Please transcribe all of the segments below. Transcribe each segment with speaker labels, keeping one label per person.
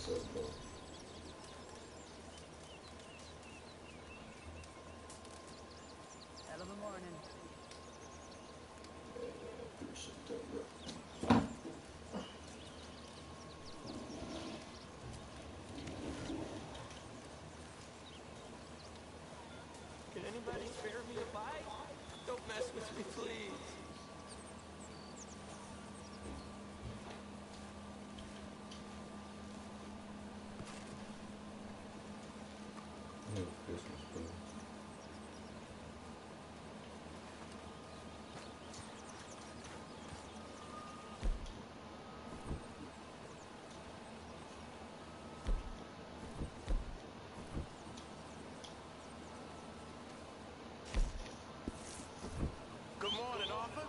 Speaker 1: Hell of a morning.
Speaker 2: Through September.
Speaker 3: Can anybody spare me a bite? Don't mess with me, please.
Speaker 2: No Christmas presents.
Speaker 3: Good morning, Arthur.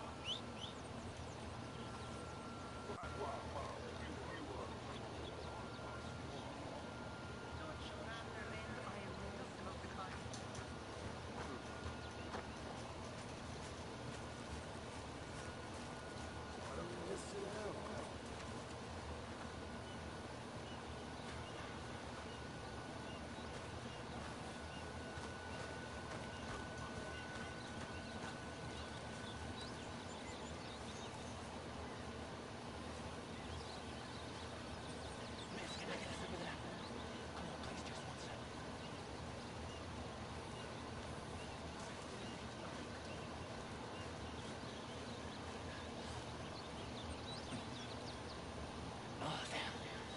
Speaker 3: Oh, damn.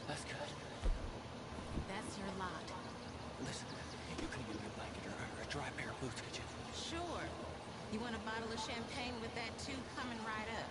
Speaker 3: That's good.
Speaker 1: That's your lot.
Speaker 3: Listen, you could give me a blanket or a dry pair of boots, could you?
Speaker 1: Sure. You want a bottle of champagne with that too? Coming right up.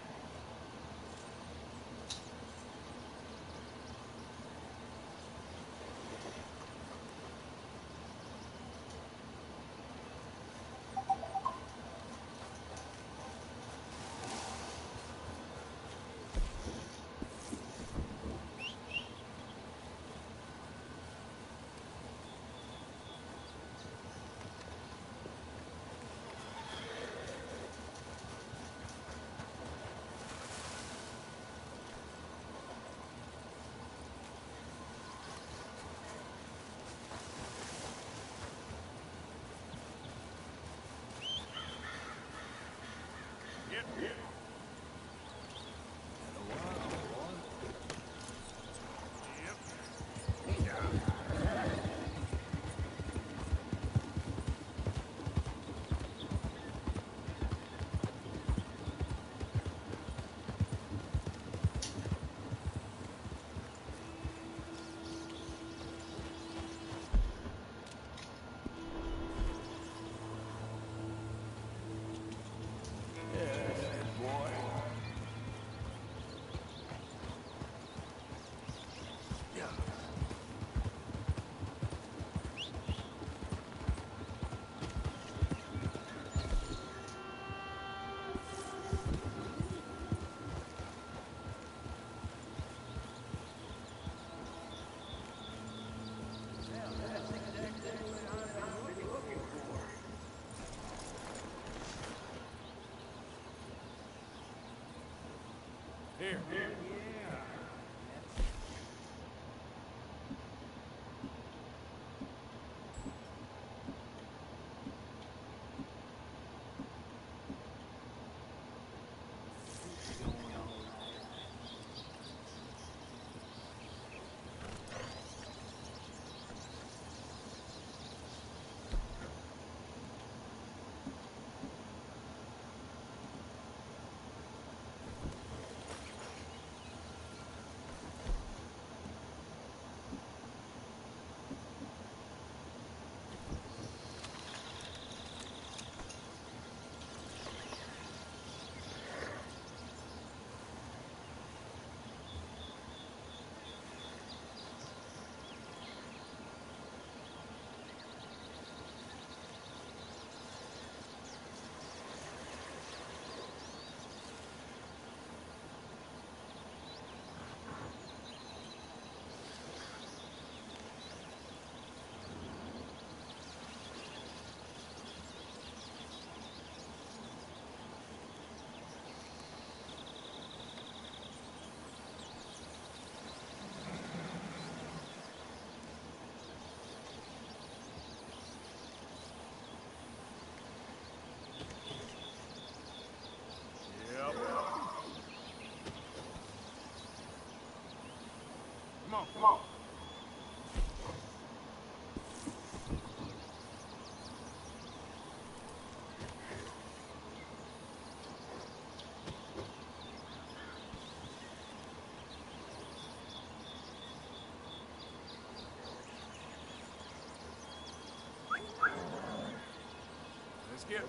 Speaker 4: Let's get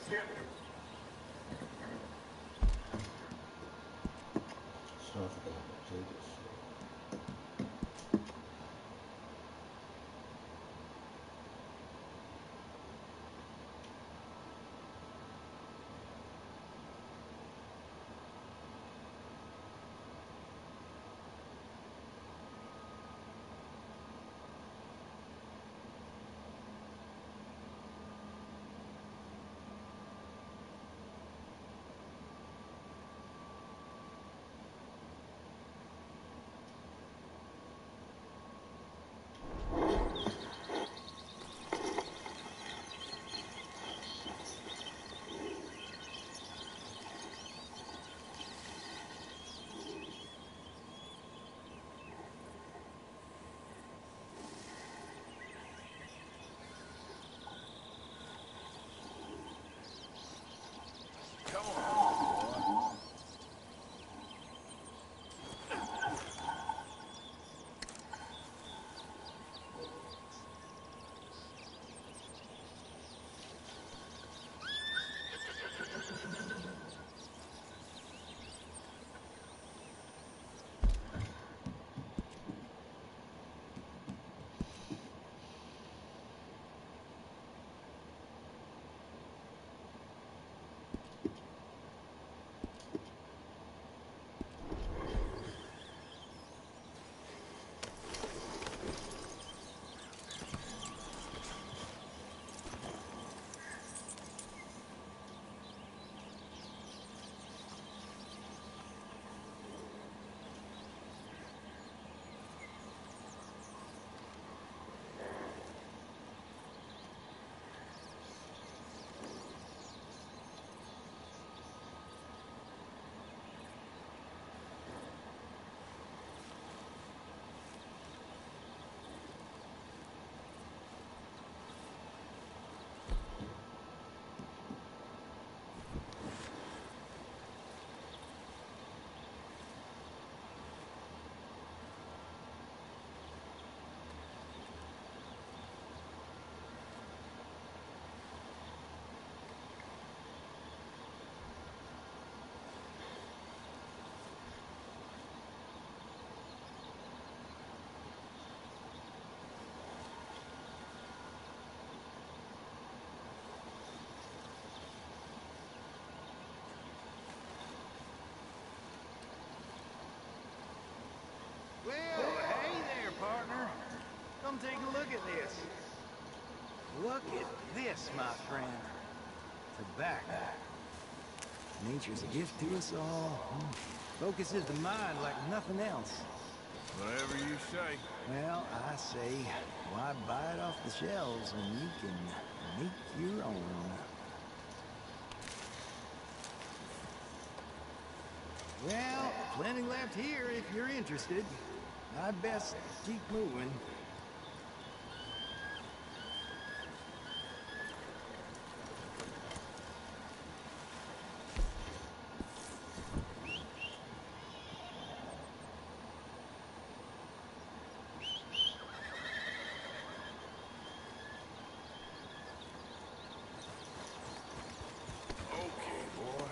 Speaker 2: So I forgot to take this.
Speaker 4: Come on, boy.
Speaker 5: Well, hey there, partner. Come take a look at this. Look at this, my friend. Tobacco. Nature's a gift to us all. Focuses the mind like nothing else.
Speaker 4: Whatever you say.
Speaker 5: Well, I say, why buy it off the shelves when you can make your own? Well, plenty left here if you're interested. I'd best keep moving.
Speaker 4: Okay, boy.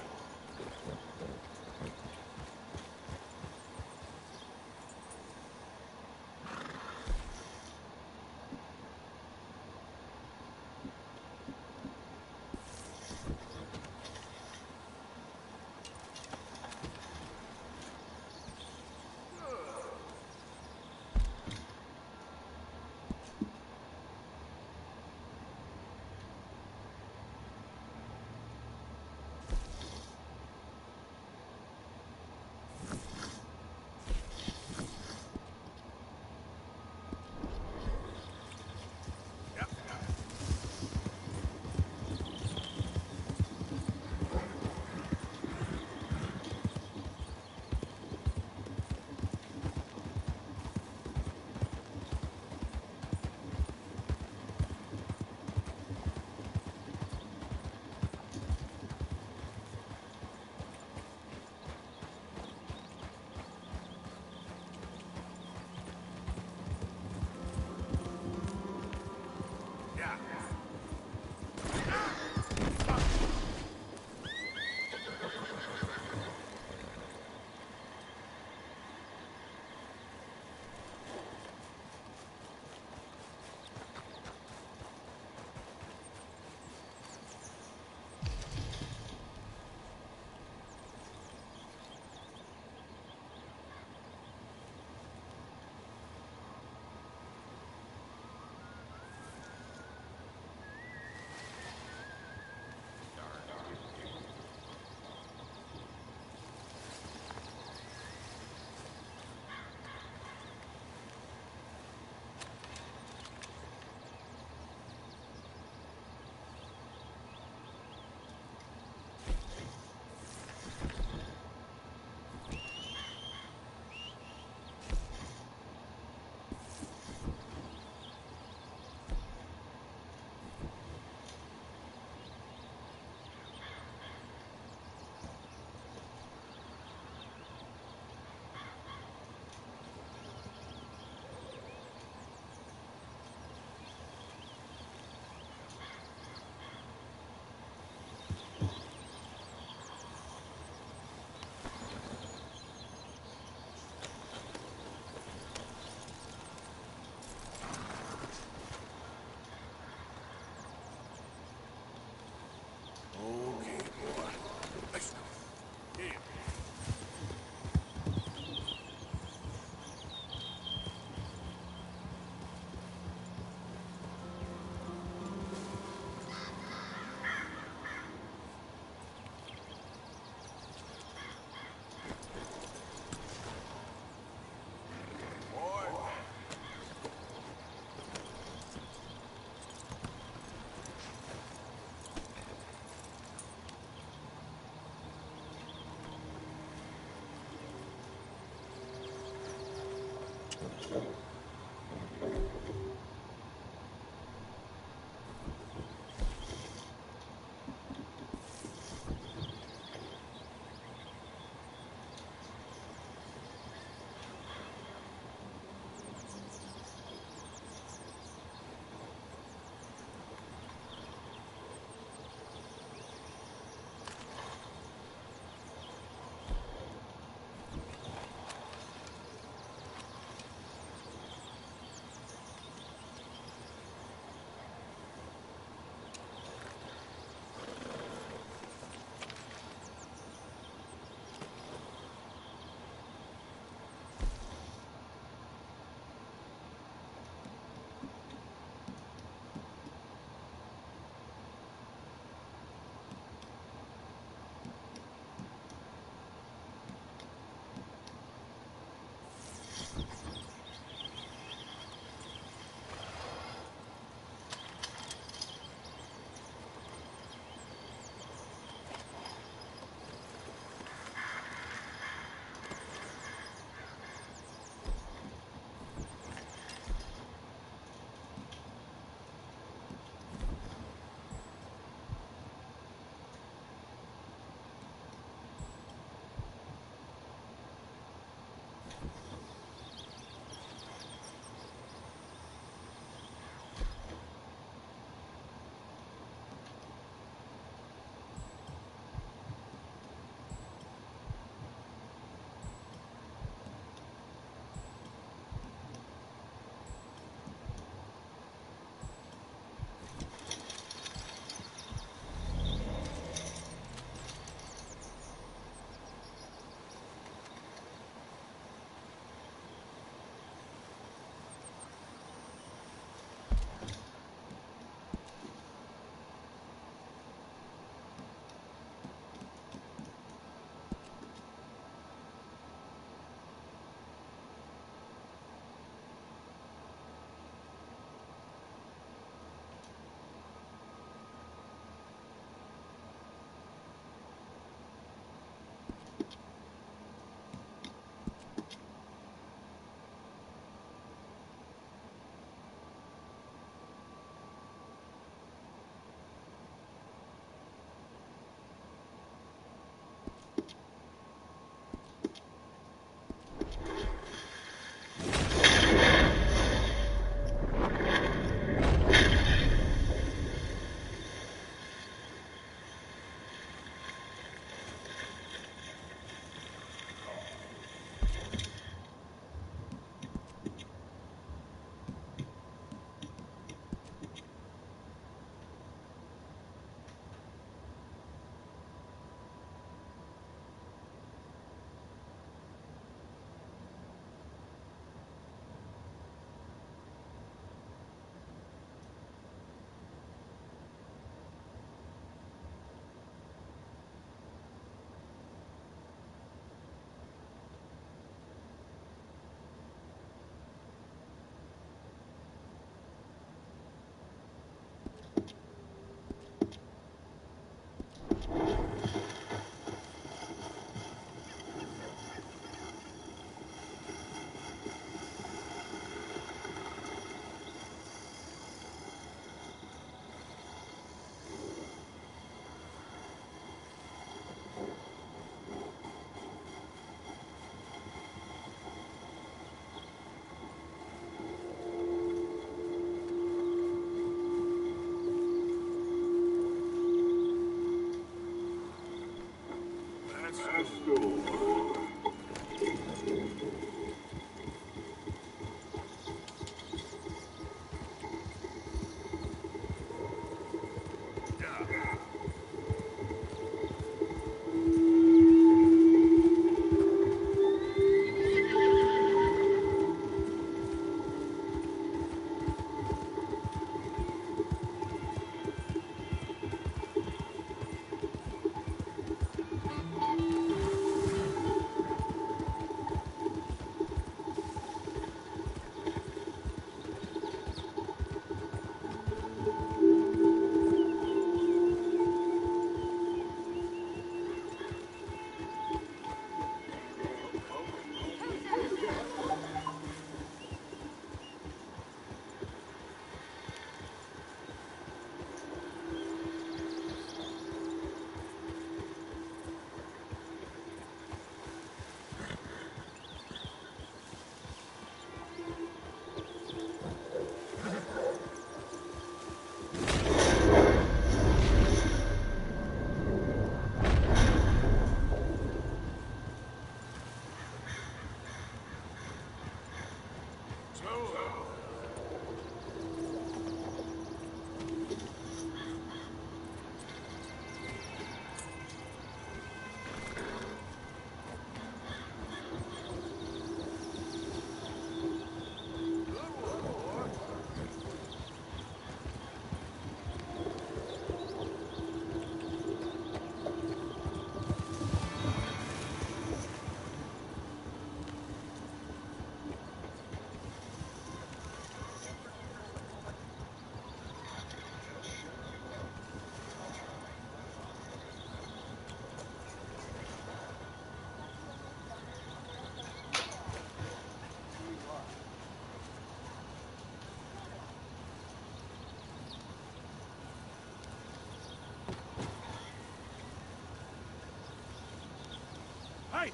Speaker 4: Hey!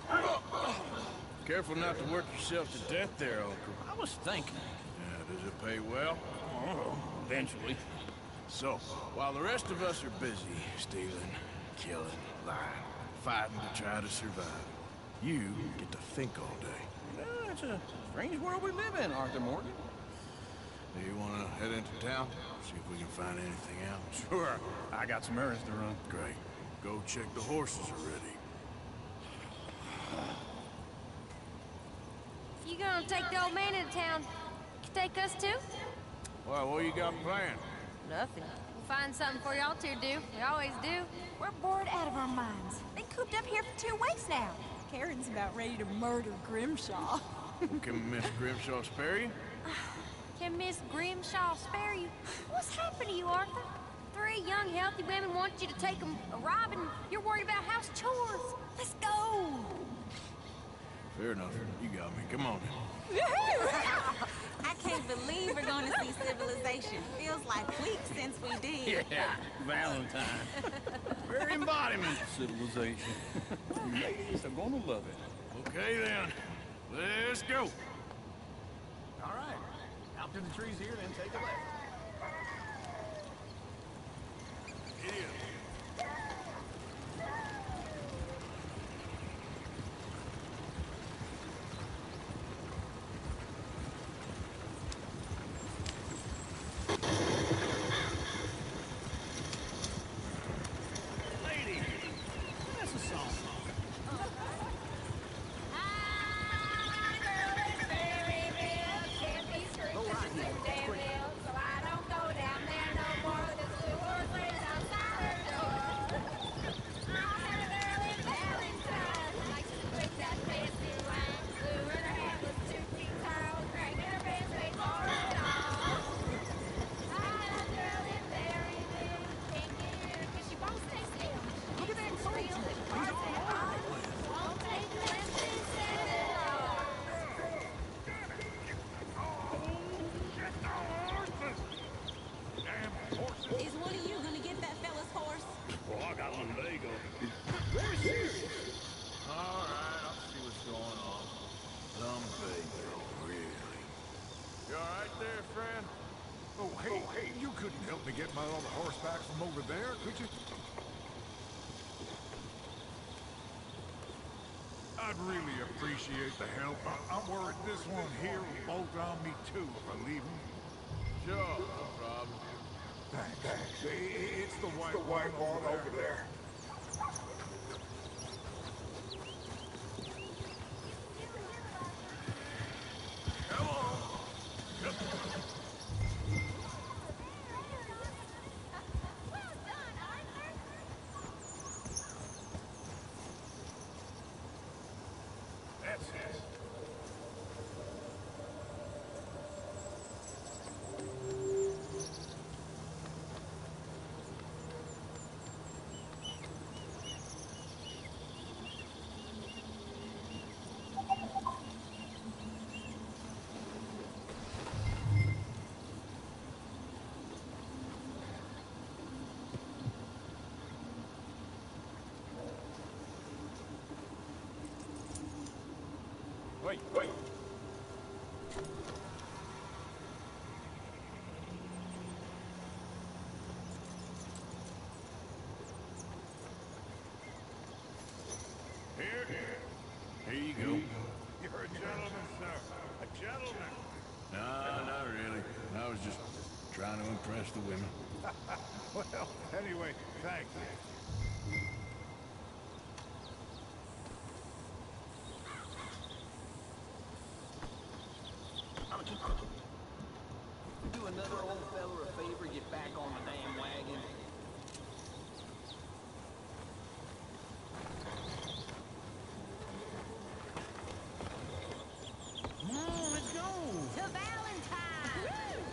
Speaker 4: Careful not to work yourself to death there, Uncle.
Speaker 6: I was thinking.
Speaker 4: Yeah, does it pay well?
Speaker 6: Oh, eventually.
Speaker 4: So, while the rest of us are busy stealing, killing, lying, fighting to try to survive, you get to think all day.
Speaker 6: Well, it's a strange world we live in, Arthur Morgan.
Speaker 4: Do you want to head into town? See if we can find anything out?
Speaker 6: Sure. I got some errands to run.
Speaker 4: Great. Go check the horses are ready.
Speaker 7: If you gonna take the old man into town, you take us too?
Speaker 4: Well, what you got planned?
Speaker 7: Nothing. We'll find something for y'all two to do. We always do.
Speaker 8: We're bored out of our minds. Been cooped up here for 2 weeks now. Karen's about ready to murder Grimshaw.
Speaker 4: Can Miss Grimshaw spare you?
Speaker 7: Can Miss Grimshaw spare you? What's happened to you, Arthur? 3 young, healthy women want you to take them a robbing. You're worried about house chores. Let's go.
Speaker 4: Fair enough. You got me. Come on then.
Speaker 1: I can't believe we're going to see civilization. Feels like weeks since we did.
Speaker 6: Yeah, Valentine. Very embodiment of civilization. Ladies are gonna love it.
Speaker 4: Okay then. Let's go.
Speaker 6: All right. Out to the trees here, then take a left.
Speaker 1: Is one of you going to get that fella's horse?
Speaker 6: Well, I got one leg on.
Speaker 4: All right, I'll see what's going on. Lumbago, really. You all right there, friend?
Speaker 9: Oh, hey, you couldn't help me get my other horse back from over there, could you? I'd really appreciate the help. I'm worried this one here will bolt on me too if I leave him.
Speaker 4: Sure, no problem.
Speaker 9: Thanks. It's the white one over there.
Speaker 4: Come on.
Speaker 9: That's it.
Speaker 6: Wait.
Speaker 4: Here you go.
Speaker 9: You're a gentleman, sir. A gentleman.
Speaker 4: No, not really. I was just trying to impress the women.
Speaker 9: Well, anyway, thank you.
Speaker 3: Do another old fella a favor, get back on the damn wagon.
Speaker 6: Come on, let's go.
Speaker 1: To Valentine!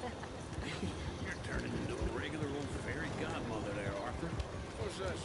Speaker 6: You're turning into a regular old fairy godmother there, Arthur.
Speaker 4: What's that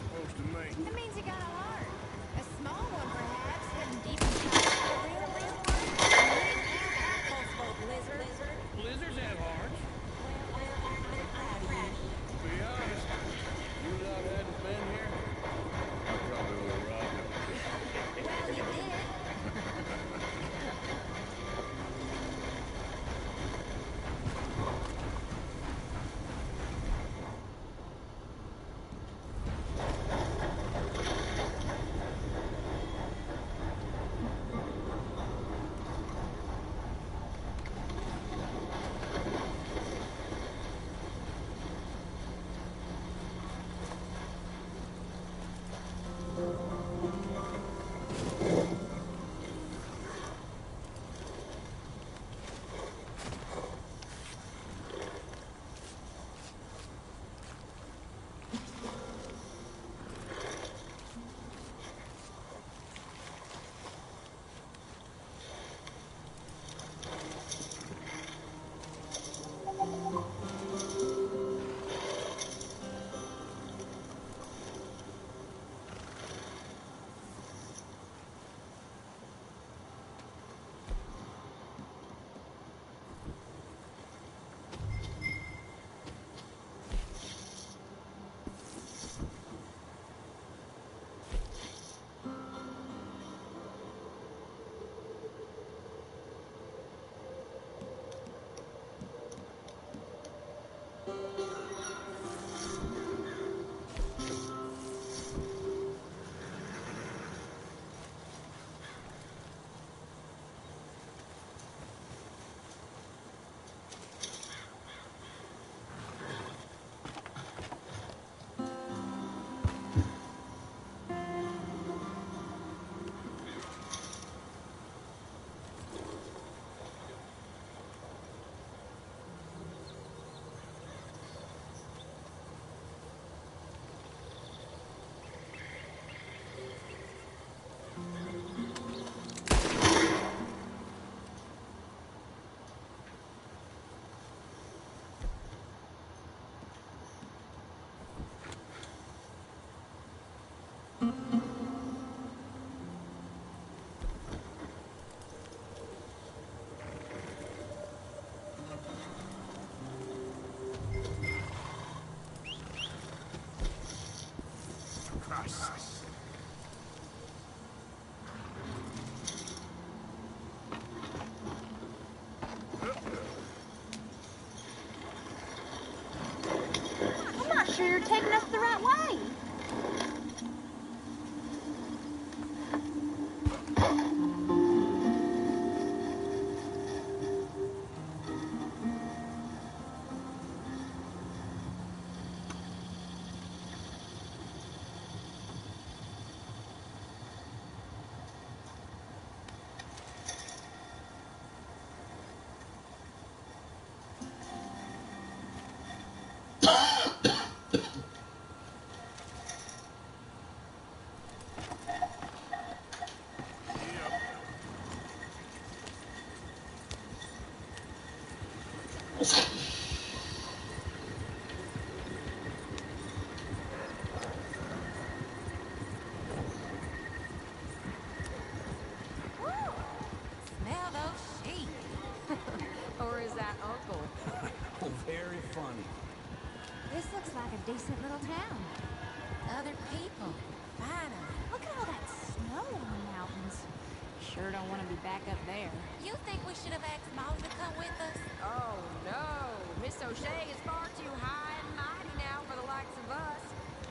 Speaker 8: back up there.
Speaker 1: You think we should have asked Molly to come with us?
Speaker 7: Oh, no. Miss O'Shea is far too high and mighty now for the likes of us.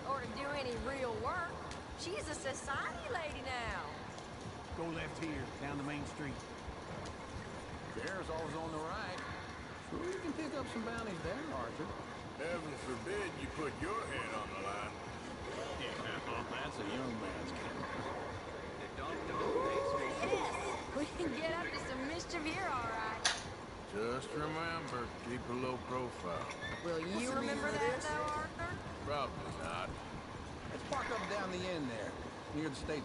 Speaker 7: Or to do any real work. She's a society lady now.
Speaker 5: Go left here, down the main street. Bear's always on the right. Sure you can pick up some bounties there, Arthur.
Speaker 4: Heaven forbid you put your head on the line.
Speaker 6: Yeah, that's a young man's game.
Speaker 7: We can get up to some mischief here, all right.
Speaker 4: Just remember, keep a low profile.
Speaker 7: Will you remember that, though, Arthur?
Speaker 4: Probably not.
Speaker 5: Let's park up down the end there, near the stables.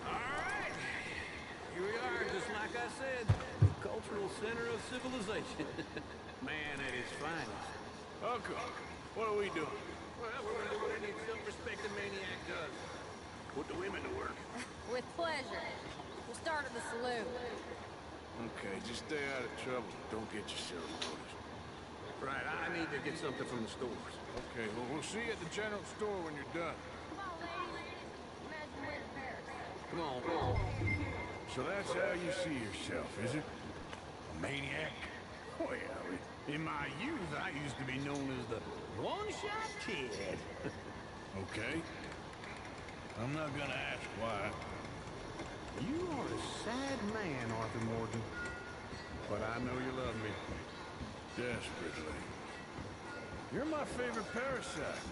Speaker 6: Alright. Here we are, just like I said. The cultural center of civilization. Man at his finest.
Speaker 4: Uncle, what are we doing?
Speaker 6: Well, we're gonna do what any self-respecting maniac does. Put the women to work.
Speaker 7: With pleasure. We'll start at the saloon.
Speaker 4: Okay, just stay out of trouble. Don't get yourself noticed.
Speaker 6: Right, I need to get something from the stores.
Speaker 4: Okay, well, we'll see you at the general store when you're done.
Speaker 7: Come on, ladies. Imagine we're in Paris.
Speaker 6: Come on, come on.
Speaker 4: So that's how you see yourself, is it? A maniac?
Speaker 6: Well, in my youth, I used to be known as the one-shot kid.
Speaker 4: Okay. I'm not gonna ask why.
Speaker 5: You are a sad man, Arthur Morgan.
Speaker 6: But I know you love me.
Speaker 4: Desperately. You're my favorite parasite.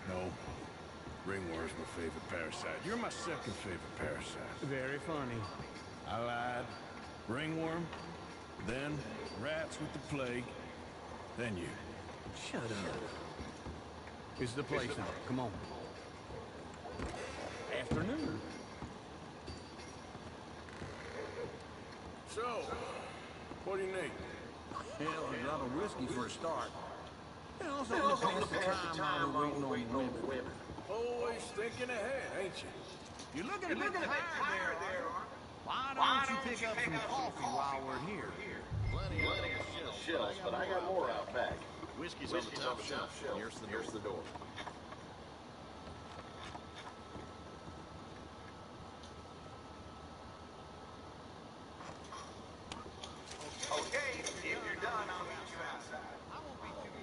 Speaker 4: No. Ringworm's my favorite parasite. You're my second favorite parasite.
Speaker 5: Very funny.
Speaker 4: I lied. Ringworm, then rats with the plague, then you.
Speaker 5: Shut up. It's the place now. Come on. Afternoon.
Speaker 4: So, what do you need?
Speaker 5: Hell, a drop of whiskey for a start. And also to pass the time while we're waiting on the women.
Speaker 4: Always thinking ahead, ain't you?
Speaker 5: You're looking a bit tired there, Arthur. Why don't you pick up some coffee while we're here?
Speaker 2: Plenty of shells, but I got more out back. Whiskey's on the top shelf. Here's the door.
Speaker 5: Okay, if you're done, I'll meet you outside. I won't be too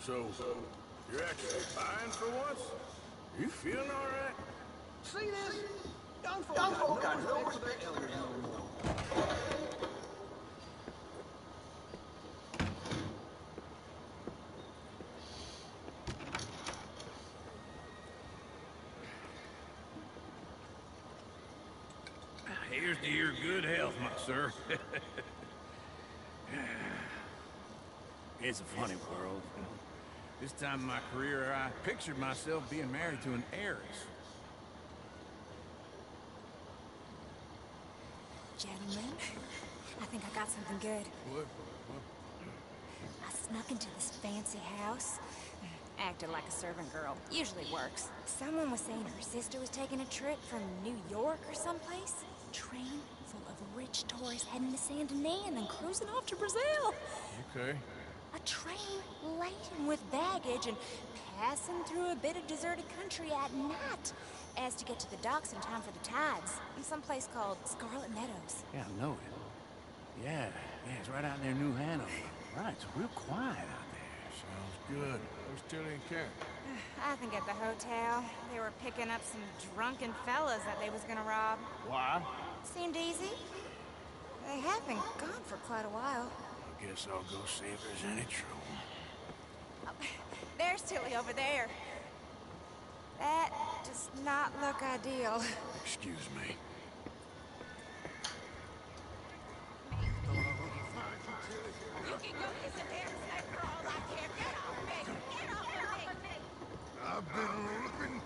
Speaker 4: So, you're actually buying for once? You feeling all right?
Speaker 5: See this? Young folk got no respect for their elders no more.
Speaker 6: Here's to your good health, my sir. It's a funny world. This time in my career, I pictured myself being married to an heiress.
Speaker 8: Gentlemen, I think I got something good.
Speaker 4: What?
Speaker 8: I snuck into this fancy house. Acted like a servant girl. Usually works. Someone was saying her sister was taking a trip from New York or someplace. Train full of rich tourists heading to Saint Denis and then cruising off to Brazil.
Speaker 4: Okay.
Speaker 8: A train laden with baggage and passing through a bit of deserted country at night as to get to the docks in time for the tides in some place called Scarlet Meadows.
Speaker 6: Yeah, I know it. Yeah, it's right out near New Hanover. Right, it's real quiet out there.
Speaker 4: Sounds good. Where's Tilly and Karen?
Speaker 8: I think at the hotel, they were picking up some drunken fellas that they was gonna rob.
Speaker 6: Why?
Speaker 8: Seemed easy. They have been gone for quite a while.
Speaker 4: I guess I'll go see if there's any trouble.
Speaker 8: Oh, there's Tilly over there. That does not look ideal.
Speaker 4: Excuse me.
Speaker 1: You can go kiss a damn snake for all I care. Get off me! Get off of me!
Speaker 9: I've been looking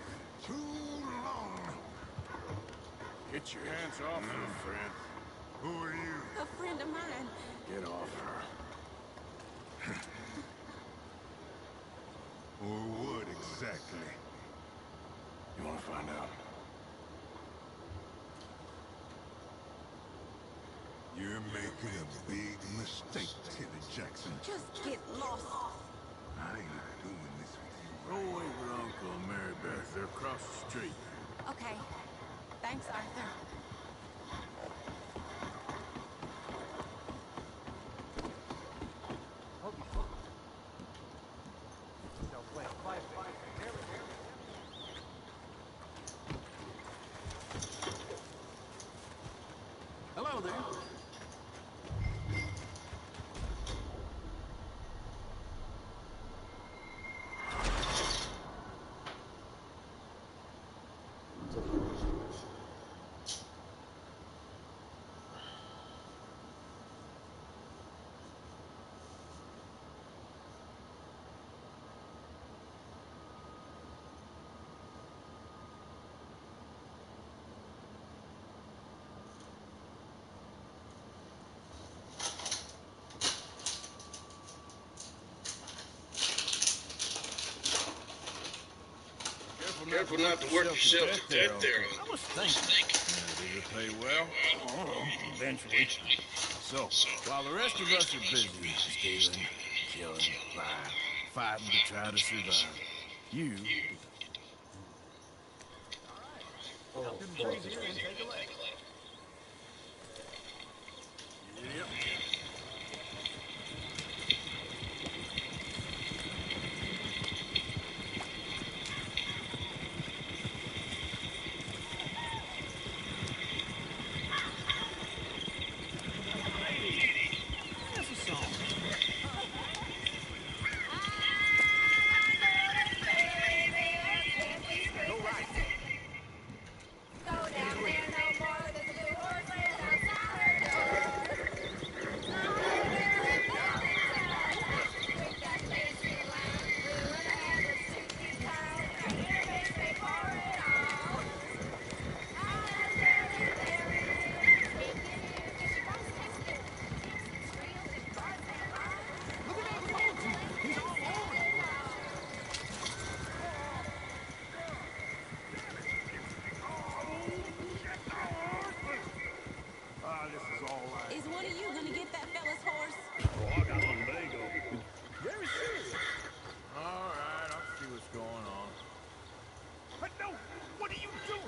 Speaker 9: too long.
Speaker 4: Get your hands off her, friend.
Speaker 9: Who are you?
Speaker 1: A friend of mine.
Speaker 4: Get off her.
Speaker 9: Or what exactly?
Speaker 4: You want to find out?
Speaker 9: You're making a big mistake, Tilly Jackson.
Speaker 1: Just get lost.
Speaker 9: I ain't doing this with you.
Speaker 4: Roll away with Uncle and Mary Beth. They're across the street.
Speaker 1: Okay. Thanks, Arthur.
Speaker 6: Hello there.
Speaker 4: Careful not to work yourself to death there. I was thinking. Does it pay well? Eventually. So, while the rest of us are busy stealing, killing, lying, fighting to try to survive, you
Speaker 3: Dump them trees here and take a leg.
Speaker 4: Yep.
Speaker 1: Is one of you gonna get that fella's horse?
Speaker 4: All right, I'll see what's going on.
Speaker 9: But no, what are you doing?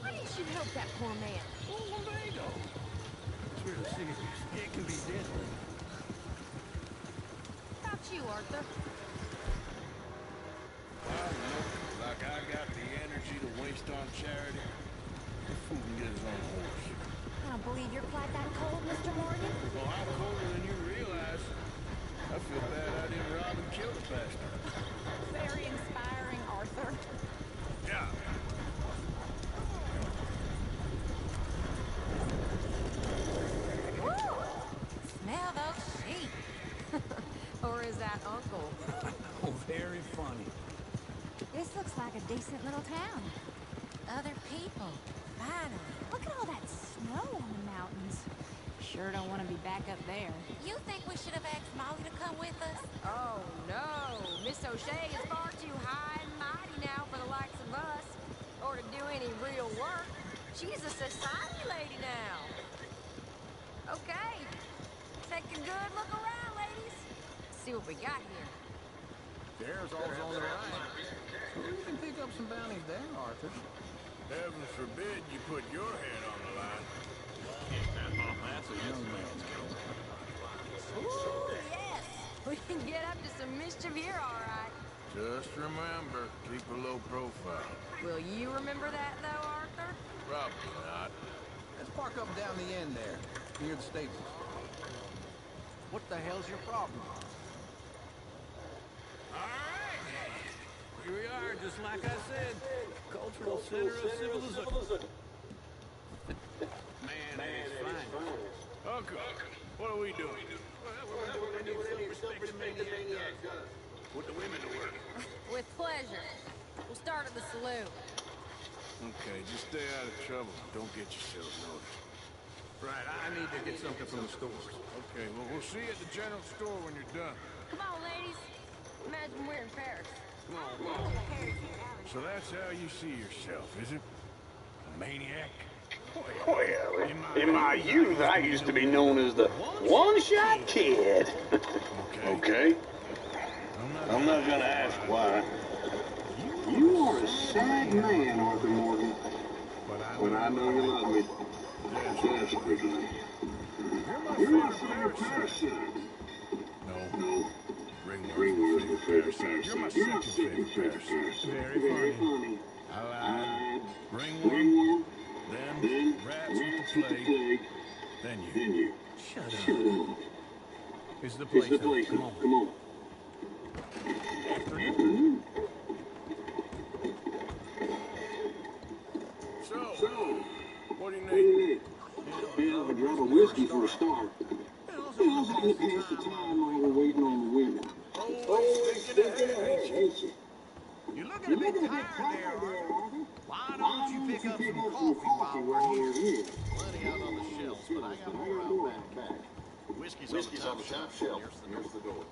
Speaker 7: Why didn't you help that poor man?
Speaker 6: Oh, Lumbago. It's really serious. It can be deadly.
Speaker 7: About you, Arthur.
Speaker 4: Well, like I got the energy to waste on charity. The fool can get his own horse.
Speaker 7: I don't believe you're quite that cold, Mr. Morgan.
Speaker 4: Well, I'm colder than you realize. I feel bad I didn't rob and kill the bastard.
Speaker 1: Very inspiring, Arthur.
Speaker 9: Yeah.
Speaker 1: Woo! Smell those sheep. Or is that Uncle?
Speaker 6: Oh, very funny.
Speaker 8: This looks like a decent little town.
Speaker 1: Other people. Finally.
Speaker 8: Look at all that snow on the mountains.
Speaker 7: Sure don't want to be back up there.
Speaker 1: You think we should have asked Molly to come with us?
Speaker 8: Oh, no. Miss O'Shea is far too high and mighty now for the likes of us. Or to do any real work. She's a society lady now. Okay. Take a good look around, ladies. See what we got here.
Speaker 6: There's all's on the line. You can pick up some bounties there, Arthur.
Speaker 4: Heaven forbid you put your head on the line.
Speaker 6: That's a young man's game.
Speaker 8: Ooh, yes. We can get up to some mischief here, all right.
Speaker 4: Just remember, keep a low profile.
Speaker 8: Will you remember that, though, Arthur?
Speaker 4: Probably not.
Speaker 6: Let's park up down the end there, near the stables. What the hell's your problem?
Speaker 3: All right. Here we are, just like I said. Cultural center of civilization. Man, that's fine.
Speaker 4: Uncle, what are we doing?
Speaker 3: Well, we're doing any self-respecting maniac put the women to work.
Speaker 8: With pleasure. We'll start at the saloon.
Speaker 4: Okay, just stay out of trouble. Don't get yourself noticed.
Speaker 3: Right, I need to get something from the stores.
Speaker 4: Okay, well, we'll see you at the general store when you're done.
Speaker 8: Come on, ladies. Imagine we're in Paris.
Speaker 3: Come on.
Speaker 4: So that's how you see yourself, is it? A maniac?
Speaker 10: Well, in my youth, I used to be known as the one-shot kid. Okay? I'm not gonna ask why. You are a sad man, Arthur Morgan. But I know you love me. Desperately. You're my favorite parasite.
Speaker 4: No. Ringworm's my favorite parasite. You're my second favorite parasite.
Speaker 10: Very funny.
Speaker 4: I lied. Ringworm, then rats with the plague, then you.
Speaker 6: Shut up. Here's the place. Come on.
Speaker 4: So, what do you need?
Speaker 10: A drop of whiskey for a start. And also to pass the time while we're waiting on the women.
Speaker 4: Always thinking ahead.
Speaker 10: Ain't you?
Speaker 5: You're looking a bit tired there, Arthur. Why don't you pick up some coffee while we're here?
Speaker 2: Plenty out on the shelves, but I got more out back. Whiskey's on the top shelf. Here's the door.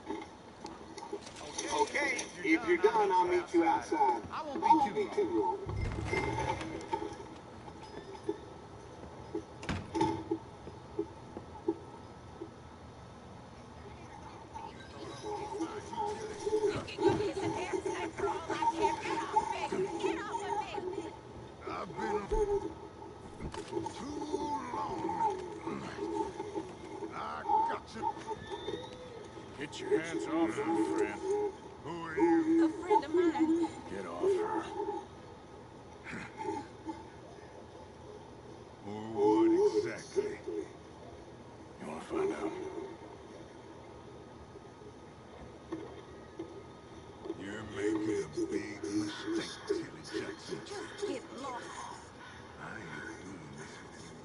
Speaker 10: Okay, if you're done, I'll meet you outside.
Speaker 5: I won't be too long.
Speaker 9: I've been too long. I got you.
Speaker 4: Get your hands off her, friend.
Speaker 9: Who are you?
Speaker 1: A friend of mine.
Speaker 4: Get off her.
Speaker 9: Or what exactly?
Speaker 4: You want to find out?
Speaker 9: You're making a big mistake, Tilly Jackson.
Speaker 1: Get lost.
Speaker 9: I ain't doing this.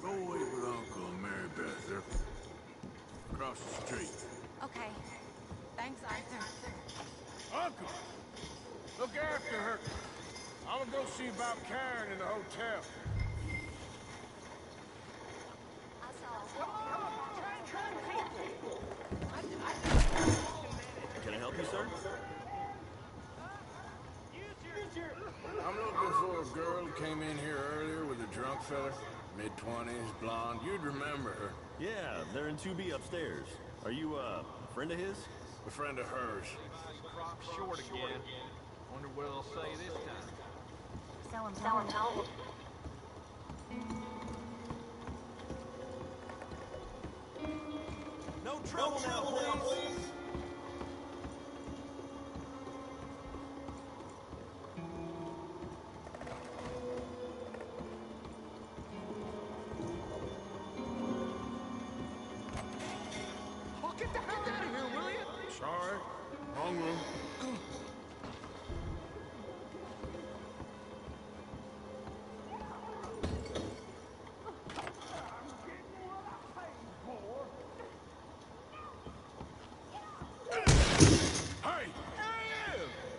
Speaker 4: Go away with Uncle and Mary Beth. They're across the street.
Speaker 1: Okay. Thanks, Arthur.
Speaker 4: Uncle! Look after her. I'm gonna go see about Karen in the hotel.
Speaker 3: Can I help you, sir?
Speaker 4: I'm looking for a girl who came in here earlier with a drunk fella. Mid-20s, blonde. You'd remember her.
Speaker 11: Yeah, they're in 2B upstairs. Are you, a friend of his?
Speaker 4: A friend of hers.
Speaker 5: Crop short again. Wonder what they'll say this time.
Speaker 1: Someone told.
Speaker 11: No trouble now, please.
Speaker 5: Oh, get the hell out of here, will you?
Speaker 4: Sorry. Wrong room. Hey!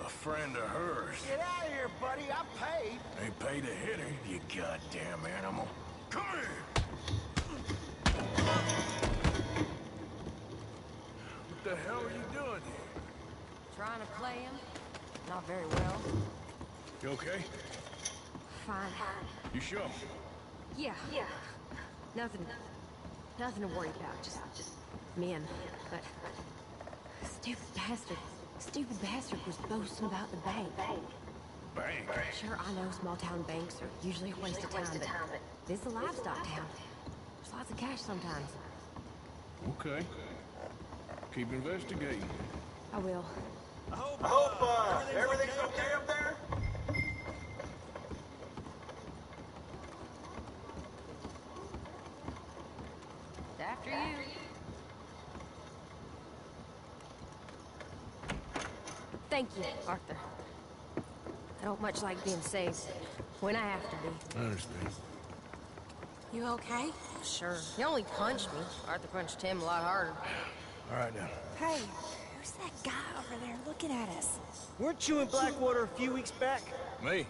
Speaker 4: A friend of hers.
Speaker 5: Get out of here, buddy. I paid.
Speaker 4: Ain't paid to hit her, you goddamn animal. Come here! the hell are you doing here?
Speaker 7: Trying to play him. Not very well.
Speaker 4: You okay?
Speaker 7: Fine.
Speaker 4: You sure?
Speaker 7: Yeah. Nothing to worry about. Just men. But stupid bastard was boasting about the bank.
Speaker 4: Bank?
Speaker 7: Sure, I know small town banks are usually a waste of time, but this is a livestock town. There's lots of cash sometimes.
Speaker 4: Okay. Keep investigating.
Speaker 7: I will.
Speaker 2: I hope everything's okay up there?
Speaker 7: After you. Thank you, Arthur. I don't much like being saved when I have to be.
Speaker 4: I understand.
Speaker 1: You okay?
Speaker 7: Sure. He only punched me. Arthur punched him a lot harder.
Speaker 4: All right, now.
Speaker 8: Hey, who's that guy over there looking at us?
Speaker 12: Weren't you in Blackwater a few weeks back?
Speaker 4: Me?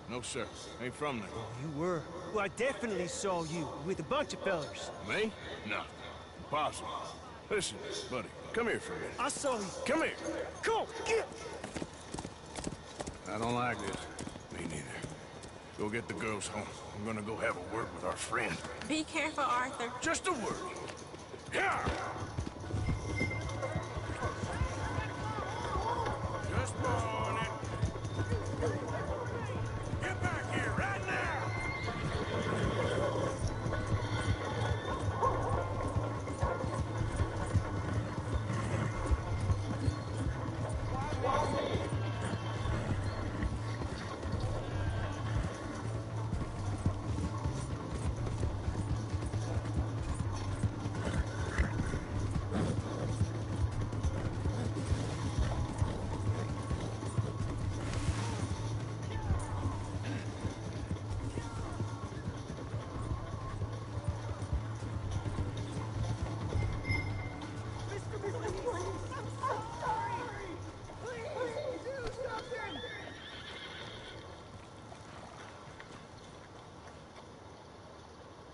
Speaker 4: No, sir. Ain't from there.
Speaker 12: You were. Well, I definitely saw you with a bunch of fellers.
Speaker 4: Me? No. Impossible. Listen, buddy, come here for a minute.
Speaker 12: I saw you.
Speaker 4: Come here.
Speaker 12: Come on, get!
Speaker 4: I don't like this. Me neither. Go get the girls home. I'm gonna go have a word with our friend.
Speaker 1: Be careful, Arthur.
Speaker 4: Just a word. Yeah! Just on it. Get back here right now!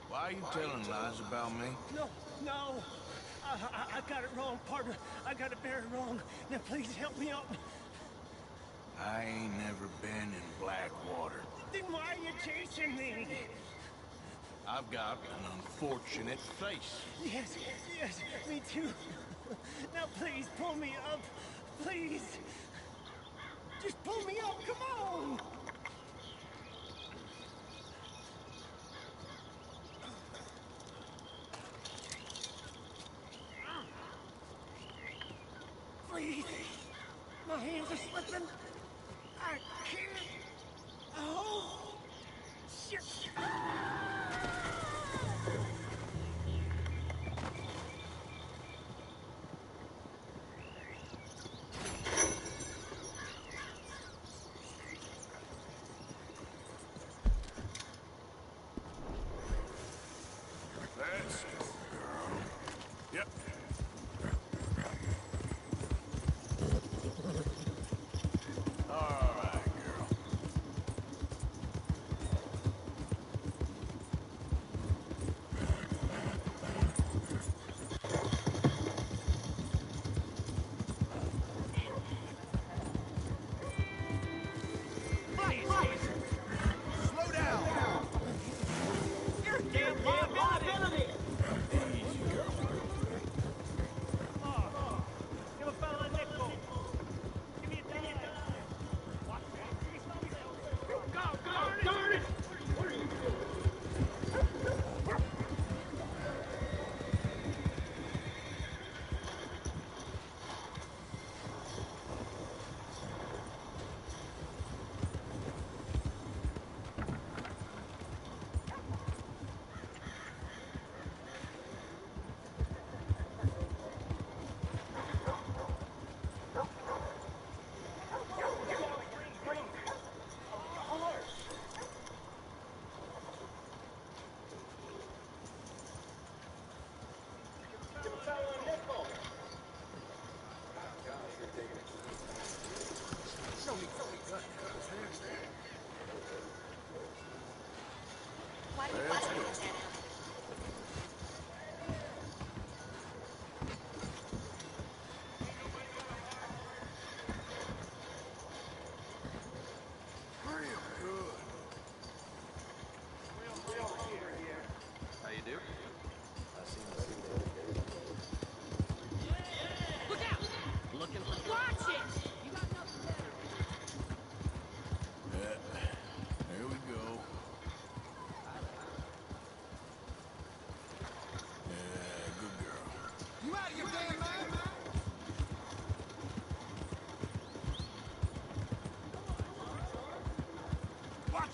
Speaker 4: Why are you telling lies about me?
Speaker 12: No. I got it wrong, partner. I got it very wrong. Now, please help me up.
Speaker 4: I ain't never been in Blackwater.
Speaker 12: Then why are you chasing me?
Speaker 4: I've got an unfortunate face.
Speaker 12: Yes, me too. Now, please, pull me up. Please. Just pull me up, come on! Please. My hands are slipping. I can't. Oh. Shit.
Speaker 4: That's it, girl. Yep. All right, girl.
Speaker 9: Slow down!
Speaker 12: You're a damn liability!
Speaker 4: Easy, girl.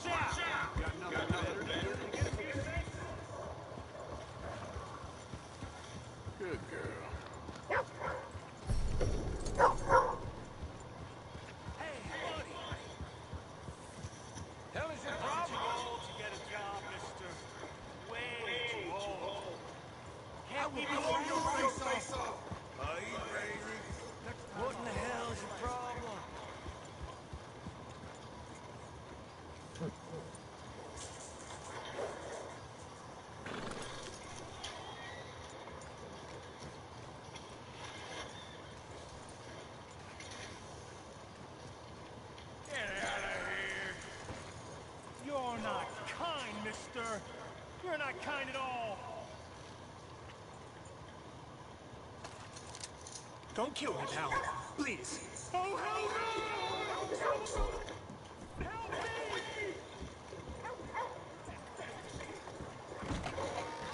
Speaker 3: out! Got nothing better to do than get me.
Speaker 4: Good girl.
Speaker 3: Hey, buddy! Hell is your problem?
Speaker 12: Too old to get a job, mister. Way too old. Can't we blow your face off?
Speaker 3: What in the hell is your problem?
Speaker 12: Get out of here. You're not kind, mister. You're not kind at all. Don't kill me now, please. Oh, hell no! Help me!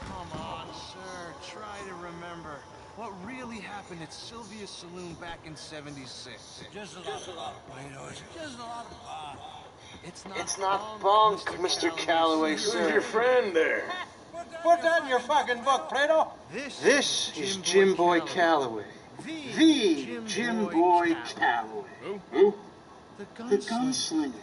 Speaker 5: Come on, sir. Try to remember. What really happened at Sylvia's Saloon back in '76?
Speaker 3: Just a lot of just a lot of pot.
Speaker 5: It's not bunk, Mr. Calloway, sir.
Speaker 10: Who's your friend there?
Speaker 12: Put that in your fucking book, Plato.
Speaker 5: This is Jim Boy Calloway. The Jim Boy Calloway.
Speaker 4: Who?
Speaker 5: The gunslinger.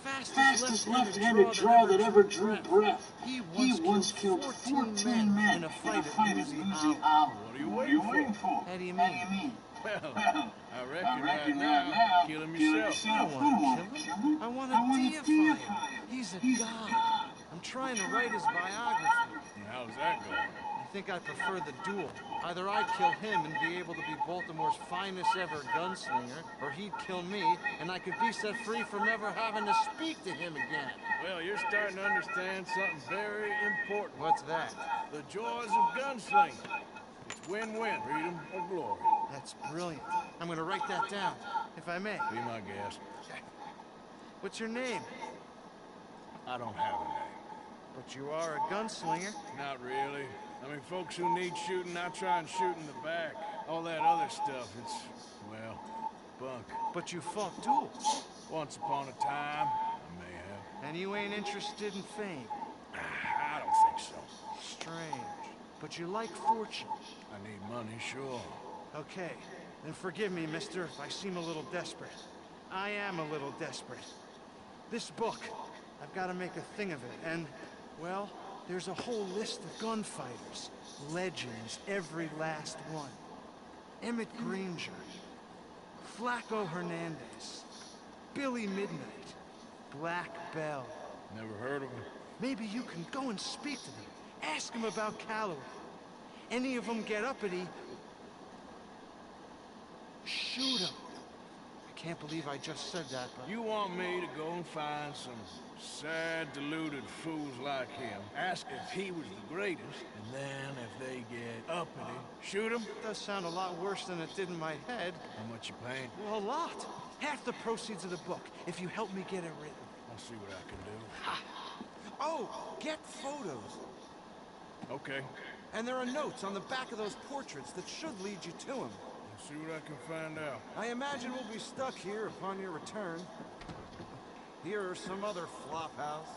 Speaker 5: Fastest left-handed draw that ever drew breath. He once killed 14 men in a fight at Uzi Hollow.
Speaker 4: What are you waiting for?
Speaker 5: How do you mean?
Speaker 4: Well, I reckon right now, kill him yourself.
Speaker 5: I don't want to kill him. I want to deify him. He's a god. I'm trying to write his biography.
Speaker 4: How's that going?
Speaker 5: I think I prefer the duel. Either I'd kill him and be able to be Baltimore's finest ever gunslinger, or he'd kill me, and I could be set free from never having to speak to him again.
Speaker 4: Well, you're starting to understand something very important.
Speaker 5: What's that?
Speaker 4: The joys of gunslinging. It's win-win, freedom or glory.
Speaker 5: That's brilliant. I'm gonna write that down, if I may.
Speaker 4: Be my guest.
Speaker 5: What's your name?
Speaker 4: I don't have a name.
Speaker 5: But you are a gunslinger.
Speaker 4: Not really. I mean, folks who need shooting, I try and shoot in the back. All that other stuff, it's, well, bunk.
Speaker 5: But you fought duels.
Speaker 4: Once upon a time, I may have.
Speaker 5: And you ain't interested in fame.
Speaker 4: I don't think so.
Speaker 5: Strange. But you like fortune.
Speaker 4: I need money, sure.
Speaker 5: Okay. Then forgive me, mister, if I seem a little desperate. I am a little desperate. This book, I've got to make a thing of it, and, well, there's a whole list of gunfighters. Legends, every last one. Emmett Granger, Flaco Hernandez, Billy Midnight, Black Bell.
Speaker 4: Never heard of him.
Speaker 5: Maybe you can go and speak to them. Ask them about Calloway. Any of them get uppity, shoot them. I can't believe I just said that, but...
Speaker 4: You want me to go and find some sad, deluded fools like him, ask if he was the greatest, and then if they get uppity, shoot him?
Speaker 5: It does sound a lot worse than it did in my head.
Speaker 4: How much you paying?
Speaker 5: Well, a lot. Half the proceeds of the book, if you help me get it written.
Speaker 4: I'll see what I can do.
Speaker 5: Oh, get photos.
Speaker 4: Okay.
Speaker 5: And there are notes on the back of those portraits that should lead you to him.
Speaker 4: I'll see what I can find out.
Speaker 5: I imagine we'll be stuck here upon your return. Here or some other flop house.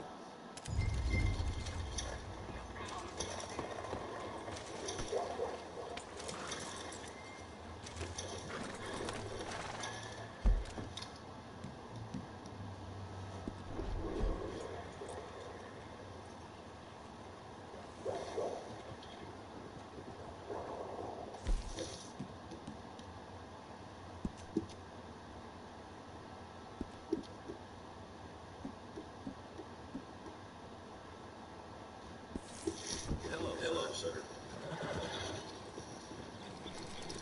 Speaker 2: Hello, sir.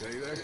Speaker 4: Okay there?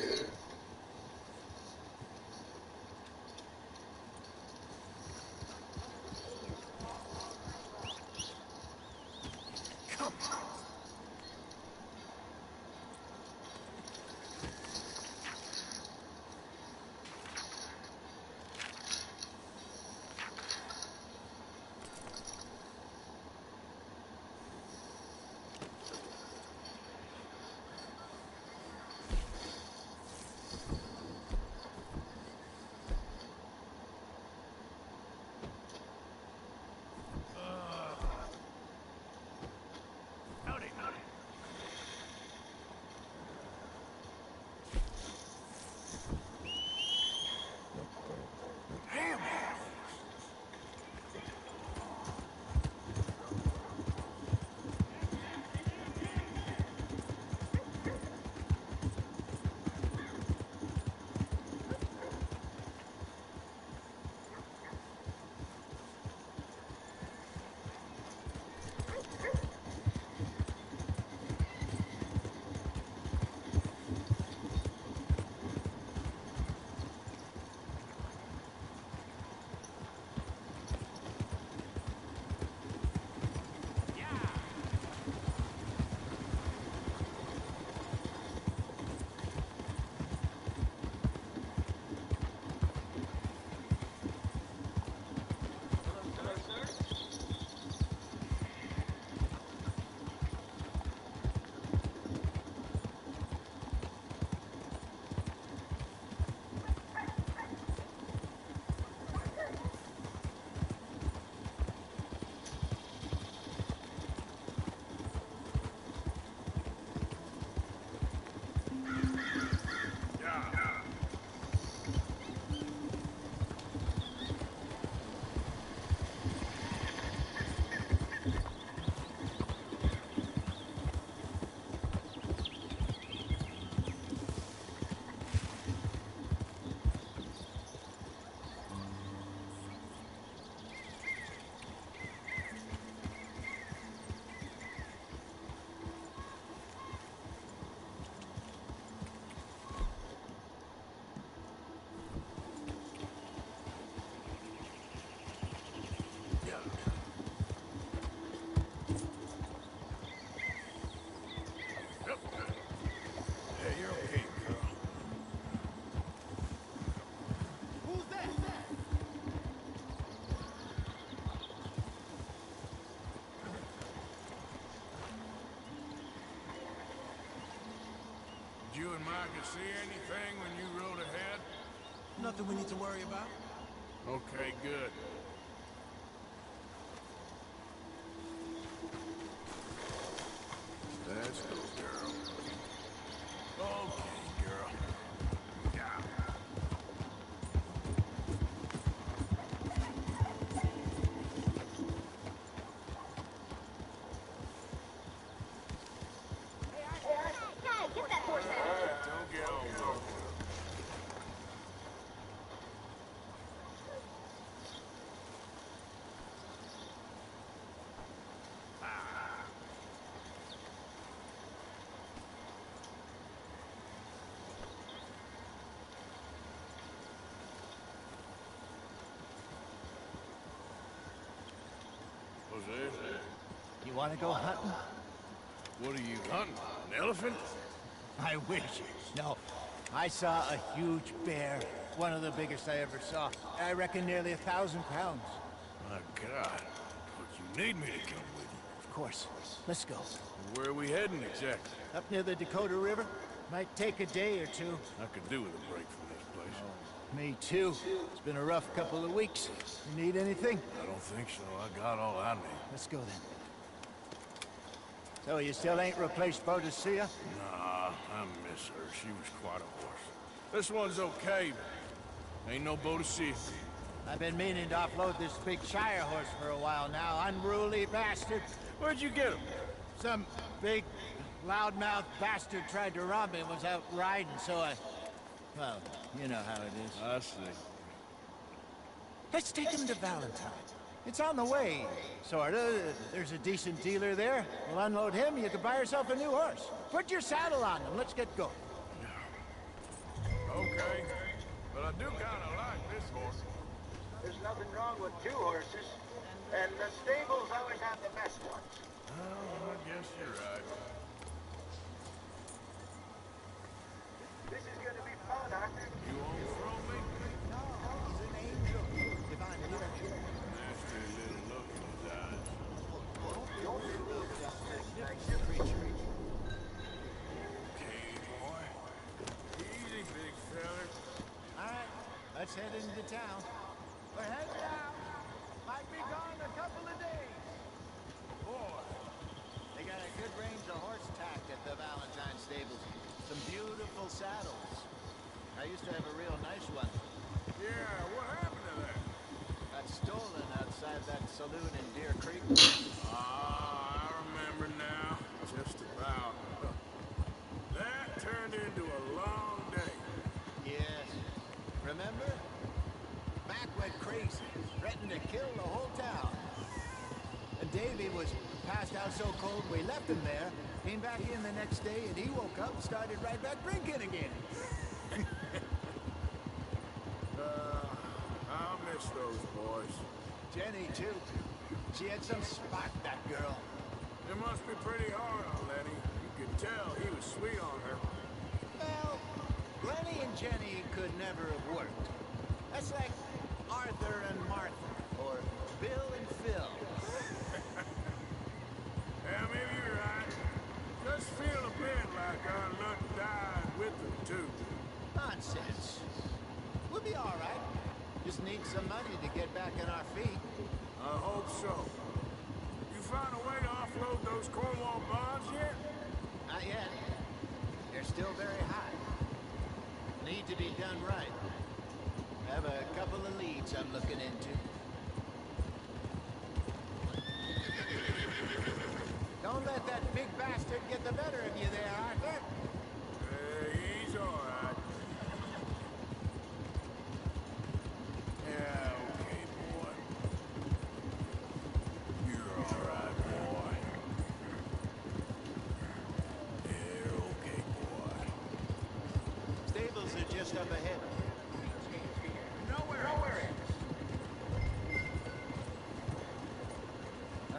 Speaker 9: I could see anything when you rode ahead?
Speaker 3: Nothing we need to worry about.
Speaker 9: Okay, good. Let's go, girl. Okay, girl. Yeah.
Speaker 13: Get that horse out of here.
Speaker 9: Don't get all wrong.
Speaker 3: Jose,
Speaker 5: You want to go hunting?
Speaker 9: What are you hunting? An elephant?
Speaker 5: I wish. No. I saw a huge bear. One of the biggest I ever saw. I reckon nearly 1,000 pounds.
Speaker 9: My God. But you need me to come with you.
Speaker 5: Of course. Let's go.
Speaker 9: Where are we heading exactly?
Speaker 5: Up near the Dakota River. Might take a day or two.
Speaker 9: I could do with a break from this place.
Speaker 5: Me too. It's been a rough couple of weeks. You need anything?
Speaker 9: I don't think so. I got all I need.
Speaker 5: Let's go then. So you still ain't replaced Boadicea?
Speaker 9: Nah, I miss her. She was quite a horse. This one's okay, but ain't no Boadicea.
Speaker 5: I've been meaning to offload this big Shire horse for a while now. Unruly bastard.
Speaker 9: Where'd you get him?
Speaker 5: Some big, loudmouth bastard tried to rob me and was out riding, so I... Well, you know how it is.
Speaker 9: I see.
Speaker 5: Let's take him to Valentine. It's on the way, sorta. There's a decent dealer there. We'll unload him, you can buy yourself a new horse. Put your saddle on him, let's get going.
Speaker 9: Okay, but I do kinda like this horse.
Speaker 14: There's nothing wrong with two horses, and the stables always have the best ones.
Speaker 9: Oh, I guess you're right.
Speaker 14: This is gonna be fun, Arthur.
Speaker 9: You won't throw me?
Speaker 14: No, he's an angel. Divine leadership.
Speaker 9: Nasty little look in his eyes. Okay, boy. Easy, big feller.
Speaker 5: All right, let's head into town. We're heading out. Might be gone a couple of days. Boy, they got a good range of horse tack at the Valentine stables. Some beautiful saddles. I used to have a real nice one.
Speaker 9: Yeah, what happened to that?
Speaker 5: Got stolen outside that saloon in Deer Creek.
Speaker 9: Ah, I remember now. Just about. That turned into a long day.
Speaker 5: Yes. Remember? Mac went crazy, threatened to kill the whole town. And Davy was passed out so cold we left him there. Came back in the next day and he woke up and started right back drinking again.
Speaker 9: I'll miss those boys.
Speaker 5: Jenny, too. She had some spot, that girl.
Speaker 9: It must be pretty hard on Lenny. You could tell he was sweet on her.
Speaker 5: Well, Lenny and Jenny could never have worked. That's like Arthur and Martha, or Bill and Phil.
Speaker 9: Yeah, maybe you're right. Just feel a bit like our luck died with them, too.
Speaker 5: Nonsense. We'll be all right. Just need some money to get back on our feet.
Speaker 9: I hope so. You find a way to offload those Cornwall bonds yet?
Speaker 5: Not yet. They're still very high. Need to be done right. I have a couple of leads I'm looking into. Don't let that big bastard get the better of you there, Arthur.
Speaker 9: He's all right. Yeah, okay, boy. You're all right, boy. Yeah, okay, boy.
Speaker 5: Stables are just up ahead.
Speaker 14: Nowhere.
Speaker 5: All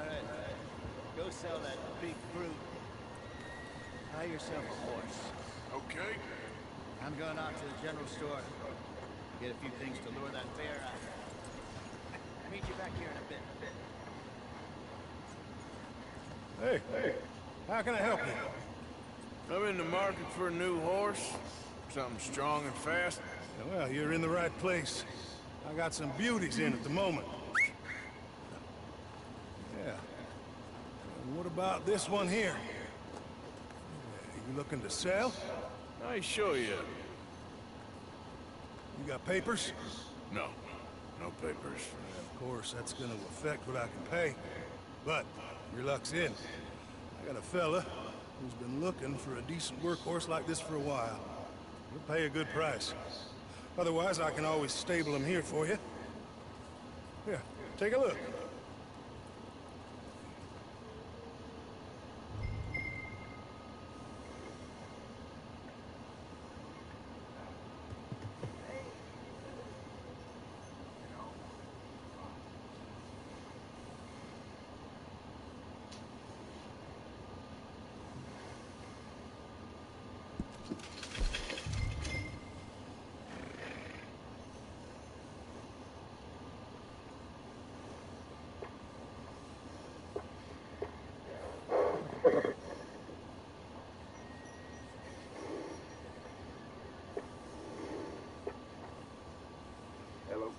Speaker 5: right. Go sell that big brute. Buy yourself a horse.
Speaker 9: Okay.
Speaker 5: I'm going out to the general store. Get a few things to lure that bear out. Meet you back here in a bit.
Speaker 15: Hey, how can I help you?
Speaker 9: I'm in the market for a new horse. Something strong and fast.
Speaker 13: Well, you're in the right place. I got some beauties in at the moment. Yeah. And what about this one here? You looking to sell?
Speaker 9: I show you.
Speaker 13: You got papers?
Speaker 9: No. No papers.
Speaker 13: Yeah, of course, that's gonna affect what I can pay. But your luck's in. I got a fella who's been looking for a decent workhorse like this for a while. He'll pay a good price. Otherwise, I can always stable him here for you. Here, take a look.
Speaker 10: Hello.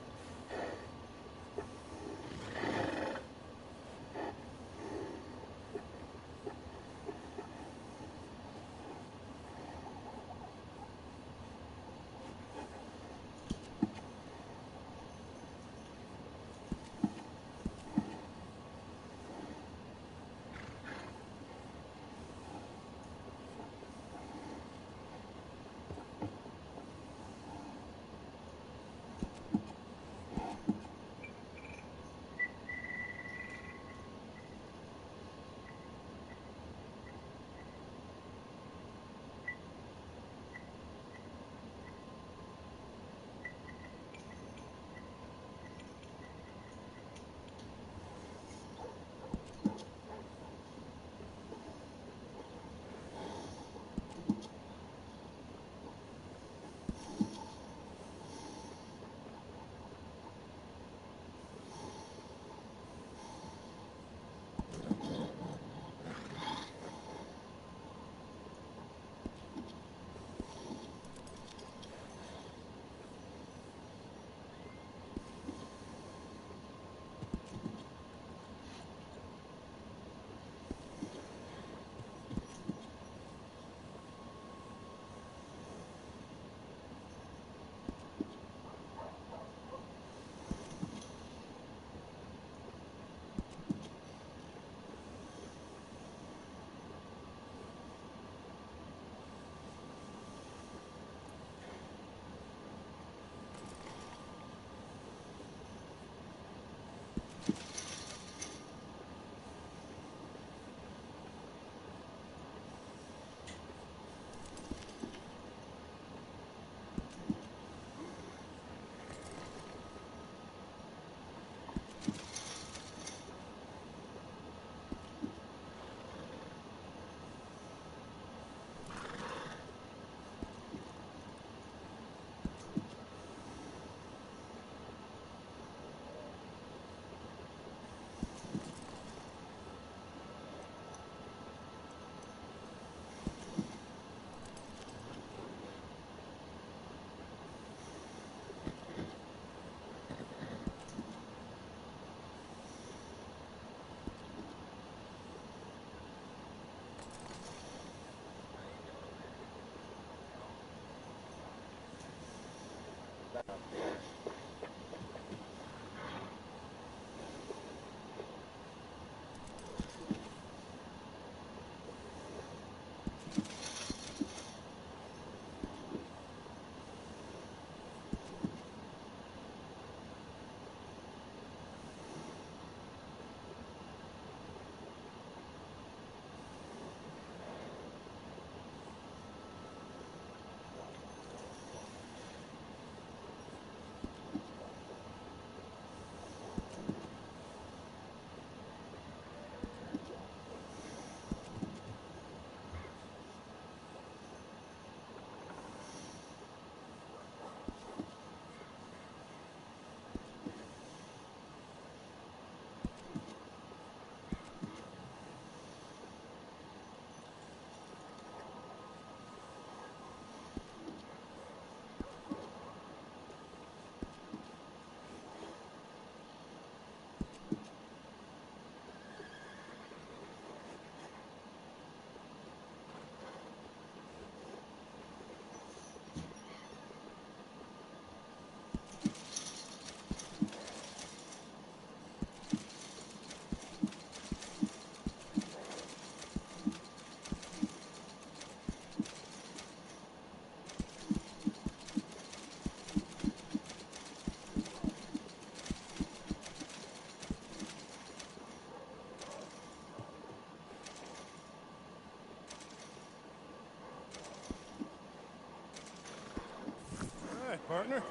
Speaker 13: partner.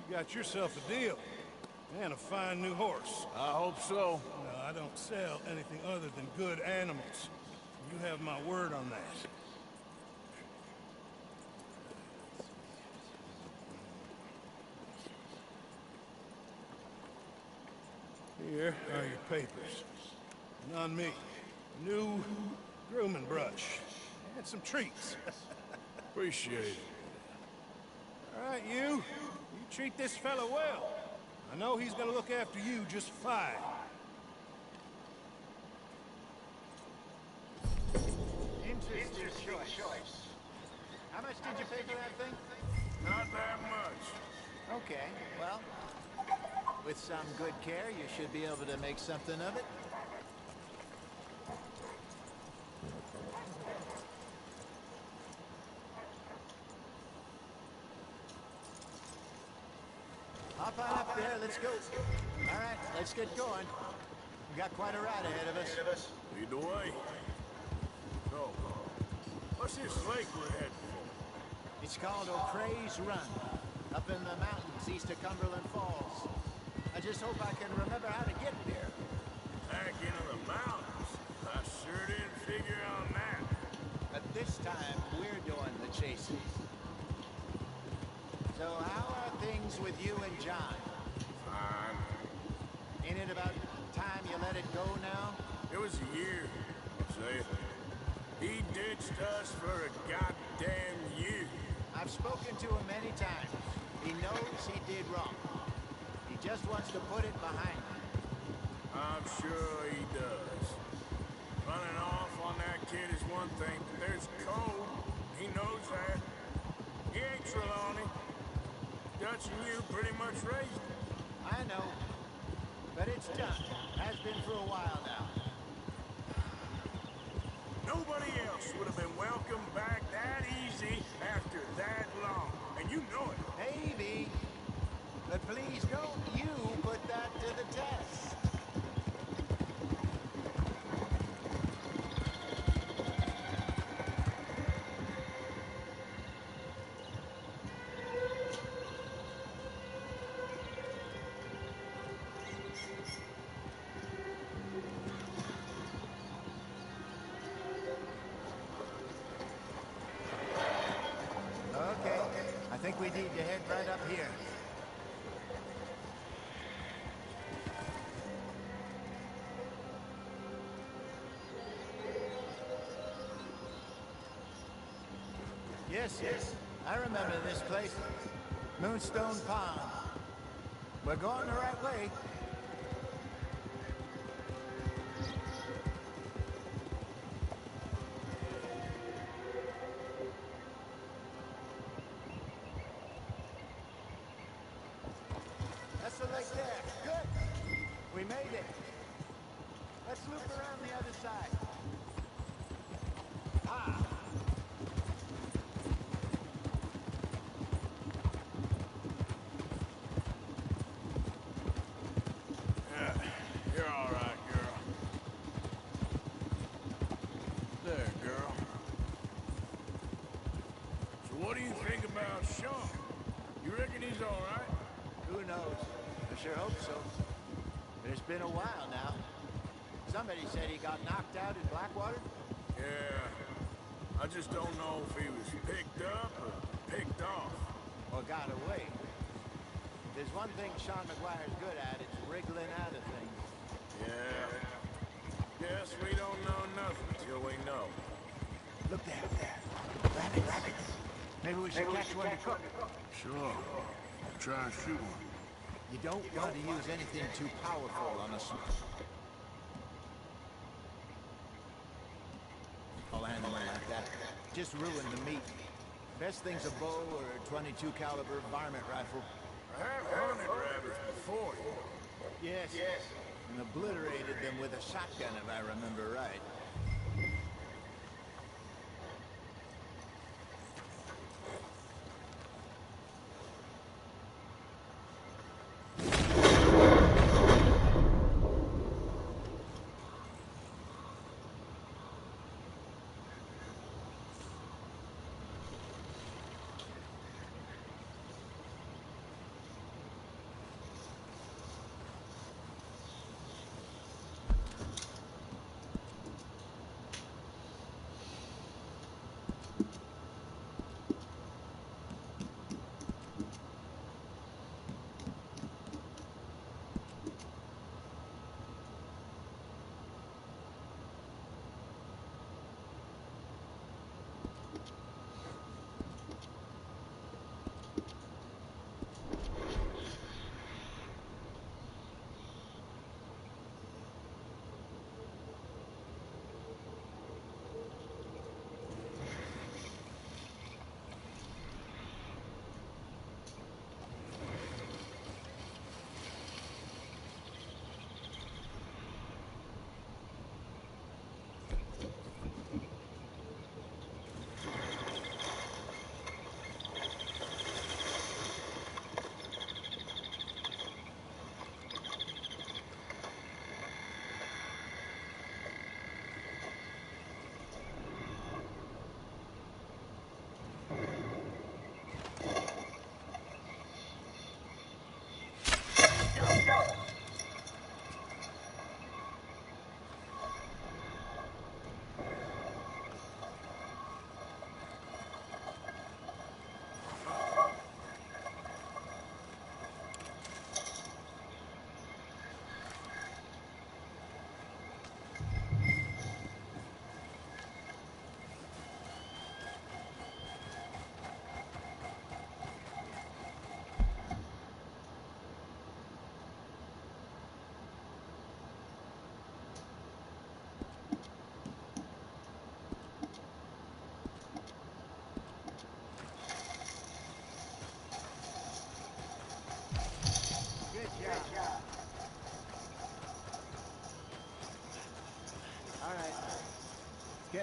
Speaker 13: You got yourself a deal. And a fine new horse.
Speaker 11: I hope so.
Speaker 13: No, I don't sell anything other than good animals. You have my word on that. Here are your papers. And on me, new grooming brush. And some treats.
Speaker 11: Appreciate it.
Speaker 13: All right, you treat this fella well. I know he's gonna look after you just fine.
Speaker 5: Interesting choice. How much did you pay for that thing?
Speaker 9: Not that much.
Speaker 5: Okay, well, with some good care, you should be able to make something of it. Hop on up there, let's go. All right, let's get going. We got quite a ride ahead of us.
Speaker 9: Lead the way. So, what's this lake we're heading for?
Speaker 5: It's called O'Creagh's Run, up in the mountains east of Cumberland Falls. I just hope I can remember how to get there.
Speaker 9: Back into the mountains? I sure didn't figure on that.
Speaker 5: But this time, we're doing the chasing. So how are things with you and John?
Speaker 9: Fine.
Speaker 5: Ain't it about time you let it go now?
Speaker 9: It was a year, say it. He ditched us for a goddamn year.
Speaker 5: I've spoken to him many times. He knows he did wrong. He just wants to put it behind him.
Speaker 9: I'm sure he does. Running off on that kid is one thing, but there's code. He knows that. He ain't Trelawney. Dutch and you pretty much raised him.
Speaker 5: I know. But it's done. Has been for a while now.
Speaker 9: Nobody else would have been welcomed back that easy after that long. And you know it.
Speaker 5: Maybe. But please don't you put that to the test. Okay, I think we need to head right up here. Yes, I remember this place. Moonstone Pond. We're going the right way. That's the lake there. Good. We made it. Let's loop around the other side. Ah.
Speaker 9: You're all right, girl. There, girl. So what do you think about Sean? You reckon he's all right?
Speaker 5: Who knows? I sure hope so. But it's been a while now. Somebody said he got knocked out in Blackwater?
Speaker 9: Yeah. I just don't know if he was picked up or picked off.
Speaker 5: Or got away. If there's one thing Sean McGuire's good at, it's wriggling out of things.
Speaker 9: Yeah. Guess we don't know nothing till we know.
Speaker 5: Look there. Rabbits. Maybe we should catch one to cook.
Speaker 9: Sure. Try and shoot one.
Speaker 5: You don't want to use anything too powerful on a small animal like that. Just ruin the meat. Best thing's a bow or a 22 caliber varmint rifle.
Speaker 9: I have hunted rabbits before.
Speaker 5: Yes. And obliterated them with a shotgun, if I remember right.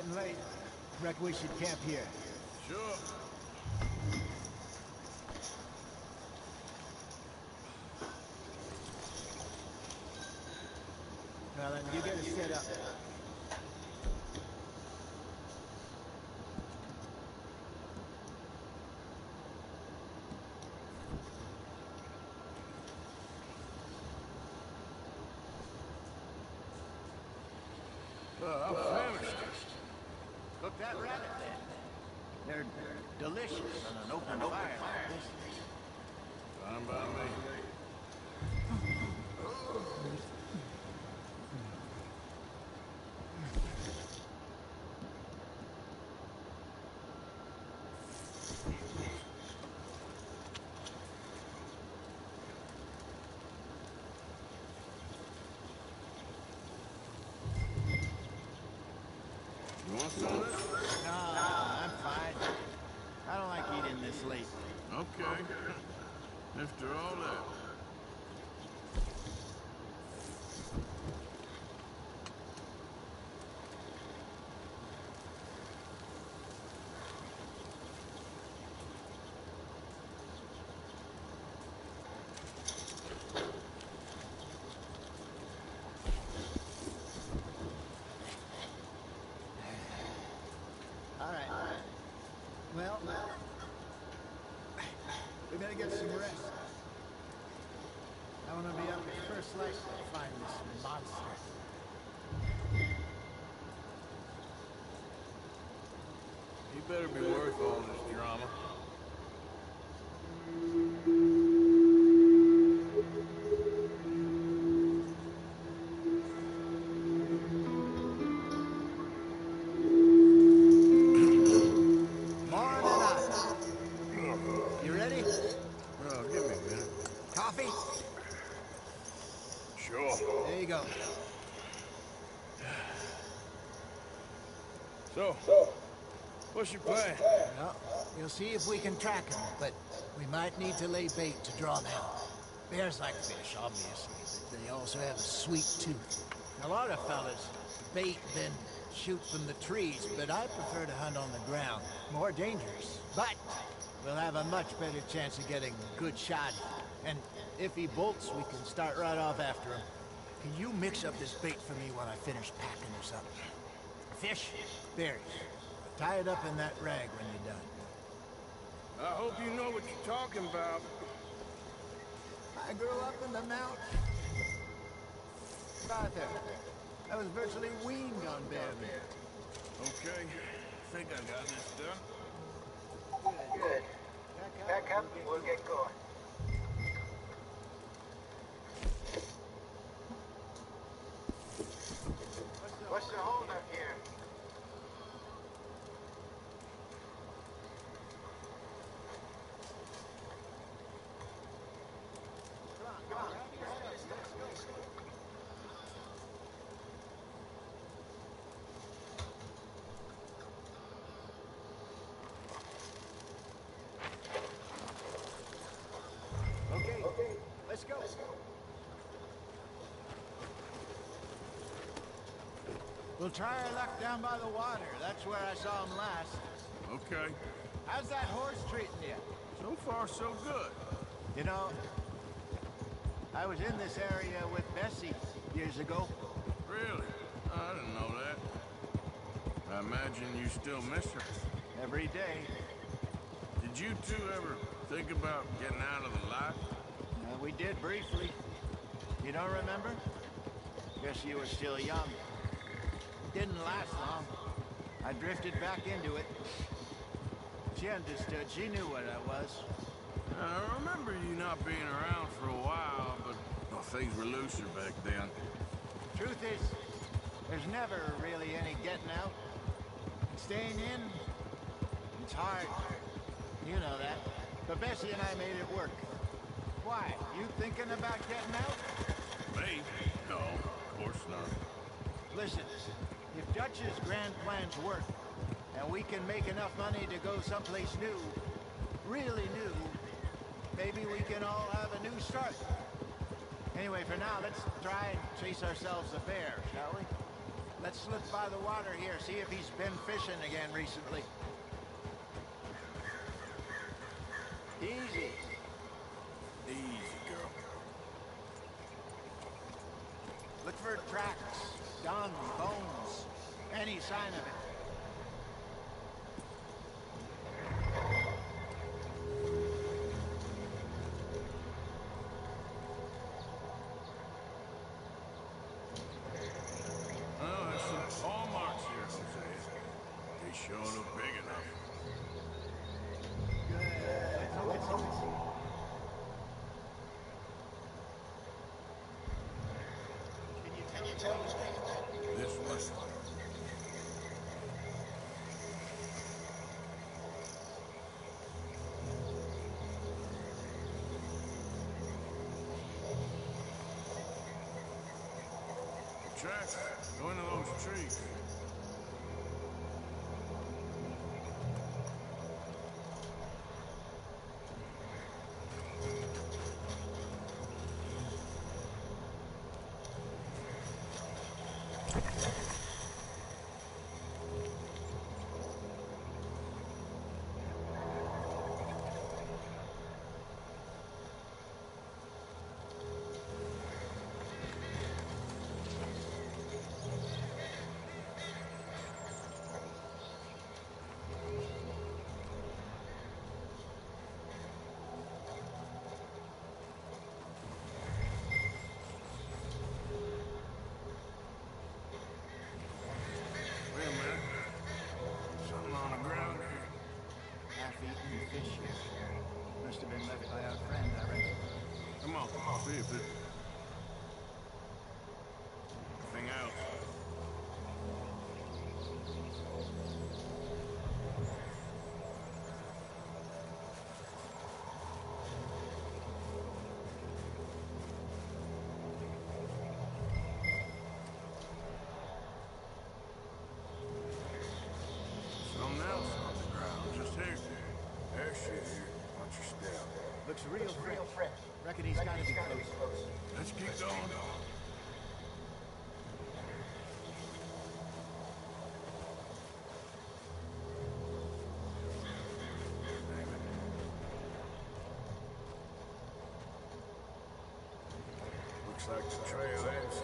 Speaker 5: getting late. Reckon we should camp here.
Speaker 9: Sure.
Speaker 5: Well, then you get us set up.
Speaker 9: I'm famished.
Speaker 5: Cook that rabbit then. They're delicious on an open fire like this.
Speaker 9: Fine by me. You want some of this?
Speaker 5: No, I'm fine. I don't like eating this late.
Speaker 9: Okay. After all that.
Speaker 5: All right. Well, we better get some rest. I want to be up at first light to find this monster.
Speaker 9: He better be worth all this drama.
Speaker 5: You ready?
Speaker 9: Well, give me a minute.
Speaker 5: Coffee?
Speaker 9: Sure.
Speaker 5: There you go.
Speaker 9: So, what's your plan?
Speaker 5: Well, we'll see if we can track him, but we might need to lay bait to draw them out. Bears like fish, obviously, but they also have a sweet tooth. A lot of fellas bait then shoot from the trees, but I prefer to hunt on the ground. More dangerous, but we'll have a much better chance of getting a good shot. And if he bolts, we can start right off after him. Can you mix up this bait for me while I finish packing this up? Fish, berries. Tie it up in that rag when you're done.
Speaker 9: I hope you know what you're talking about.
Speaker 5: I grew up in the mountains. Arthur, I was virtually weaned on bear meat.
Speaker 9: Okay, I think I got this done.
Speaker 14: Good. Back up, we'll get going. What's the holdup here?
Speaker 5: Okay, let's go. We'll try our luck down by the water. That's where I saw him last.
Speaker 9: Okay.
Speaker 5: How's that horse treating you?
Speaker 9: So far, so good.
Speaker 5: You know, I was in this area with Bessie years ago.
Speaker 9: Really? I didn't know that. I imagine you still miss her.
Speaker 5: Every day.
Speaker 9: Did you two ever think about getting out of the life?
Speaker 5: We did briefly. You don't remember? Guess you were still young. Didn't last long. I drifted back into it. She understood. She knew what I was.
Speaker 9: I remember you not being around for a while, but well, things were looser back then.
Speaker 5: Truth is, there's never really any getting out. Staying in, it's hard. You know that. But Bessie and I made it work. Why? You thinking about getting out?
Speaker 9: Me? No, of course not.
Speaker 5: Listen, if Dutch's grand plans work, and we can make enough money to go someplace new, really new, maybe we can all have a new start. Anyway, for now, let's try and chase ourselves a bear, shall we?
Speaker 14: Let's look by the water here, see if he's been fishing again recently. Easy.
Speaker 9: Easy, girl.
Speaker 14: Look for tracks, dung, bones, any sign of it.
Speaker 9: Oh, there's some paw marks here, Jose. They sure look big enough.
Speaker 14: Can you tell us?
Speaker 9: This way. Tracks go into those trees. Wait a minute. Something on the ground here.
Speaker 14: Half-eaten fish here. Must have been left by our friend, I reckon.
Speaker 9: Come on, see if it... Anything else? Something else on the ground, just here. There's shit here. Watch your step.
Speaker 14: Looks real fresh. Reckon he's gotta be close.
Speaker 9: Let's keep going. Looks like the trail ends.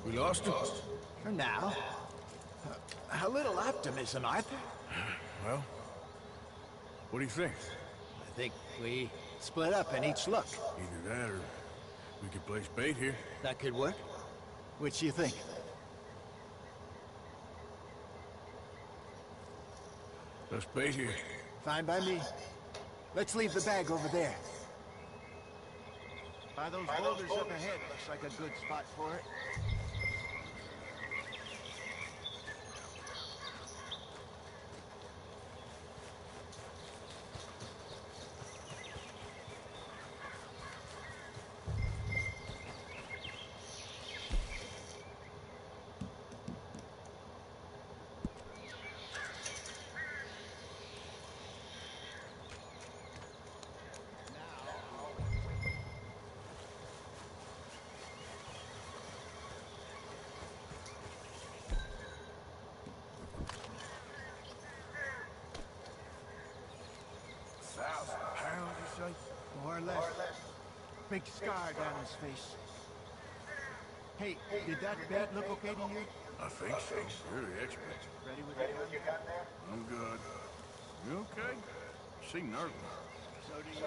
Speaker 9: We lost it?
Speaker 14: For now. A little optimism, Arthur.
Speaker 9: Well, what do you think?
Speaker 14: I think we split up and each look.
Speaker 9: Either that or we could place bait here.
Speaker 14: That could work. Which do you think?
Speaker 9: Let's bait here.
Speaker 14: Fine by me. Let's leave the bag over there. By those boulders up ahead, looks like a good spot for it. More or less. Big scar down his face. Hey, did that bait look okay to you?
Speaker 9: I think so. You're the expert.
Speaker 14: Ready with your gun there?
Speaker 9: I'm good. You okay? You seem nervous.
Speaker 14: So do you.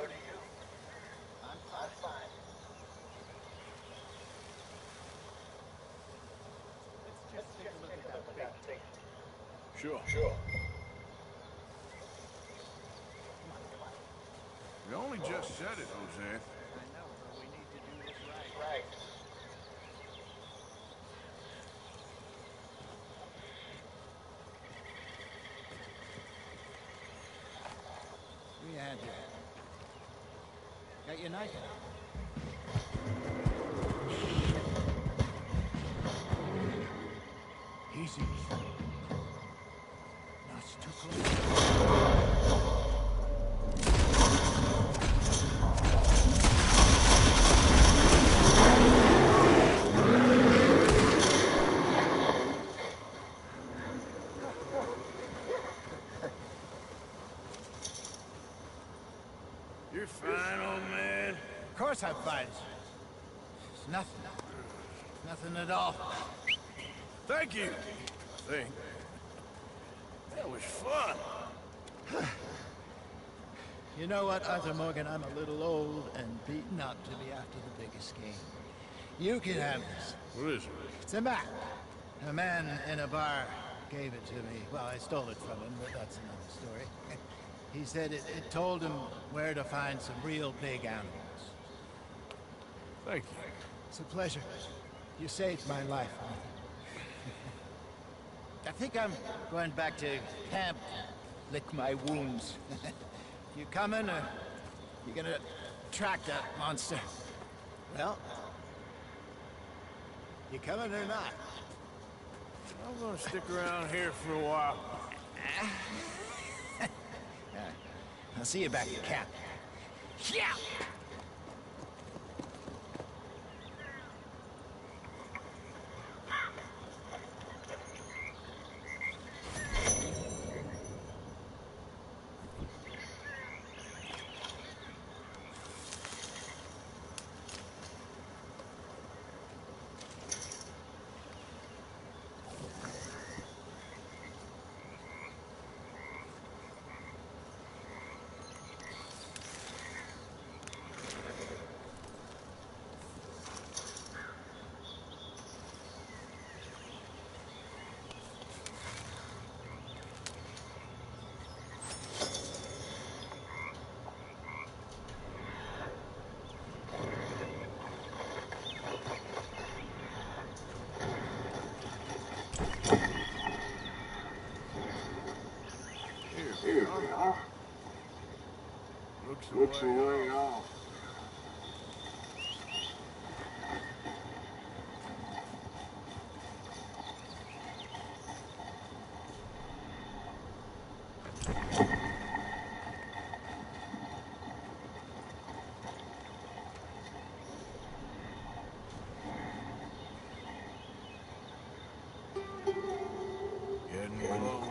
Speaker 14: I'm fine. Let's just take a look at that bait.
Speaker 9: Sure. You only just said it, Jose.
Speaker 14: I know, but we need to do this right. We had you. Got your knife? Easy. Not too close.
Speaker 4: You're fine, old man.
Speaker 14: Of course I'm fine. It's nothing. Nothing at all.
Speaker 4: Thank you, I think. That was fun.
Speaker 14: You know what, Arthur Morgan? I'm a little old and beaten up to be after the biggest game. You can have this.
Speaker 4: What is it?
Speaker 14: It's a map. A man in a bar gave it to me. Well, I stole it from him, but that's another story. He said it told him where to find some real big animals.
Speaker 4: Thank you.
Speaker 14: It's a pleasure. You saved my life, Arthur. I think I'm going back to camp, lick my wounds. You coming, or you gonna track that monster? Well, you coming or not?
Speaker 4: I'm gonna stick around here for a while.
Speaker 14: I'll see you back at camp. Yeah!
Speaker 10: Here we are. Looks a way off.
Speaker 4: Getting close.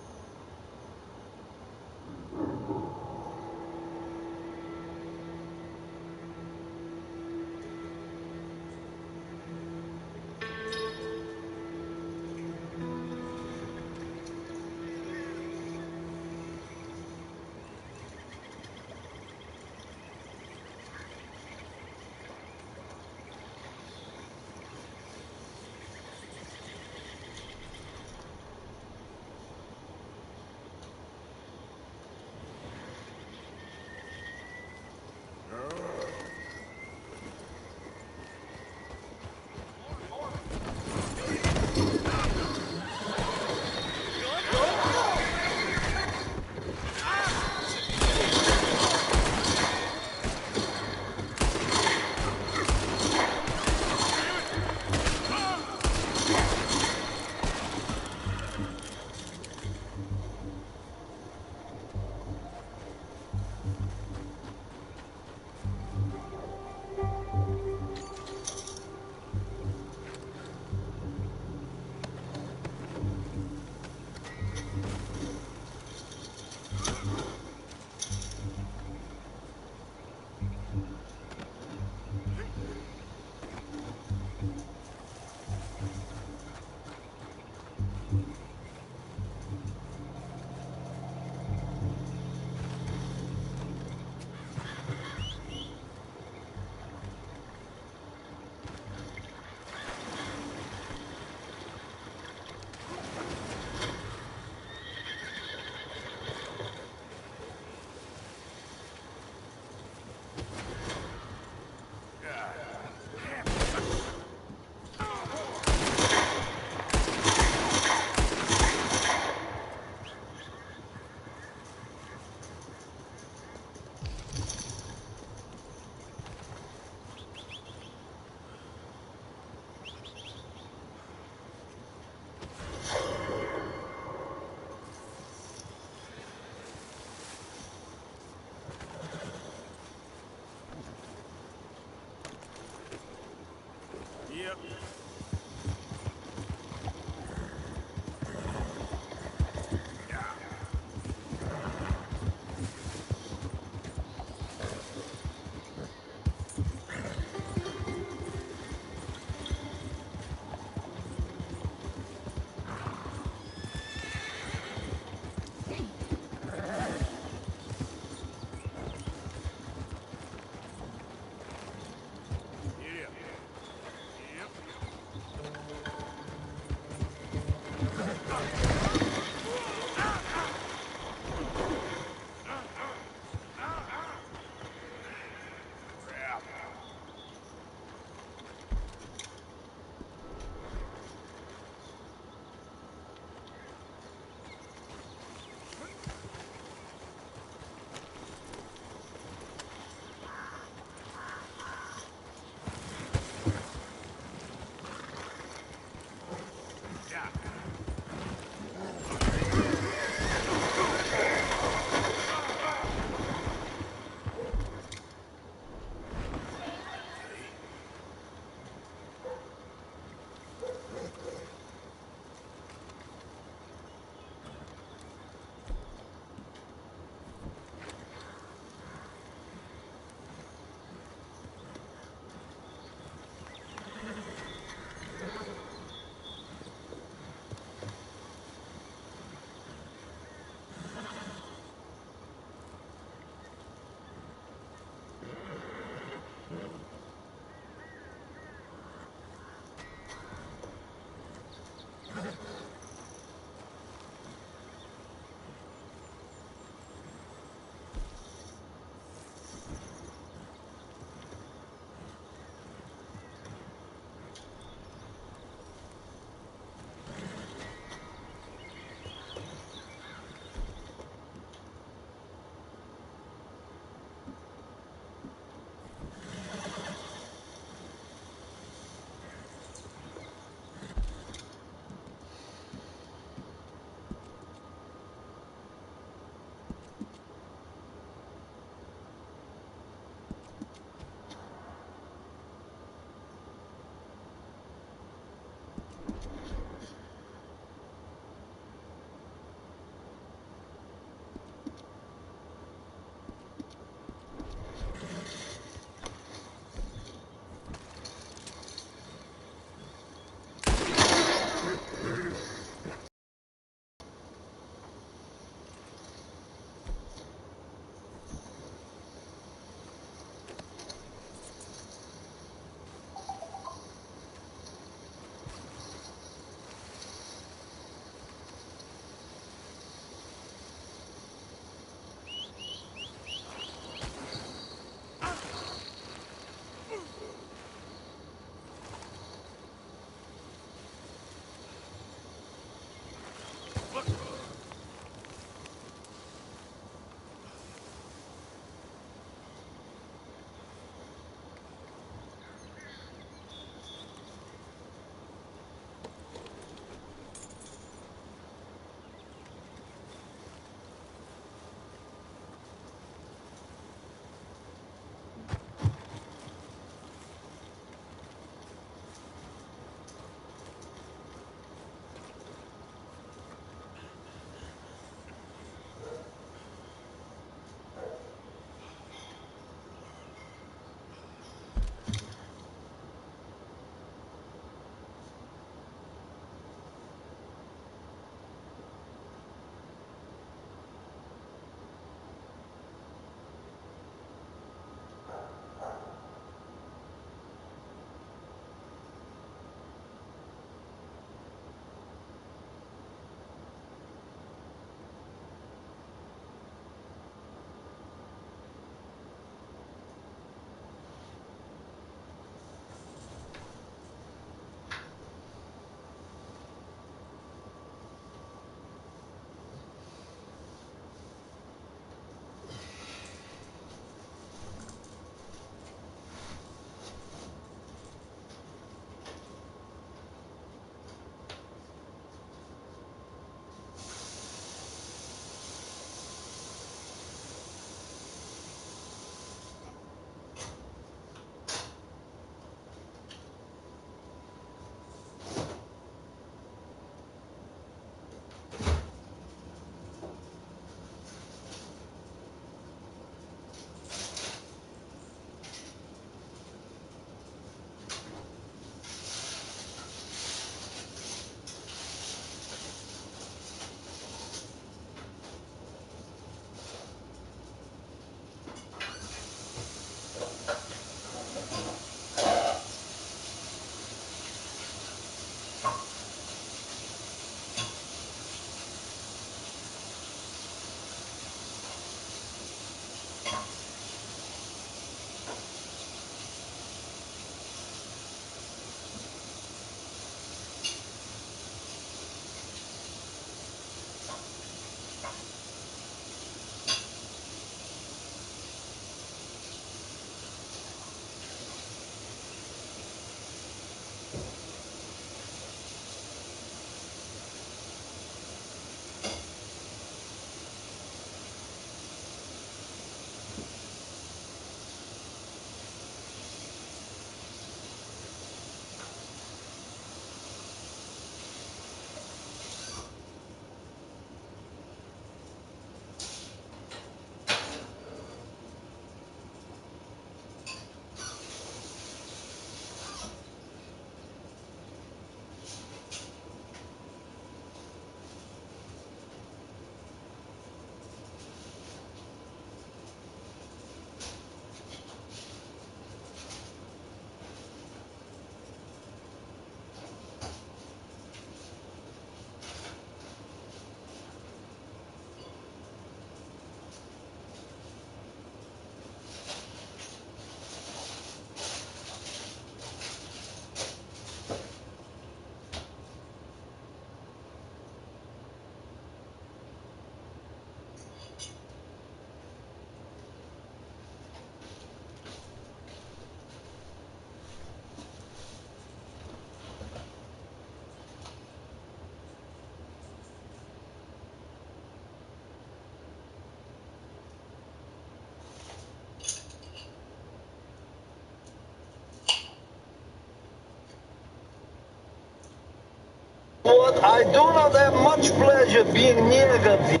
Speaker 15: But I do not have much pleasure being near the...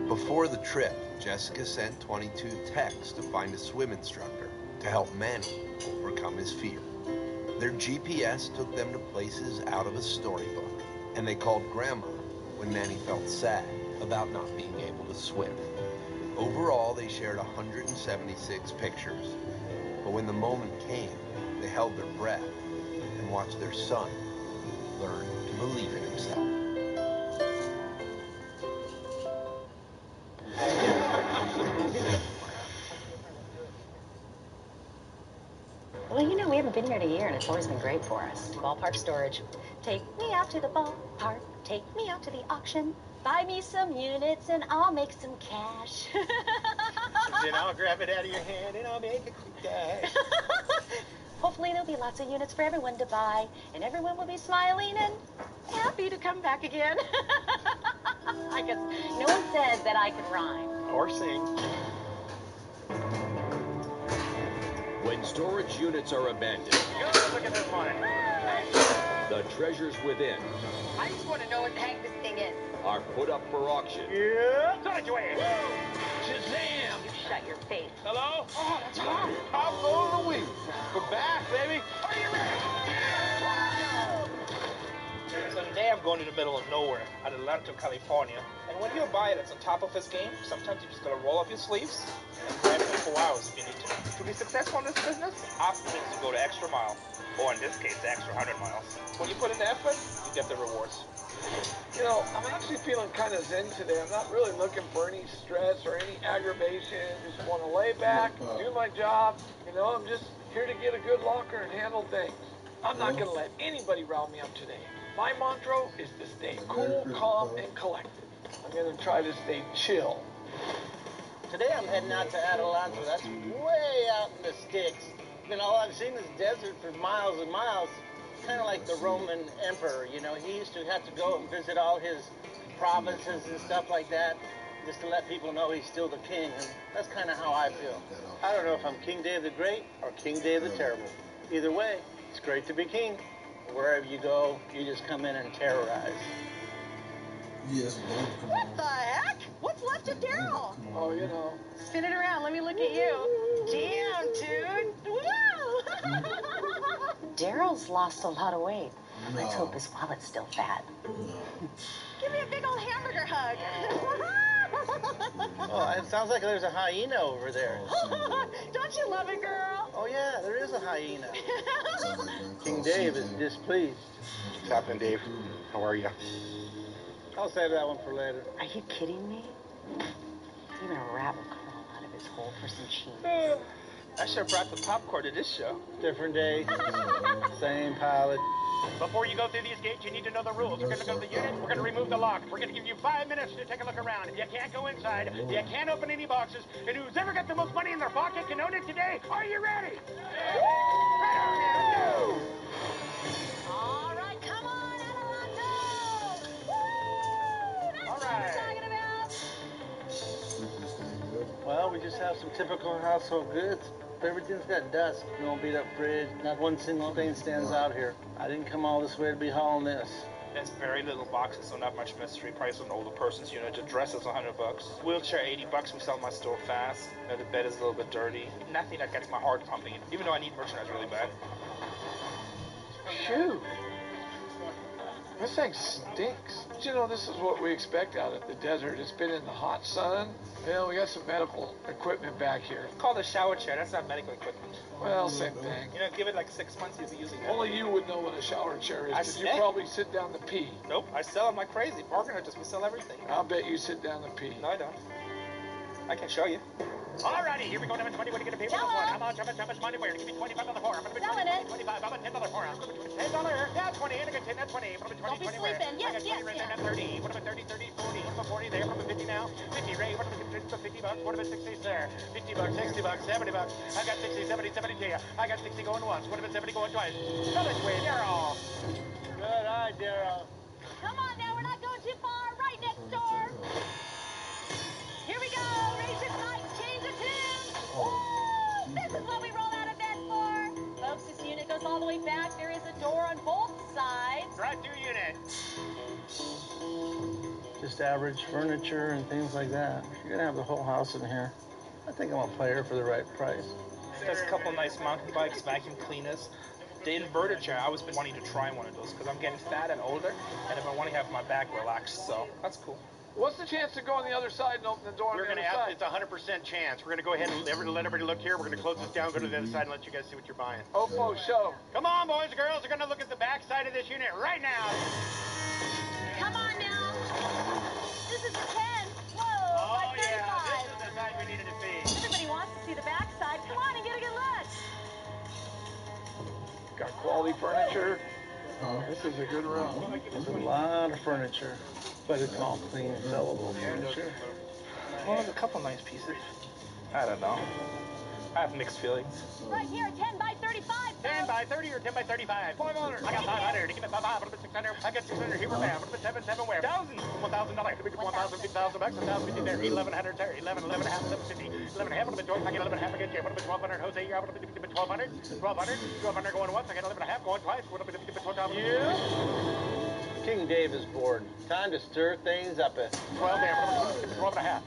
Speaker 16: Before the trip, Jessica sent 22 texts to find a swim instructor to help Manny overcome his fear. Their GPS took them to places out of a storybook, and they called Grandma when Manny felt sad about not being able to swim. Overall, they shared 176 pictures, but when the moment came, they held their breath and watched their son learn to believe in himself.
Speaker 17: Well, you know, we haven't been here in a year, and it's always been great for us. Ballpark storage. Take me out to the ballpark. Take me out to the auction. Buy me some units, and I'll make some cash.
Speaker 12: Then I'll grab it out of your hand, and I'll make a quick dash.
Speaker 17: Hopefully there'll be lots of units for everyone to buy, and everyone will be smiling and happy to come back again. I guess no one says that I can rhyme.
Speaker 12: Or sing.
Speaker 18: When storage units are abandoned,
Speaker 12: Look at this one.
Speaker 18: the treasures within
Speaker 17: I just want to know what the heck this thing is.
Speaker 18: are put up for auction.
Speaker 12: Yeah. Touch away.
Speaker 17: Shazam! You shut your face.
Speaker 12: Hello? Oh, that's hot. Top of the week. We're back, baby. Are you ready? So today I'm going to the middle of nowhere, Adelanto, California. And when you're a buyer that's on top of his game, sometimes you just gotta roll up your sleeves and grind for 4 hours if you need to. To be successful in this business, often it's to go the extra mile, or in this case, the extra 100 miles. When you put in the effort, you get the rewards.
Speaker 19: You know, I'm actually feeling kind of zen today. I'm not really looking for any stress or any aggravation. Just want to lay back, do my job. You know, I'm just here to get a good locker and handle things. I'm not going to let anybody rile me up today. My mantra is to stay cool, calm, and collected. I'm going to try to stay chill.
Speaker 12: Today I'm heading out to Adelanto. That's way out in the sticks. You know, all I've seen is desert for miles and miles. Kind of like the Roman emperor, you know. He used to have to go and visit all his provinces and stuff like that, just to let people know he's still the king. And that's kind of how I feel. I don't know if I'm King Dave the Great or King Dave the Terrible. Either way, it's great to be king. Wherever you go, you just come in and terrorize.
Speaker 20: Yes,
Speaker 17: What the heck? What's left of Daryl?
Speaker 19: Oh, you know.
Speaker 17: Spin it around. Let me look at you. Damn, dude. Woo! Daryl's lost a lot of weight. Let's hope his wallet's still fat. Give me a big old hamburger hug.
Speaker 12: Oh, it sounds like there's a hyena over there.
Speaker 17: Don't you love it, girl?
Speaker 12: Oh, yeah, there is a hyena. King Dave is displeased. What's happening, Dave? How are you? I'll save that one for later.
Speaker 17: Are you kidding me? Even a rat will crawl out of his hole for some cheese.
Speaker 12: I sure brought the popcorn to this show. Different day, same pilot.
Speaker 21: Before you go through these gates, you need to know the rules. We're going to go to the unit. We're going to remove the lock. We're going to give you 5 minutes to take a look around. You can't go inside. You can't open any boxes. And who's ever got the most money in their pocket can own it today. Are you ready?
Speaker 17: All right, come on, Adelanto! Woo! That's what I'm talking about.
Speaker 12: Well, we just have some typical household goods. Everything's got dust. No beat up fridge. Not one single thing stands out here. I didn't come all this way to be hauling this.
Speaker 21: There's very little boxes, so not much mystery. Price on an older person's unit. The dress is $100. Wheelchair, $80. We sell my store fast. You know, the bed is a little bit dirty. Nothing that gets my heart pumping, even though I need merchandise really bad.
Speaker 19: Shoot. This thing stinks. But you know, this is what we expect out of the desert. It's been in the hot sun. You know, we got some medical equipment back here.
Speaker 21: It's called a shower chair. That's not medical equipment.
Speaker 19: Well, same thing.
Speaker 21: You know, give it like 6 months, you'll be using it.
Speaker 19: Only you would know what a shower chair is, because you probably sit down to pee.
Speaker 21: Nope, I sell them like crazy. Organizers, we sell everything.
Speaker 19: I'll bet you sit down to pee.
Speaker 21: No, I don't. I can show you. Alrighty, here we go. Number 20. What are you going to pay for this one? How much? How much money? Where? Give me 25 on the floor. I'm going to be
Speaker 17: Selling it.
Speaker 21: 25. I'm going to $10 for it. $10. Yeah, 20. And I got 10. That's 20. What about 20?
Speaker 17: Don't be sleeping. Yes,
Speaker 21: I got 20 right there. That's 30. What about 30, 30, 40? What about 40 there? What about 50 now? 50, Ray. What about 50 bucks? What about 60 there? 50 bucks, 60 bucks, 70 bucks. I got 60, 70, 70 to you. I got 60 going once. What about 70 going twice? Sell it, way, Daryl.
Speaker 12: Good eye, Daryl.
Speaker 17: Come on now, we're not going too far. Right next door. Here we go. Raise your kite, change of tune. Woo! This is what we roll out of bed for. Folks, this unit goes all the way back. There is a door on both sides.
Speaker 21: Drive-through unit.
Speaker 12: Just average furniture and things like that. You're gonna have the whole house in here. I think I'm a player for the right price.
Speaker 6: There's a couple nice mountain bikes, vacuum cleaners. The inverted chair, I always been wanting to try one of those because I'm getting fat and older, and if I want to have my back relaxed, so that's cool.
Speaker 19: What's the chance to go on the other side and open the door on the other side?
Speaker 21: It's a 100% chance. We're gonna go ahead and let everybody look here. We're gonna close this down, go to the other side, and let you guys see what you're buying.
Speaker 19: Oh, show.
Speaker 21: Come on, boys and girls. We're gonna look at the back side of this unit right now.
Speaker 17: Come on now. This is the 10. Whoa,
Speaker 21: Oh,
Speaker 17: like 35.
Speaker 21: yeah. This is the side we needed to see.
Speaker 17: Everybody wants to see the back side. Come on and get a good look.
Speaker 19: Got quality furniture. This is a good room.
Speaker 12: There's a lot of furniture, but it's all clean and sellable furniture.
Speaker 6: Well, there's a couple nice pieces. I don't know. I have mixed feelings.
Speaker 17: Right here, 10 by 35.
Speaker 21: 10 by 30 or 10 by 35? 500. I got 500. Give me 500. 600. I got 600. Here we're at. 7 where? $1,000. $1,000. $1,000. $2,000 $1,050 there. 1,100 there. 11 and a half. 11.50. 11 and a half. I get 11 and a half again. What about 1,200? Jose, you're 1,200. 1,200 going once. I got 11 and a half going twice. What about 12,000? Yeah.
Speaker 12: King Dave is bored. Time to stir things up.
Speaker 21: 12 there. 12 and a half.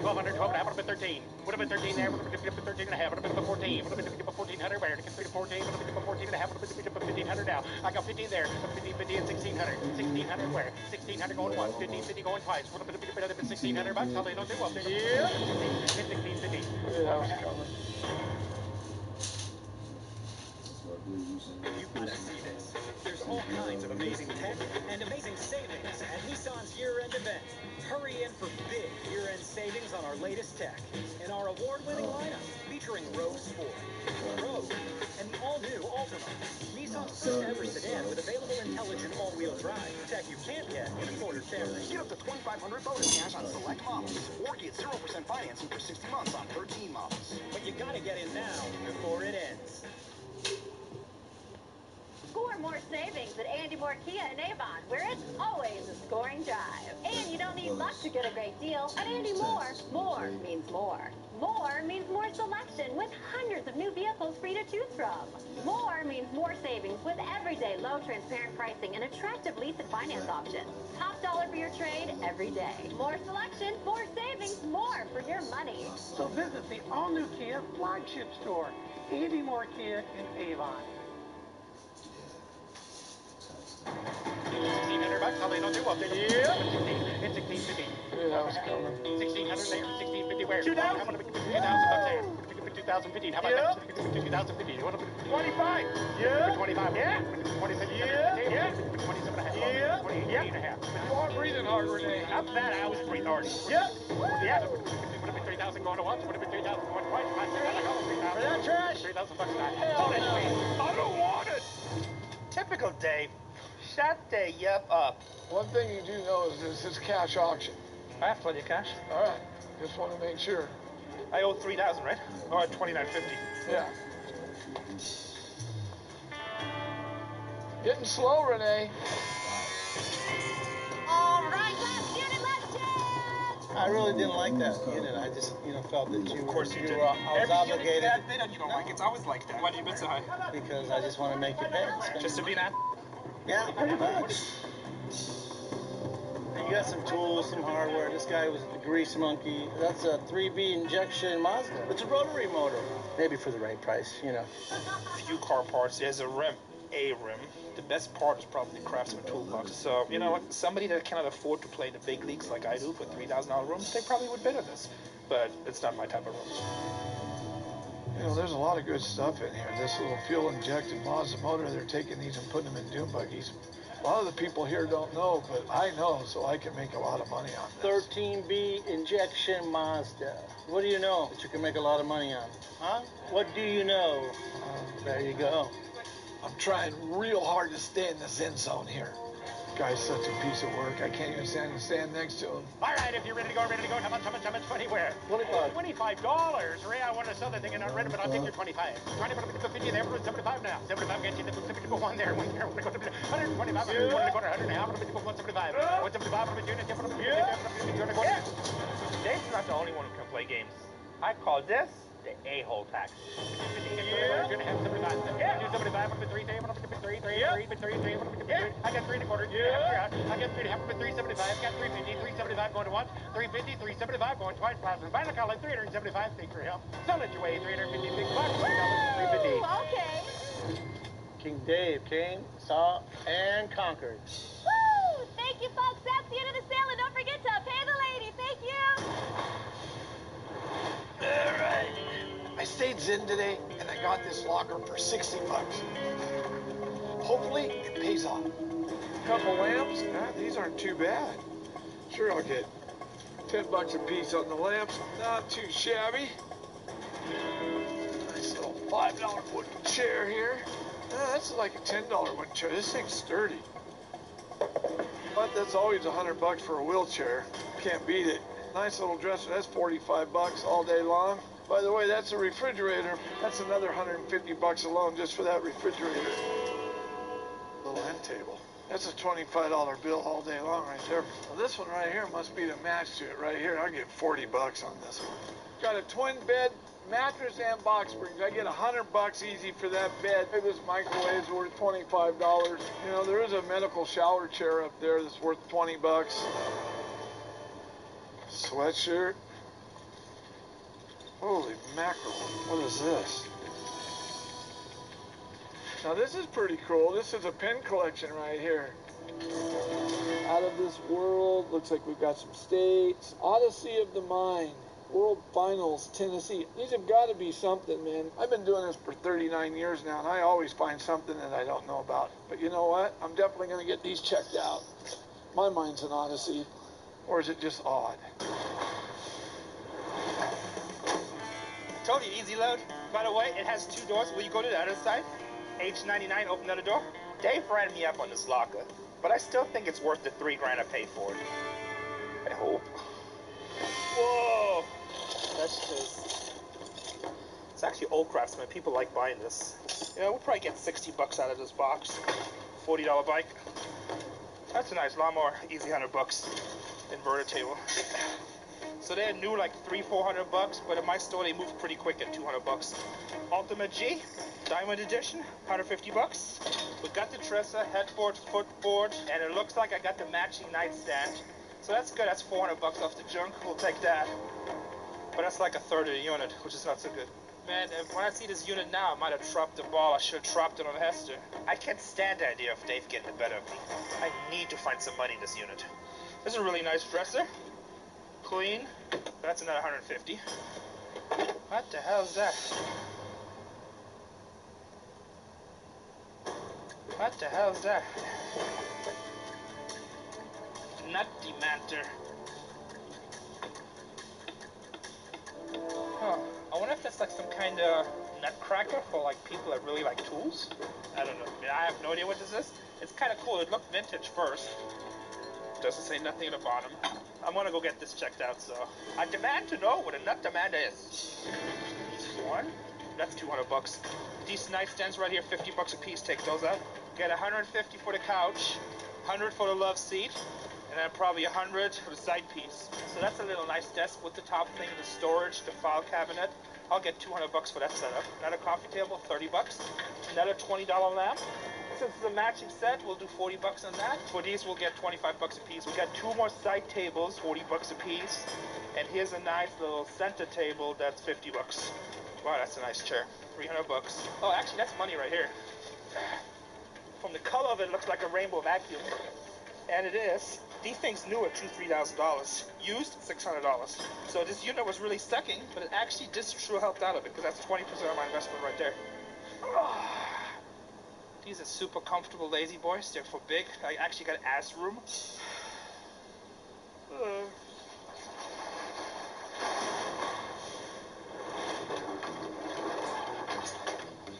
Speaker 21: 1,200, 12 and a half, what about 13? What about 13 there? What about 13 and a half? What about 14? What about 1,400 where? 14, what about 14 and a half? What about 1,500 now? I got 15 there. 15, 50, and 1,600. 1,600 where? 1,600 going once, 15, 50 going twice. What about 1,600 bucks? How they don't do well. Yeah. 16, 50.
Speaker 19: Yeah, I was coming.
Speaker 22: You've got to see this. There's all kinds of amazing tech and amazing savings at Nissan's year-end event. Hurry in for big year-end savings on our latest tech in our award-winning lineup featuring Rogue Sport, Rogue, and the all-new Altima. Nissan's first-ever sedan with available intelligent all-wheel drive. Tech you can't get in a quarter Camry.
Speaker 23: Get up to $2,500 bonus cash on select models, or get 0% financing for 60 months on 13 models.
Speaker 22: But you gotta get in now before it ends.
Speaker 17: Score more savings at Andy Moore Kia in Avon, where it's always a scoring drive. And you don't need luck to get a great deal. At Andy Moore, more means more. More means more selection with hundreds of new vehicles for you to choose from. More means more savings with everyday low transparent pricing and attractive lease and finance options. Top dollar for your trade every day. More selection, more savings, more for your money.
Speaker 19: So visit the all-new Kia flagship store, Andy Moore Kia in Avon.
Speaker 21: 1,600 bucks, how they don't do well. Yeah. It's 1650.
Speaker 19: Yeah, I was coming.
Speaker 21: 1,600 there, 1,650 where? 2,000. 2,000 bucks there. 2,015. How about that? 2,050. You want to 25? Yeah. 25. Yeah. 27. Yeah. Yeah. 27 and a half. Yeah. 28 and a half.
Speaker 19: You are breathing hard, Renee.
Speaker 21: Not bad. I was breathing hard. Yeah. Yeah. Would have been 3,000 going to once. Would have been 3,000 going twice. 3,000.
Speaker 12: That trash.
Speaker 21: 3,000 bucks.
Speaker 19: Hell no. I don't want it.
Speaker 6: Typical Dave. Shut the yup up.
Speaker 19: One thing you do know is this is cash auction.
Speaker 6: I have plenty of cash.
Speaker 19: All right. Just want to make sure.
Speaker 6: I owe 3,000, right? Or 2,950.
Speaker 19: Yeah. Getting slow, Renee.
Speaker 17: All right, last unit, last chance.
Speaker 12: I really didn't like that unit. I just, felt that you.
Speaker 6: Of course you did.
Speaker 12: I was obligated.
Speaker 22: That bid and you don't like it. It's always like that.
Speaker 6: Why do you bid so high?
Speaker 12: Because I just want to make you pay.
Speaker 6: Just to be an
Speaker 12: Yeah, pretty much. You got some tools, some hardware. This guy was a grease monkey. That's a 3B injection Mazda. It's a rotary motor. Maybe for the right price,
Speaker 6: Few car parts. There's a rim. The best part is probably the Craftsman toolbox. So, somebody that cannot afford to play the big leagues like I do for $3,000 rooms, they probably would bid on this. But it's not my type of rooms.
Speaker 19: There's a lot of good stuff in here. This little fuel-injected Mazda motor, they're taking these and putting them in dune buggies. A lot of the people here don't know, but I know, so I can make a lot of money on this.
Speaker 12: 13B injection Mazda. What do you know that you can make a lot of money on? Huh? What do you know? There you go.
Speaker 19: I'm trying real hard to stay in the Zen zone here. Guy's such a piece of work. I can't even stand next to him.
Speaker 21: All right, if you're ready to go, how much, 20 where?
Speaker 12: $25.
Speaker 21: $25. Ray, I want to sell that thing and not rent it, but I'll take your 25. 50 there, 75 now. 75 gets you the 50 go. one there. We're going to go to 125, 125, 175, 175 unit. Yeah. Dave's not the only one who can play games. I call this the a-hole tax. Yeah. You're going to have 75. Yeah. 275, 3, 3, 3, I got 3 1/4. Yeah. I got 3 1/2, 375. Got 350, 375 going to once, 350, 375 going twice. Last and final call at 375. Thanks for your help. Sell it your way, $356. $350.
Speaker 12: Okay. King Dave came, saw, and conquered.
Speaker 17: Woo! Thank you, folks. That's the end of the sale, and don't forget to pay the lady. Thank you.
Speaker 19: All right. I stayed zen today, and I got this locker for $60. Hopefully, it pays off. Couple lamps? These aren't too bad. Sure, I'll get $10 a piece on the lamps. Not too shabby. Nice little $5 wooden chair here. That's like a $10 wooden chair. This thing's sturdy. But that's always $100 for a wheelchair. Can't beat it. Nice little dresser. That's $45 all day long. By the way, that's a refrigerator. That's another $150 alone just for that refrigerator. Little end table. That's a $25 bill all day long right there. Well, this one right here must be the match to it right here. I'll get $40 on this one. Got a twin bed, mattress, and box springs. I get $100 easy for that bed. This microwave's worth $25. You know, there is a medical shower chair up there that's worth $20. Sweatshirt. Holy mackerel, what is this? Now this is pretty cool. This is a pen collection right here. Out of This World, looks like we've got some states. Odyssey of the Mind, World Finals, Tennessee. These have got to be something, man. I've been doing this for 39 years now, and I always find something that I don't know about. But you know what? I'm definitely going to get these checked out. My mind's an odyssey. Or is it just odd?
Speaker 21: Told you, easy load. By the way, it has 2 doors. Will you go to the other side? H99, open the other door. Dave ran me up on this locker, but I still think it's worth the $3 grand I paid for it. I hope. Whoa! That's just... It's actually old Craftsman. People like buying this. Yeah, we'll probably get $60 out of this box. $40 bike. That's a nice lawnmower. Easy $100. Inverter table. So they're new like $300-400, but in my store they move pretty quick at $200. Ultimate G, Diamond Edition, $150. We got the dresser, headboard, footboard, and it looks like I got the matching nightstand. So that's good. That's $400 off the junk. We'll take that. But that's like a third of the unit, which is not so good. Man, when I see this unit now, I might have dropped the ball. I should have dropped it on Hester. I can't stand the idea of Dave getting the better of me. I need to find some money in this unit. This is a really nice dresser. Clean. That's another $150. What the hell is that? What the hell is that? Nut demanter. Huh. I wonder if that's like some kind of nutcracker for like people that really like tools. I don't know. I have no idea what this is. It's kind of cool. It looked vintage first. Doesn't say nothing at the bottom. I'm gonna go get this checked out, so I demand to know what a nut demand is. One, that's $200. These nightstands right here, $50 a piece. Take those out. Get $150 for the couch, $100 for the love seat, and then probably $100 for the side piece. So that's a little nice desk with the top thing, the storage, the file cabinet. I'll get $200 for that setup. Another coffee table, $30. Another $20 lamp. Since it's a matching set, we'll do $40 on that. For these, we'll get $25 a piece. We got 2 more side tables, $40 a piece. And here's a nice little center table that's $50. Wow, that's a nice chair. $300. Oh, actually, that's money right here. From the color of it, it looks like a rainbow vacuum. And it is. These things new at $2,000-3,000. Used, $600. So this unit was really sucking, but it actually just sure helped out a bit, because that's 20% of my investment right there. These are super comfortable lazy boys. They're for big. I actually got ass room.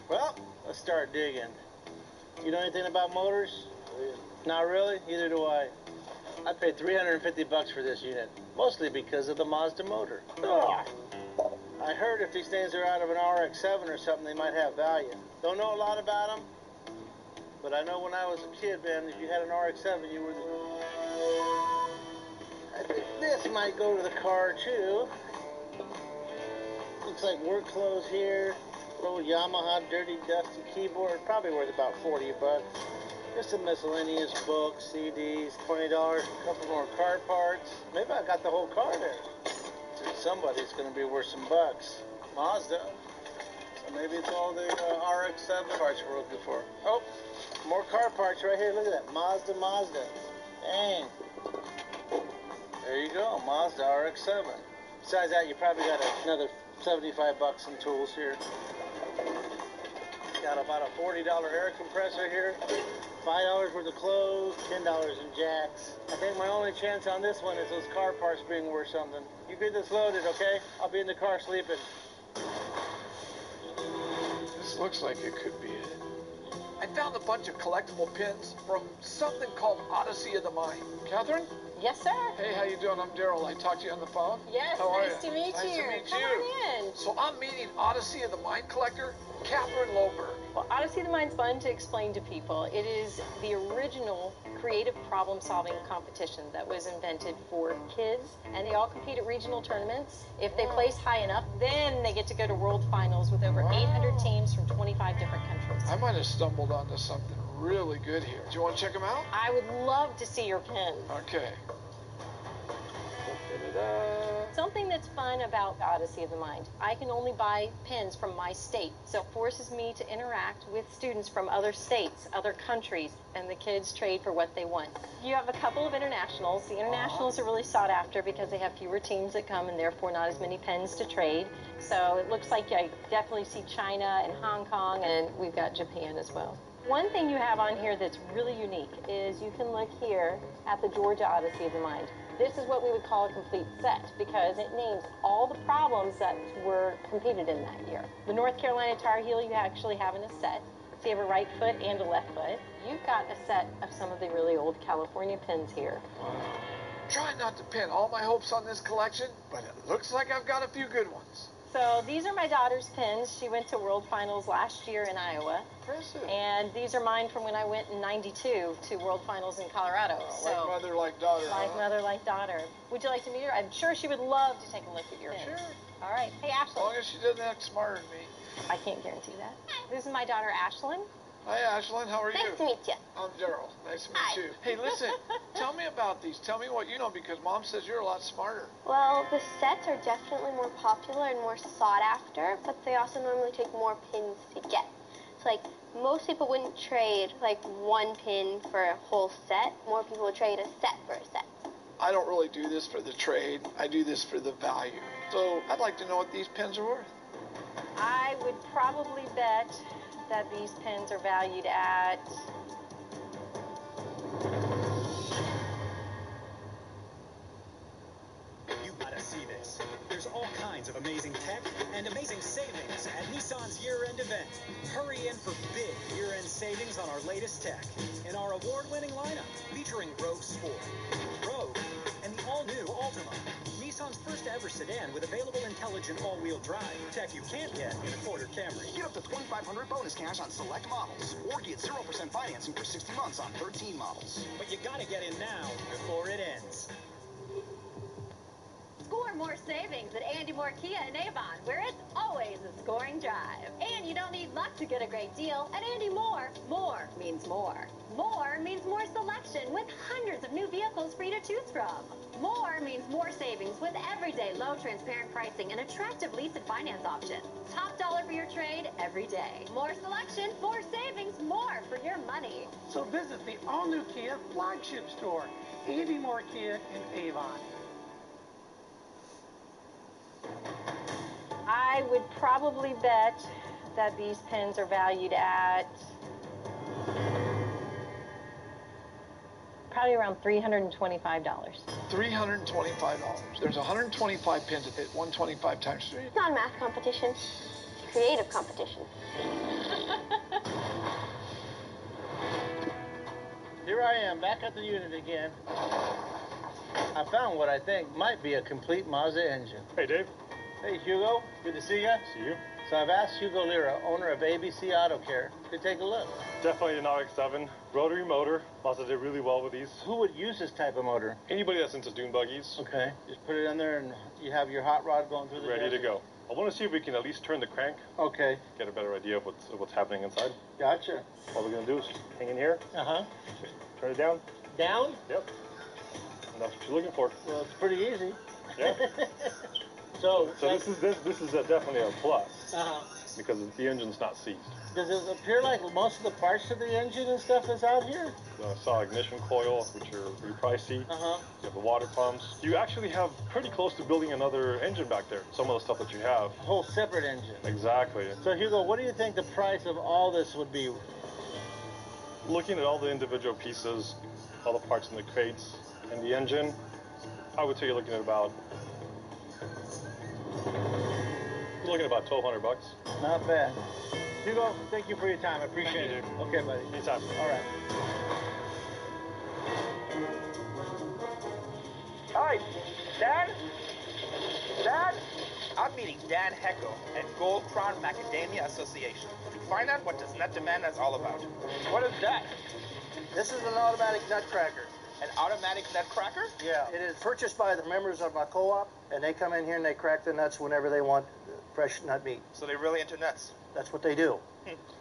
Speaker 12: Well, let's start digging. You know anything about motors? Not really. Either do I. I paid $350 for this unit, mostly because of the Mazda motor. I heard if these things are out of an RX-7 or something, they might have value. Don't know a lot about them, But I know when I was a kid, man, if you had an RX-7, you were the... I think this might go to the car, too. Looks like work clothes here. Little Yamaha dirty, dusty keyboard. Probably worth about 40 bucks. Just some miscellaneous books, CDs, $20, a couple more car parts. Maybe I got the whole car there. Somebody's going to be worth some bucks. Mazda. So maybe it's all the RX-7 parts we're looking for. Oh, more car parts right here. Look at that. Mazda. Dang. There you go. Mazda RX-7. Besides that, you probably got another 75 bucks in tools here. Got about a $40 air compressor here. $5 worth of clothes, $10 in jacks. I think my only chance on this one is those car parts being worth something. You get this loaded, okay? I'll be in the car sleeping.
Speaker 19: This looks like it could be it. I found a bunch of collectible pins from something called Odyssey of the Mind. Catherine?
Speaker 1: Yes, sir.
Speaker 19: Hey, how you doing? I'm Daryl. I talked to you on the phone.
Speaker 1: Yes,
Speaker 19: how are
Speaker 1: nice
Speaker 19: you?
Speaker 1: to meet
Speaker 19: Nice
Speaker 1: you.
Speaker 19: to meet
Speaker 1: Come
Speaker 19: you.
Speaker 1: on in.
Speaker 19: So I'm meeting Odyssey of the Mind collector, Catherine Loberg.
Speaker 1: Well, Odyssey of the Mind's fun to explain to people. It is the original creative problem-solving competition that was invented for kids, and they all compete at regional tournaments. If they place high enough, then they get to go to world finals with over 800 teams from 25 different countries.
Speaker 19: I might have stumbled onto something really good here. Do you want to check them out?
Speaker 1: I would love to see your pins.
Speaker 19: Okay.
Speaker 1: Something that's fun about Odyssey of the Mind, I can only buy pins from my state, so it forces me to interact with students from other states, other countries, and the kids trade for what they want. You have a couple of internationals. The internationals are really sought after because they have fewer teams that come and therefore not as many pins to trade. So it looks like I definitely see China and Hong Kong, and we've got Japan as well. One thing you have on here that's really unique is you can look here at the Georgia Odyssey of the Mind. This is what we would call a complete set because it names all the problems that were competed in that year. The North Carolina Tar Heel you actually have in a set. So you have a right foot and a left foot. You've got a set of some of the really old California pins here.
Speaker 19: Try not to pin all my hopes on this collection, but it looks like I've got a few good ones.
Speaker 1: So these are my daughter's pins. She went to World Finals last year in Iowa.
Speaker 19: Impressive.
Speaker 1: And these are mine from when I went in '92 to World Finals in Colorado.
Speaker 19: Like mother, like daughter.
Speaker 1: Like mother, like daughter. Would you like to meet her? I'm sure she would love to take a look at your pins.
Speaker 19: Sure.
Speaker 1: All right. Hey, Ashlyn.
Speaker 19: As long as she doesn't act smarter than me.
Speaker 1: I can't guarantee that. This is my daughter, Ashlyn.
Speaker 19: Hi, Ashlyn. How are you?
Speaker 17: Nice to meet you.
Speaker 19: I'm Daryl. Nice to meet you. Hey, listen. Tell me about these. Tell me what you know because Mom says you're a lot smarter.
Speaker 17: Well, the sets are definitely more popular and more sought after, but they also normally take more pins to get. So, like, most people wouldn't trade, like, one pin for a whole set. More people would trade a set for a set.
Speaker 19: I don't really do this for the trade. I do this for the value. So I'd like to know what these pins are worth.
Speaker 1: I would probably bet that these pins are valued at
Speaker 22: You gotta see this. There's all kinds of amazing tech and amazing savings at Nissan's year-end event. Hurry in for big year-end savings on our latest tech in our award-winning lineup featuring Rogue Sport, Rogue, and the all-new Altima. Nissan's first-ever sedan with available intelligent all-wheel drive. Tech you can't get in a Ford or Camry.
Speaker 23: Get up to $2,500 bonus cash on select models, or get 0% financing for 60 months on 13 models.
Speaker 22: But you gotta get in now before it ends.
Speaker 7: Score more savings at Andy Moore Kia in Avon, where it's always a scoring drive. And you don't need luck to get a great deal. At Andy Moore, more means more. More means more selection with hundreds of new vehicles for you to choose from. More means more savings with everyday low transparent pricing and attractive lease and finance options. Top dollar for your trade every day. More selection, more savings, more for your money.
Speaker 8: So visit the all-new Kia flagship store, Andy Moore Kia in Avon.
Speaker 1: I would probably bet that these pins are valued at probably around $325.
Speaker 19: $325. There's 125 pins at 125 times 3.
Speaker 17: It's not a math competition. It's a creative competition.
Speaker 12: Here I am, back at the unit again. I found what I think might be a complete Mazda engine.
Speaker 24: Hey, Dave.
Speaker 12: Hey, Hugo. Good to see you.
Speaker 24: See you.
Speaker 12: So I've asked Hugo Lira, owner of ABC Auto Care, to take a look.
Speaker 2: Definitely an RX-7. Rotary motor. Mazda did really well with these.
Speaker 12: Who would use this type of motor?
Speaker 2: Anybody that's into dune buggies.
Speaker 12: Okay. Just put it in there and you have your hot rod going through the
Speaker 2: Ready
Speaker 12: desert.
Speaker 2: to go. I want to see if we can at least turn the crank.
Speaker 12: Okay.
Speaker 2: Get a better idea of what's happening inside.
Speaker 12: Gotcha.
Speaker 2: All we're going to do is hang in here.
Speaker 12: Uh-huh.
Speaker 2: Just turn it down.
Speaker 12: Down?
Speaker 2: Yep. And that's what you're looking for.
Speaker 12: Well, it's pretty easy.
Speaker 2: Yeah.
Speaker 12: So
Speaker 2: this is definitely a plus.
Speaker 12: Uh-huh.
Speaker 2: Because the engine's not seized.
Speaker 12: Does it appear like most of the parts of the engine and stuff is out here?
Speaker 2: Saw ignition coil, which you probably see.
Speaker 12: Uh-huh.
Speaker 2: You have the water pumps. You actually have pretty close to building another engine back there. Some of the stuff that you have.
Speaker 12: A whole separate engine.
Speaker 2: Exactly.
Speaker 12: So Hugo, what do you think the price of all this would be?
Speaker 2: Looking at all the individual pieces, all the parts in the crates, and the engine, I would say you're looking at about $1,200 bucks.
Speaker 12: Not bad. Hugo, thank you for your time. I appreciate it. Okay, buddy.
Speaker 2: Anytime.
Speaker 12: All right.
Speaker 6: Hi, Dan? Dad? I'm meeting Dan Heckel at Gold Crown Macadamia Association to find out what this nut demand is all about. What is that?
Speaker 8: This is an automatic nut cracker.
Speaker 6: An automatic nut cracker?
Speaker 8: Yeah, it is purchased by the members of my co-op, and they come in here and they crack the nuts whenever they want fresh nut meat.
Speaker 6: So they're really into nuts.
Speaker 8: That's what they do.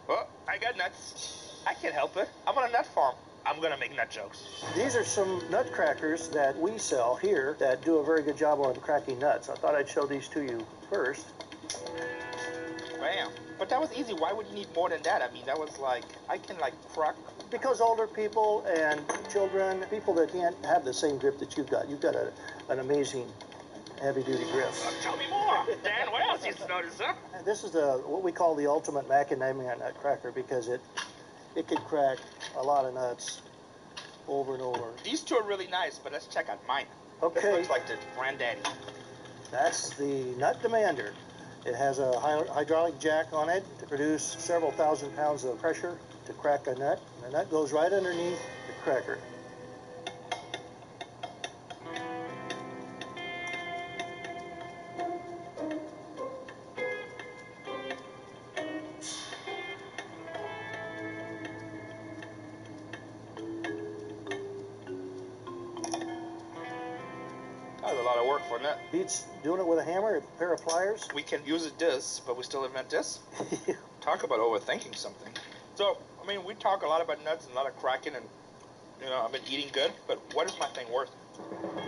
Speaker 6: Well, I got nuts. I can't help it. I'm on a nut farm. I'm gonna make nut jokes.
Speaker 8: These are some nut crackers that we sell here that do a very good job on cracking nuts. I thought I'd show these to you first.
Speaker 6: Bam. But that was easy. Why would you need more than that? I mean, that was like, I can like crack.
Speaker 8: Because older people and children, people that can't have the same grip that you've got an amazing heavy-duty grip.
Speaker 6: Tell me more. Dan, what else you notice, huh?
Speaker 8: This is what we call the ultimate macadamia nut cracker because it can crack a lot of nuts over and over.
Speaker 6: These two are really nice, but let's check out mine.
Speaker 8: Okay.
Speaker 6: This looks like the granddaddy.
Speaker 8: That's the Nut Demander. It has a hydraulic jack on it to produce several thousand pounds of pressure to crack a nut. The nut goes right underneath the cracker.
Speaker 6: That was a lot of work for a nut.
Speaker 8: Beats doing it with a hammer, a pair of pliers.
Speaker 6: We can use this, but we still invent this? Talk about overthinking something. So, I mean, we talk a lot about nuts and a lot of cracking and, you know, I've been eating good, but what is my thing worth?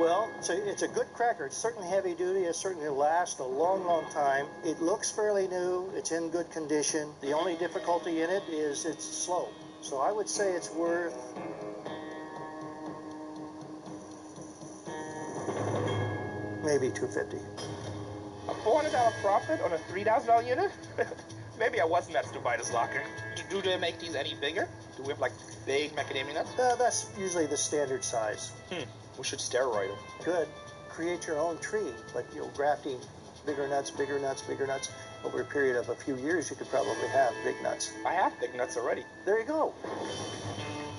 Speaker 8: Well, it's a good cracker. It's certainly heavy duty. It certainly lasts a long, long time. It looks fairly new. It's in good condition. The only difficulty in it is it's slow. So I would say it's worth maybe $250.
Speaker 6: A $400 profit on a $3,000 unit? Maybe I was nuts to buy this locker. Do they make these any bigger? Do we have like big macadamia nuts?
Speaker 8: That's usually the standard size.
Speaker 6: We should steroid them.
Speaker 8: Good. Create your own tree, but grafting bigger nuts, bigger nuts, bigger nuts. Over a period of a few years, you could probably have big nuts.
Speaker 6: I have big nuts already.
Speaker 8: There you go.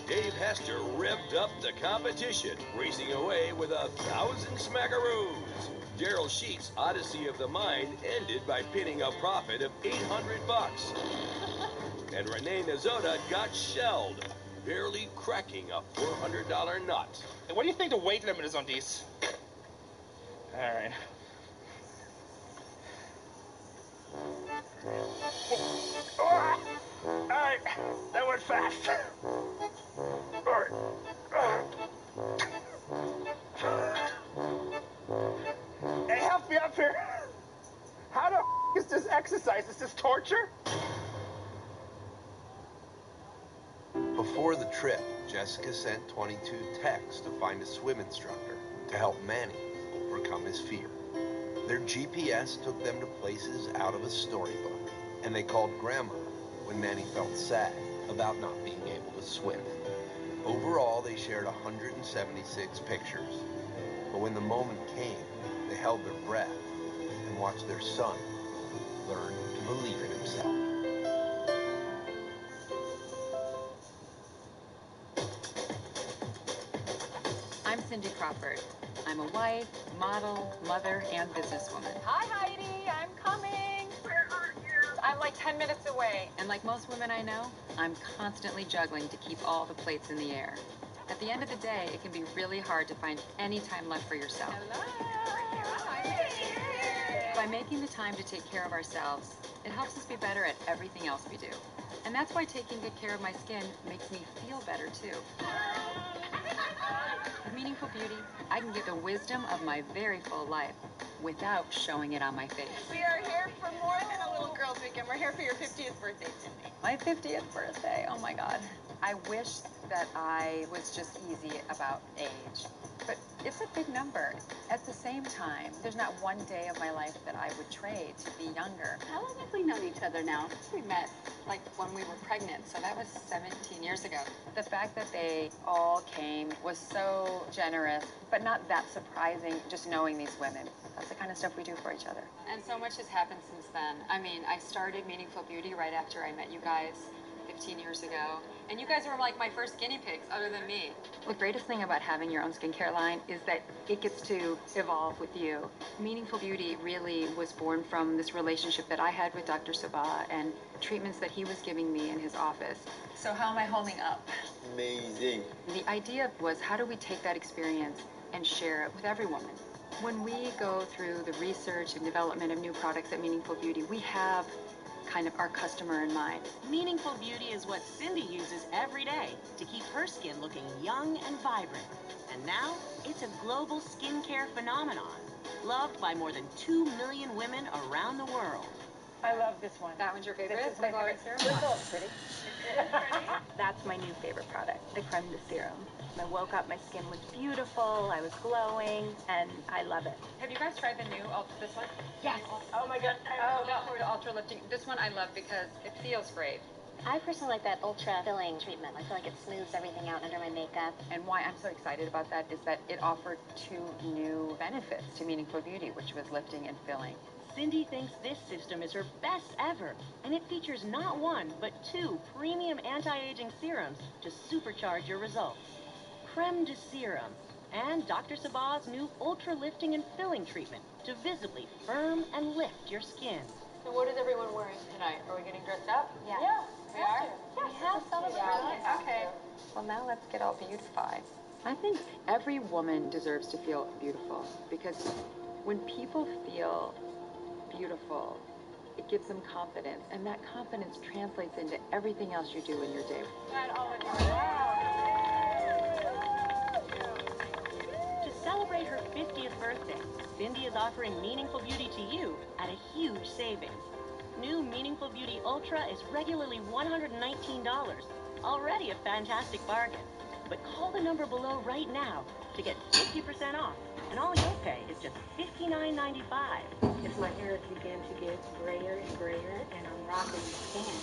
Speaker 18: Dave Hester revved up the competition, racing away with 1,000 smackaroos. Daryl Sheets' Odyssey of the Mind ended by pinning a profit of $800. And Renee Nazota got shelled, barely cracking a $400 nut.
Speaker 6: And what do you think the weight limit is on these? All right. All right, that went fast. All right. Hey, help me up here. How the is this exercise? Is this torture?
Speaker 16: Before the trip, Jessica sent 22 texts to find a swim instructor to help Manny overcome his fear. Their GPS took them to places out of a storybook, and they called Grandma when Manny felt sad about not being able to swim. Overall, they shared 176 pictures, but when the moment came, they held their breath and watched their son learn to believe in himself.
Speaker 3: I'm Cindy Crawford. I'm a wife, model, mother, and businesswoman.
Speaker 17: Hi, Heidi. I'm coming. Where are you?
Speaker 3: I'm like 10 minutes away. And like most women I know, I'm constantly juggling to keep all the plates in the air. At the end of the day, it can be really hard to find any time left for yourself. By making the time to take care of ourselves, it helps us be better at everything else we do. And that's why taking good care of my skin makes me feel better too. With Meaningful Beauty, I can get the wisdom of my very full life without showing it on my face.
Speaker 17: We are here for more than a little girls' weekend. We're here for your 50th birthday, Cindy.
Speaker 3: My 50th birthday, oh my God. I wish that I was just easy about age, but it's a big number. At the same time, there's not one day of my life that I would trade to be younger.
Speaker 17: How long have we known each other now?
Speaker 3: We met like when we were pregnant, so that was 17 years ago. The fact that they all came was so generous, but not that surprising, just knowing these women. That's the kind of stuff we do for each other. And so much has happened since then. I mean, I started Meaningful Beauty right after I met you guys 15 years ago. And you guys were like my first guinea pigs, other than me. The greatest thing about having your own skincare line is that it gets to evolve with you. Meaningful Beauty really was born from this relationship that I had with Dr. Sabah and treatments that he was giving me in his office. So how am I holding up?
Speaker 15: Amazing.
Speaker 3: The idea was, how do we take that experience and share it with every woman? When we go through the research and development of new products at Meaningful Beauty, we have kind of our customer in mind.
Speaker 5: Meaningful Beauty is what Cindy uses every day to keep her skin looking young and vibrant. And now, it's a global skincare phenomenon, loved by more than 2 million women around the world.
Speaker 3: I love this one. That one's your favorite?
Speaker 17: This is my favorite serum.
Speaker 3: It's pretty. That's my new favorite product, the Creme de Serum. I woke up, my skin looked beautiful, I was glowing, and I love it. Have you guys tried the new, this one? Yes. Oh my God. Oh, no, the Ultra Lifting. This one I love because it feels great.
Speaker 1: I personally like that ultra filling treatment. I feel like it smooths everything out under my makeup.
Speaker 3: And why I'm so excited about that is that it offered 2 new benefits to Meaningful Beauty, which was lifting and filling.
Speaker 5: Cindy thinks this system is her best ever, and it features not 1, but 2 premium anti-aging serums to supercharge your results. Creme de Serum and Dr. Sabah's new Ultra Lifting and Filling treatment to visibly firm and lift your skin.
Speaker 3: So what is everyone wearing tonight? Are we getting dressed up?
Speaker 1: Yeah.
Speaker 3: We are?
Speaker 1: Yes, we have to.
Speaker 3: Really? Okay. Well, now let's get all beautified. I think every woman deserves to feel beautiful, because when people feel beautiful, it gives them confidence, and that confidence translates into everything else you do in your day.
Speaker 5: To celebrate her 50th birthday, Cindy is offering Meaningful Beauty to you at a huge savings. New Meaningful Beauty Ultra is regularly $119, already a fantastic bargain. But call the number below right now to get 50% off, and all you'll pay is just $59.95.
Speaker 11: As my hair has begun to get grayer and grayer, and I'm rocking the skin,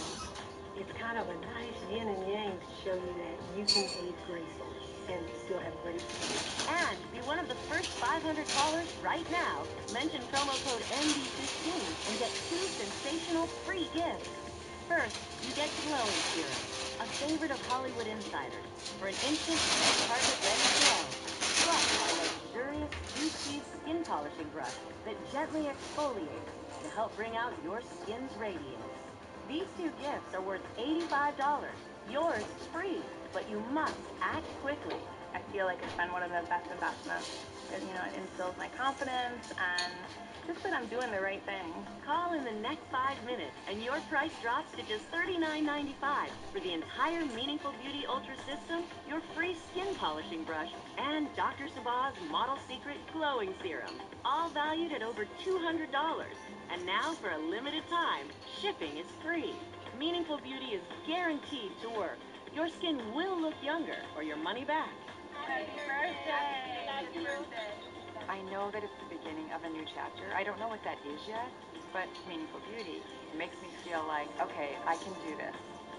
Speaker 11: it's kind of a nice yin and yang to show you that you can age gracefully and still have great skin.
Speaker 5: And be one of the first 500 callers right now. Mention promo code ND15 and get 2 sensational free gifts. First, you get Glowing Serum, a favorite of Hollywood insiders, for an instant carpet-ready glow. Plus, a luxurious deep-sheath skin polishing brush that gently exfoliates to help bring out your skin's radiance. These 2 gifts are worth $85. Yours is free, but you must act quickly.
Speaker 13: I feel like it's been one of the best investments. It instills my confidence and just that I'm doing the right thing.
Speaker 5: Call in the next 5 minutes and your price drops to just $39.95 for the entire Meaningful Beauty Ultra system, your free skin polishing brush, and Dr. Sabah's Model Secret Glowing Serum, all valued at over $200. And now, for a limited time, shipping is free. Meaningful Beauty is guaranteed to work. Your skin will look younger or your money back.
Speaker 13: Happy birthday! Happy birthday!
Speaker 3: I know that it's the beginning of a new chapter. I don't know what that is yet, but Meaningful Beauty makes me feel like, okay, I can do this.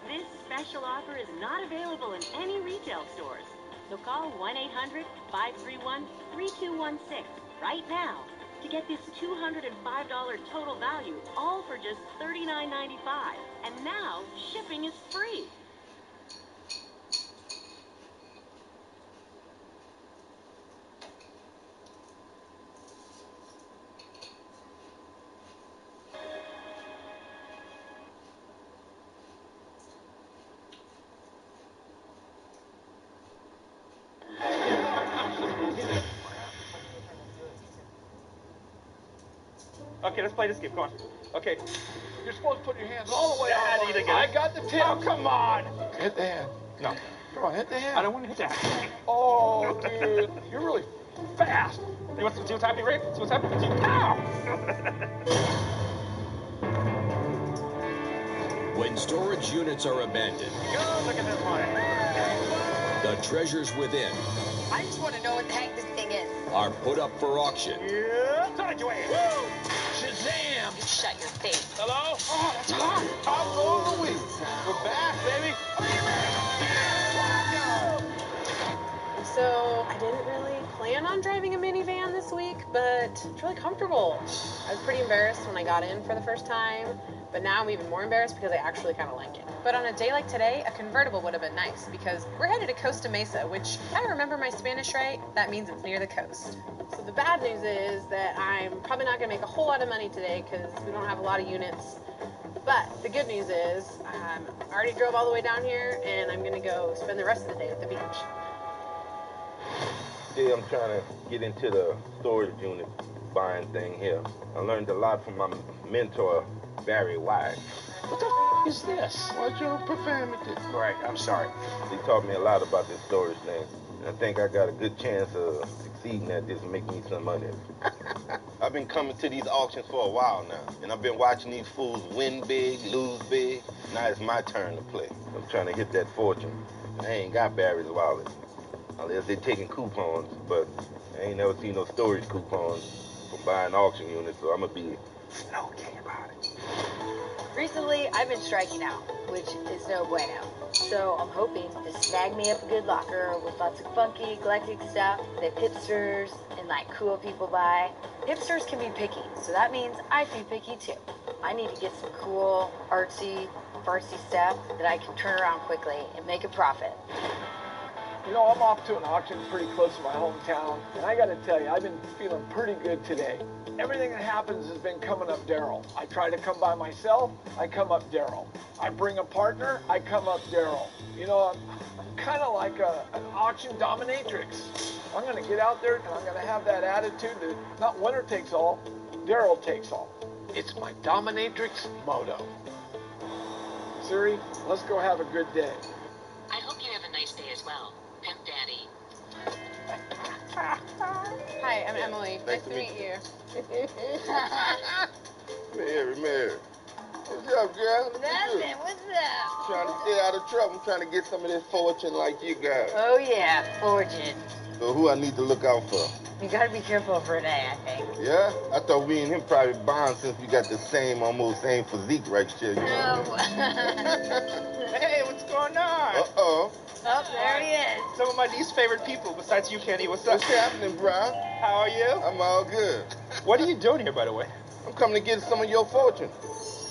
Speaker 5: This special offer is not available in any retail stores. So call 1-800-531-3216 right now to get this $205 total value, all for just $39.95. And now, shipping is free.
Speaker 21: Okay, let's play this game. Come on. Okay.
Speaker 19: You're supposed to put your hands all the way out.
Speaker 21: I
Speaker 19: got the tip.
Speaker 21: Oh, come on.
Speaker 19: Hit the hand.
Speaker 21: No.
Speaker 19: Come on, hit the hand.
Speaker 21: I don't want to hit that.
Speaker 19: Oh, dude. You're really fast.
Speaker 21: You want to see what's happening, Ray? See what's happening? Ow!
Speaker 18: When storage units are abandoned,
Speaker 21: Go, look at this one.
Speaker 18: the treasures within
Speaker 17: I just want to know what the heck this thing is.
Speaker 18: are put up for auction.
Speaker 21: Yeah. Turn it your way. Woo!
Speaker 17: Shazam! You shut your face.
Speaker 21: Hello? Oh, that's hot. Top roll of the week. We're back, baby.
Speaker 9: So I didn't really plan on driving a minivan this week, but it's really comfortable. I was pretty embarrassed when I got in for the first time, but now I'm even more embarrassed because I actually kind of like it. But on a day like today, a convertible would have been nice because we're headed to Costa Mesa, which, if I remember my Spanish right, that means it's near the coast. So the bad news is that I'm probably not going to make a whole lot of money today because we don't have a lot of units. But the good news is I already drove all the way down here, and I'm going to go spend the rest of the day at the beach.
Speaker 10: Today I'm trying to get into the storage unit buying thing here. I learned a lot from my mentor, Barry White.
Speaker 6: What the is this? What's your profanity?
Speaker 10: Right, I'm sorry. He taught me a lot about this storage thing. And I think I got a good chance of succeeding at this and making me some money. I've been coming to these auctions for a while now, and I've been watching these fools win big, lose big. Now it's my turn to play. I'm trying to hit that fortune. I ain't got Barry's wallet. Unless they're taking coupons, but I ain't never seen no storage coupons from buying auction units, so I'm gonna be low-key about it.
Speaker 17: Recently, I've been striking out, which is no bueno. So I'm hoping to snag me up a good locker with lots of funky, eclectic stuff that hipsters and like cool people buy. Hipsters can be picky, so that means I can be picky too. I need to get some cool, artsy, fartsy stuff that I can turn around quickly and make a profit.
Speaker 19: You know, I'm off to an auction pretty close to my hometown, and I gotta tell you, I've been feeling pretty good today. Everything that happens has been coming up Daryl. I try to come by myself, I come up Daryl. I bring a partner, I come up Daryl. You know, I'm kind of like an auction dominatrix. I'm gonna get out there and I'm gonna have that attitude that not winner takes all, Daryl takes all. It's my dominatrix motto. Siri, let's go have a good day.
Speaker 14: I hope you have a nice day as well, Pimp Daddy.
Speaker 9: Hi, I'm Emily. Nice to meet you.
Speaker 10: Mary. What's up, girl?
Speaker 17: Nothing. What's up?
Speaker 10: Trying to stay out of trouble. I'm trying to get some of this fortune like you got.
Speaker 17: Oh, yeah, fortune.
Speaker 10: So who I need to look out for?
Speaker 17: You gotta be careful for a day, I think.
Speaker 10: Yeah? I thought we and him probably bond since we got the almost same physique right here. You know?
Speaker 17: No.
Speaker 21: Hey, what's going on?
Speaker 10: Uh-oh.
Speaker 17: Oh, there he is.
Speaker 21: Some of my least favorite people besides you, Kenny. What's up?
Speaker 10: What's happening, bro?
Speaker 21: How are you?
Speaker 10: I'm all good.
Speaker 21: What are you doing here, by the way?
Speaker 10: I'm coming to get some of your fortune.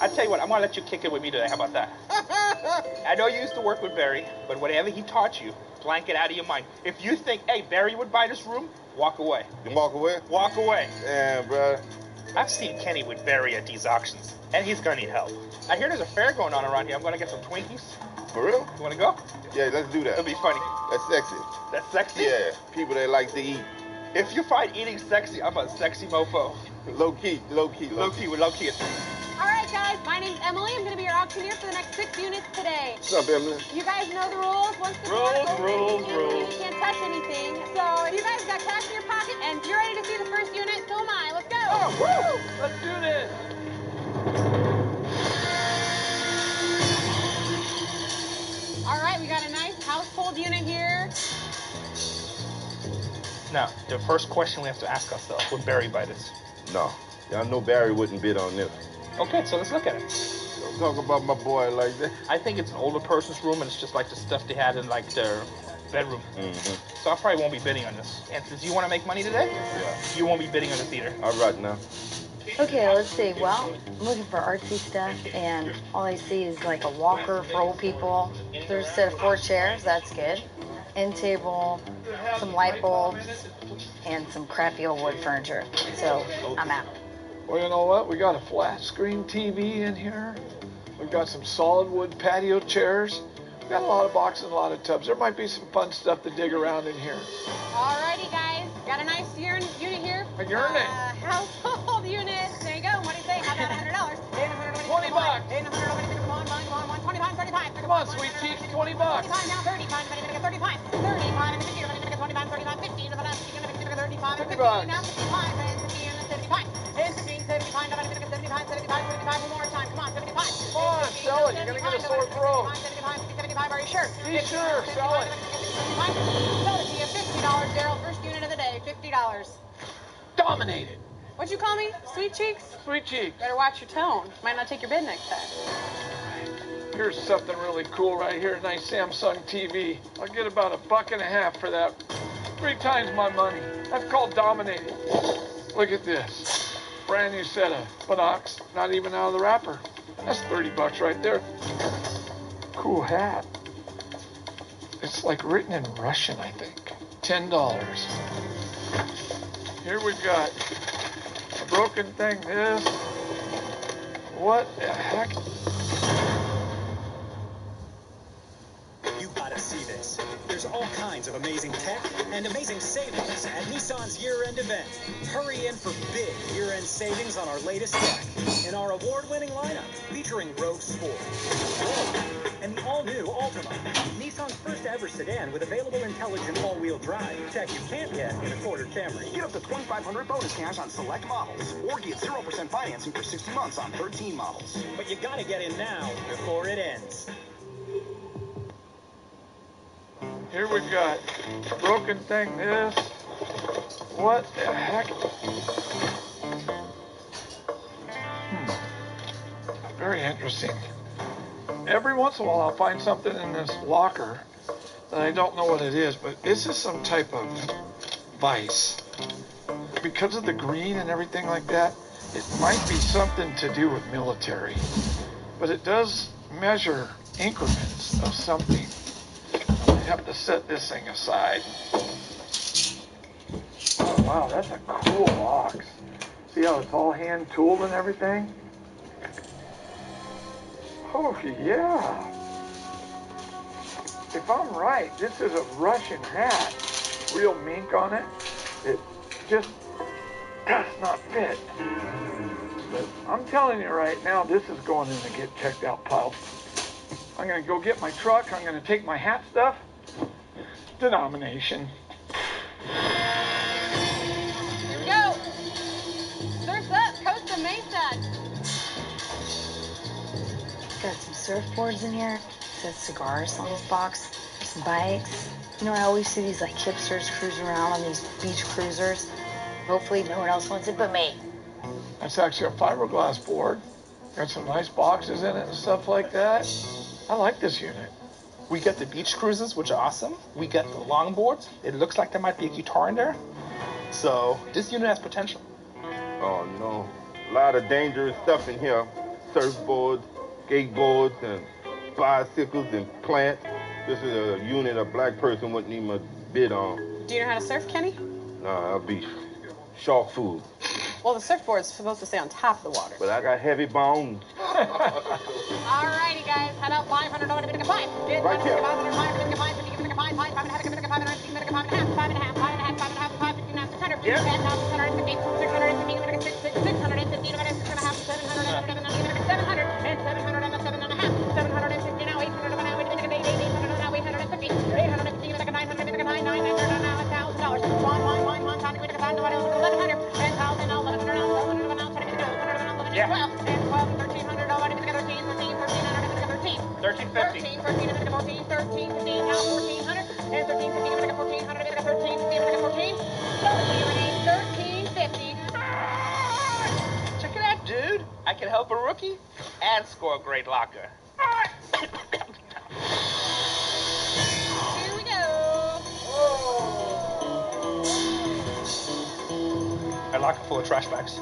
Speaker 21: I tell you what, I'm gonna let you kick it with me today. How about that? I know you used to work with Barry, but whatever he taught you, blank it out of your mind. If you think, hey, Barry would buy this room, walk away.
Speaker 10: You walk away?
Speaker 21: Walk away.
Speaker 10: Damn, bro.
Speaker 21: I've seen Kenny with Barry at these auctions, and he's gonna need help. I hear there's a fair going on around here. I'm gonna get some Twinkies.
Speaker 10: For real?
Speaker 21: You wanna go?
Speaker 10: Yeah, let's do that.
Speaker 21: It'll be funny.
Speaker 10: That's sexy.
Speaker 21: That's sexy?
Speaker 10: Yeah, people that like to eat.
Speaker 21: If you find eating sexy, I'm a sexy mofo.
Speaker 10: Low key.
Speaker 21: With low key.
Speaker 9: All right, guys, my name's Emily. I'm going to be your auctioneer for the next 6 units today.
Speaker 10: What's up, Emily?
Speaker 9: You guys know the rules. Once the door opens, you can't touch anything. So if you guys got cash in your pocket and you're ready to see the first unit, so am I. Let's go.
Speaker 19: Oh, woo! Let's do this.
Speaker 9: All right, we got a nice household unit here.
Speaker 21: Now, the first question we have to ask ourselves, would Barry buy this?
Speaker 10: No. Y'all know Barry wouldn't bid on this.
Speaker 21: Okay, so let's look at it.
Speaker 10: Don't talk about my boy like that.
Speaker 21: I think it's an older person's room, and it's just like the stuff they had in like their bedroom.
Speaker 10: Mm-hmm.
Speaker 21: So I probably won't be bidding on this. And since you want to make money today, you won't be bidding on this either.
Speaker 10: All right, now.
Speaker 17: Okay, let's see. Well, I'm looking for artsy stuff, and all I see is like a walker for old people. There's a set of 4 chairs. That's good. End table, some light bulbs, and some crappy old wood furniture. So I'm out.
Speaker 19: Well, you know what? We got a flat screen TV in here. We've got some solid wood patio chairs. We've got a lot of boxes and a lot of tubs. There might be some fun stuff to dig around in here.
Speaker 9: Alrighty, guys. Got a nice unit here.
Speaker 19: A unit?
Speaker 9: Household unit. There you go. What do you say? How about $100?
Speaker 19: $20.
Speaker 9: Come on, 25, 35.
Speaker 19: Come on, sweet cheeks, $20.
Speaker 9: 25 now, 30 times, 35. 35 and 50, 25, 35, 50, 35, 50, now 55, and 50, and 75. And 15, 75, 75, one more time. Come on, 75.
Speaker 19: Come on, sell it. You're going to get a sore throat.
Speaker 9: 75, are you sure?
Speaker 19: Be sure, sell it.
Speaker 9: Sell it to you, $50, Daryl. First unit of the day, $50.
Speaker 19: Dominated.
Speaker 9: What'd you call me? Sweet cheeks?
Speaker 19: Sweet cheeks.
Speaker 9: Better watch your tone. Might not take your bid next time.
Speaker 19: Here's something really cool right here. Nice Samsung TV. I'll get about $1.50 for that. 3 times my money. That's called dominated. Look at this. Brand new set of binocs, not even out of the wrapper. That's $30 right there. Cool hat. It's like written in Russian, I think. $10. Here we've got a broken thing. This. What the heck?
Speaker 4: You gotta see this. There's all kinds of amazing tech and amazing savings at Nissan's year-end event. Hurry in for big year-end savings on our latest tech in our award-winning lineup featuring Rogue Sport and the all-new Altima, Nissan's first-ever sedan with available intelligent all-wheel drive. Tech you can't get in a quarter Camry.
Speaker 20: Get up to $2,500 bonus cash on select models, or get 0% financing for 60 months on 13 models.
Speaker 4: But you gotta get in now before it ends.
Speaker 19: Here we've got a broken thing. This. What the heck? Very interesting. Every once in a while I'll find something in this locker that I don't know what it is, but this is some type of vise. Because of the green and everything like that, it might be something to do with military. But it does measure increments of something. I have to set this thing aside. Oh, wow, that's a cool box. See how it's all hand tooled and everything? Oh, yeah. If I'm right, this is a Russian hat. Real mink on it. It just does not fit. But I'm telling you right now, this is going in to get checked out, pal. I'm going to go get my truck. I'm going to take my hat stuff. Denomination.
Speaker 9: Here we go. Surf's up, Costa Mesa.
Speaker 23: Got some surfboards in here. Says cigars on this box. Some bikes. You know, I always see these like hipsters cruising around on these beach cruisers. Hopefully no one else wants it but me.
Speaker 19: That's actually a fiberglass board. Got some nice boxes in it and stuff like that. I like this unit.
Speaker 6: We got the beach cruises, which are awesome. We got the longboards. It looks like there might be a guitar in there. So this unit has potential.
Speaker 10: Oh, no. A lot of dangerous stuff in here. Surfboards, skateboards, and bicycles and plants. This is a unit a black person wouldn't even bid on.
Speaker 9: Do you know how to surf, Kenny?
Speaker 10: Nah, I'll be shark food.
Speaker 9: Well, the surfboard's supposed to stay on top of the water.
Speaker 10: But I got heavy bones.
Speaker 9: Alrighty, guys. How about $500 to make a pint?
Speaker 10: Right here.
Speaker 21: Yeah.
Speaker 9: 12, 1300,
Speaker 21: 1350.
Speaker 9: 14, 15, now 1400, and 13, 15, 1400, 13, 14. So we remain 1350.
Speaker 12: Check it out, dude. I can help a rookie and score a great locker.
Speaker 9: Here we go.
Speaker 6: A locker full of trash bags.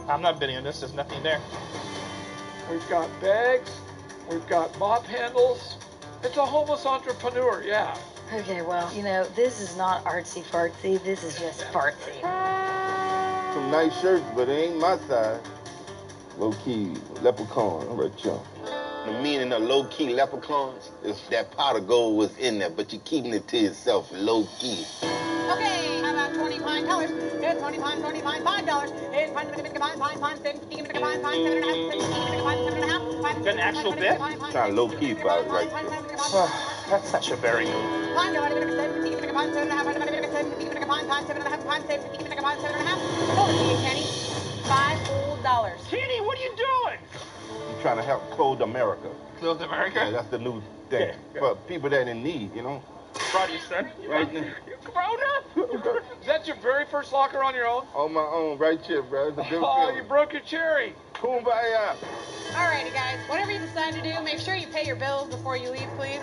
Speaker 6: I'm not bidding on this. There's nothing there.
Speaker 19: We've got bags. We've got mop handles. It's a homeless entrepreneur, yeah.
Speaker 23: Okay, well, you know, this is not artsy-fartsy. This is just fartsy.
Speaker 10: Some nice shirts, but it ain't my size. Low-key leprechaun right here. The meaning of low-key leprechauns is that pot of gold was in there, but you're keeping it to yourself low-key.
Speaker 9: Okay, how about $25. It's $25, $5. It's $5, $7.5.
Speaker 6: Got an actual bit?
Speaker 10: Kind of low key about it right there.
Speaker 6: That's such a berry move.
Speaker 9: Kenny. $5 whole.
Speaker 6: Kenny, what are you doing?
Speaker 10: I'm trying to help clothe America.
Speaker 6: Clothe America?
Speaker 10: Yeah, that's the new thing. For people that in need, you know?
Speaker 6: Proud of you, son.
Speaker 10: Right now.
Speaker 6: You're grown up.
Speaker 19: Is that your very first locker on your own?
Speaker 10: On my own, right here, bro. It's a good
Speaker 19: Oh,
Speaker 10: feeling.
Speaker 19: you broke your cherry.
Speaker 10: Kumbaya.
Speaker 9: Alrighty, guys. Whatever you decide to do, make sure you pay your bills before you leave, please.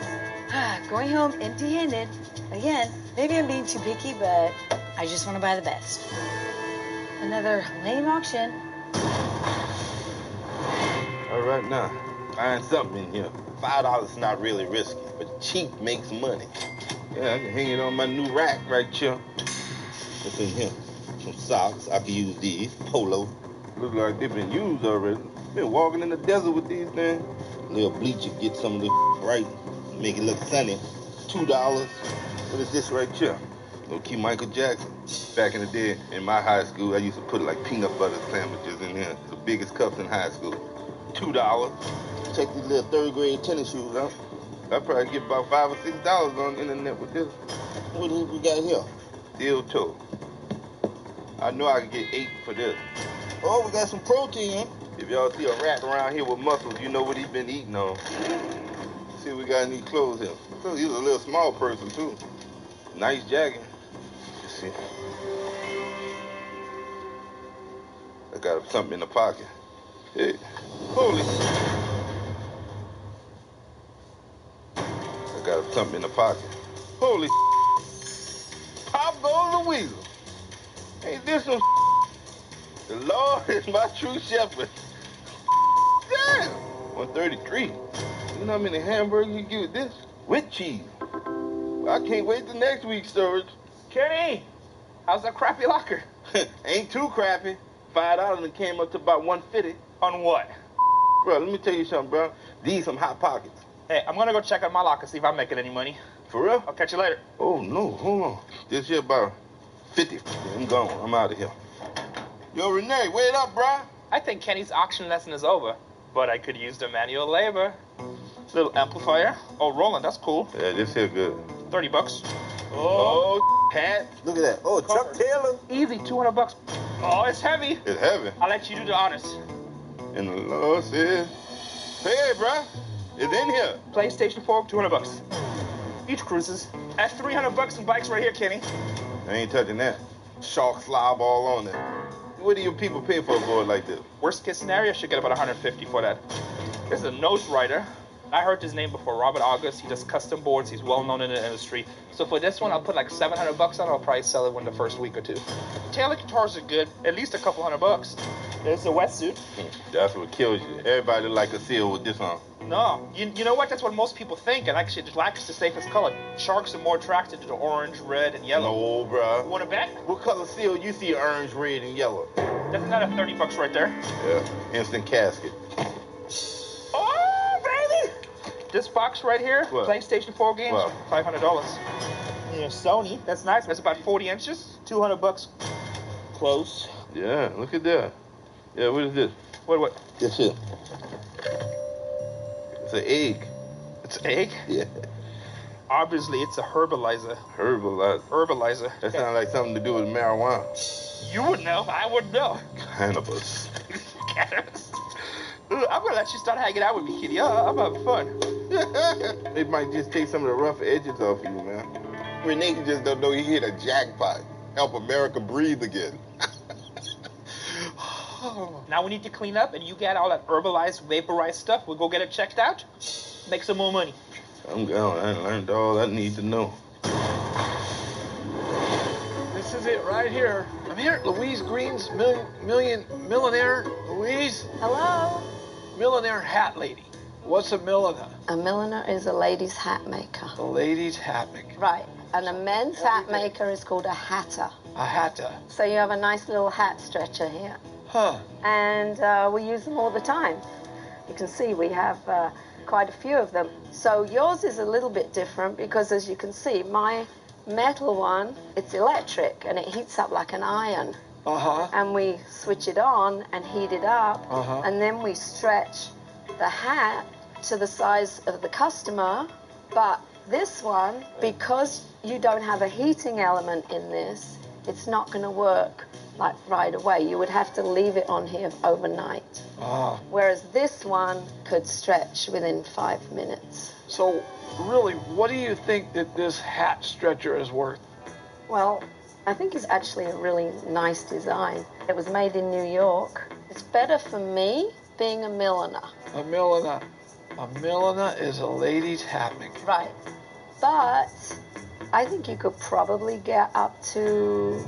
Speaker 23: Going home empty-handed. Again, maybe I'm being too picky, but I just want to buy the best. Another lame auction.
Speaker 10: All right, now, find something in here. $5 is not really risky, but cheap makes money. Yeah, I can hang it on my new rack right here. What's in here? Some socks. I can use these. Polo. Look like they've been used already. Been walking in the desert with these things. A little bleach to get some of this right. Make it look sunny. $2. What is this right here? Low-key Michael Jackson. Back in the day, in my high school, I used to put like peanut butter sandwiches in here. The biggest cups in high school. $2. Check these little third grade tennis shoes out. I probably get about $5 or $6 on the internet with this. What do we got here? Steel toe. I know I can get 8 for this. Oh, we got some protein. If y'all see a rat around here with muscles, you know what he's been eating on. See if we got any clothes here. So he's a little small person too. Nice jacket. Let's see. I got something in the pocket. Hey, holy. I got something in the pocket. Holy. Pop goes the weasel. Ain't this some? The Lord is my true shepherd. Damn. 133. You know how many hamburgers you get with this? With cheese. I can't wait till next week's storage.
Speaker 6: Kenny, how's that crappy locker?
Speaker 10: Ain't too crappy. $5 and it came up to about $150.
Speaker 6: On what?
Speaker 10: Bro, let me tell you something, bro. These some hot pockets.
Speaker 6: Hey, I'm gonna go check out my locker, see if I'm making any money.
Speaker 10: For real?
Speaker 6: I'll catch you later.
Speaker 10: Oh, no, hold on. This here about 50. I'm gone. I'm out of here. Yo, Renee, wait up, bro.
Speaker 6: I think Kenny's auction lesson is over, but I could use the manual labor. Little amplifier. Oh, Roland, that's cool.
Speaker 10: Yeah, this here good.
Speaker 6: $30.
Speaker 10: Oh, hat. Look at that. Oh, Chuck Taylor.
Speaker 6: Easy, $200. Oh, it's heavy.
Speaker 10: It's heavy.
Speaker 6: I'll let you do the honors.
Speaker 10: And the Lord says, hey, bro, it's in here.
Speaker 6: PlayStation 4, $200. Beach cruises. That's $300 in bikes right here, Kenny.
Speaker 10: I ain't touching that. Shark slob all on it. What do you people pay for a board like this?
Speaker 6: Worst case scenario, should get about $150 for that. This is a nose rider. I heard his name before, Robert August. He does custom boards. He's well known in the industry. So for this one, I'll put like $700 on it. I'll probably sell it in the first week or two. Taylor guitars are good. At least a couple $100. There's the wetsuit.
Speaker 10: That's what kills you. Everybody like a seal with this on.
Speaker 6: No, you know what? That's what most people think. And actually, black is the safest color. Sharks are more attracted to the orange, red, and yellow.
Speaker 10: No, bruh.
Speaker 6: You want to bet?
Speaker 10: What color seal you see orange, red, and yellow?
Speaker 6: That's another $30 right there.
Speaker 10: Yeah, instant casket.
Speaker 6: Oh, baby! This box right here,
Speaker 10: what?
Speaker 6: PlayStation 4 games,
Speaker 10: what?
Speaker 6: $500. Yeah, Sony. That's nice. That's about 40 inches, $200. Close.
Speaker 10: Yeah, look at that. Yeah, what is this?
Speaker 6: What?
Speaker 10: This shit. It's an egg.
Speaker 6: It's an egg?
Speaker 10: Yeah.
Speaker 6: Obviously, it's a herbalizer.
Speaker 10: Herbalizer. That sounds like something to do with marijuana.
Speaker 6: You would know. I wouldn't know.
Speaker 10: Cannabis.
Speaker 6: Cannabis. I'm gonna let you start hanging out with me, Kitty. I'm having fun.
Speaker 10: They might just take some of the rough edges off you, man.
Speaker 2: Renee just don't know he hit a jackpot. Help America breathe again.
Speaker 6: Now we need to clean up, and you get all that herbalized, vaporized stuff. We'll go get it checked out. Make some more money.
Speaker 10: I'm gone. I learned all I need to know.
Speaker 19: This is it right here. I'm here at Louise Green's millionaire. Louise?
Speaker 7: Hello?
Speaker 19: Millionaire hat lady. What's a milliner?
Speaker 7: A milliner is a lady's hat maker.
Speaker 19: A lady's hat maker.
Speaker 7: Right. And a men's hat maker is called a hatter.
Speaker 19: A hatter.
Speaker 7: So you have a nice little hat stretcher here.
Speaker 19: Huh.
Speaker 7: And we use them all the time. You can see we have quite a few of them. So yours is a little bit different because, as you can see, my metal one, it's electric and it heats up like an iron.
Speaker 19: Uh-huh.
Speaker 7: And we switch it on and heat it up.
Speaker 19: Uh-huh.
Speaker 7: And then we stretch the hat to the size of the customer. But this one, because you don't have a heating element in this, it's not going to work like right away. You would have to leave it on here overnight.
Speaker 19: Ah.
Speaker 7: Whereas this one could stretch within 5 minutes.
Speaker 19: So, really, what do you think that this hat stretcher is worth?
Speaker 7: Well, I think it's actually a really nice design. It was made in New York. It's better for me being a milliner.
Speaker 19: A milliner. A milliner is a lady's hat maker.
Speaker 7: Right. But I think you could probably get up to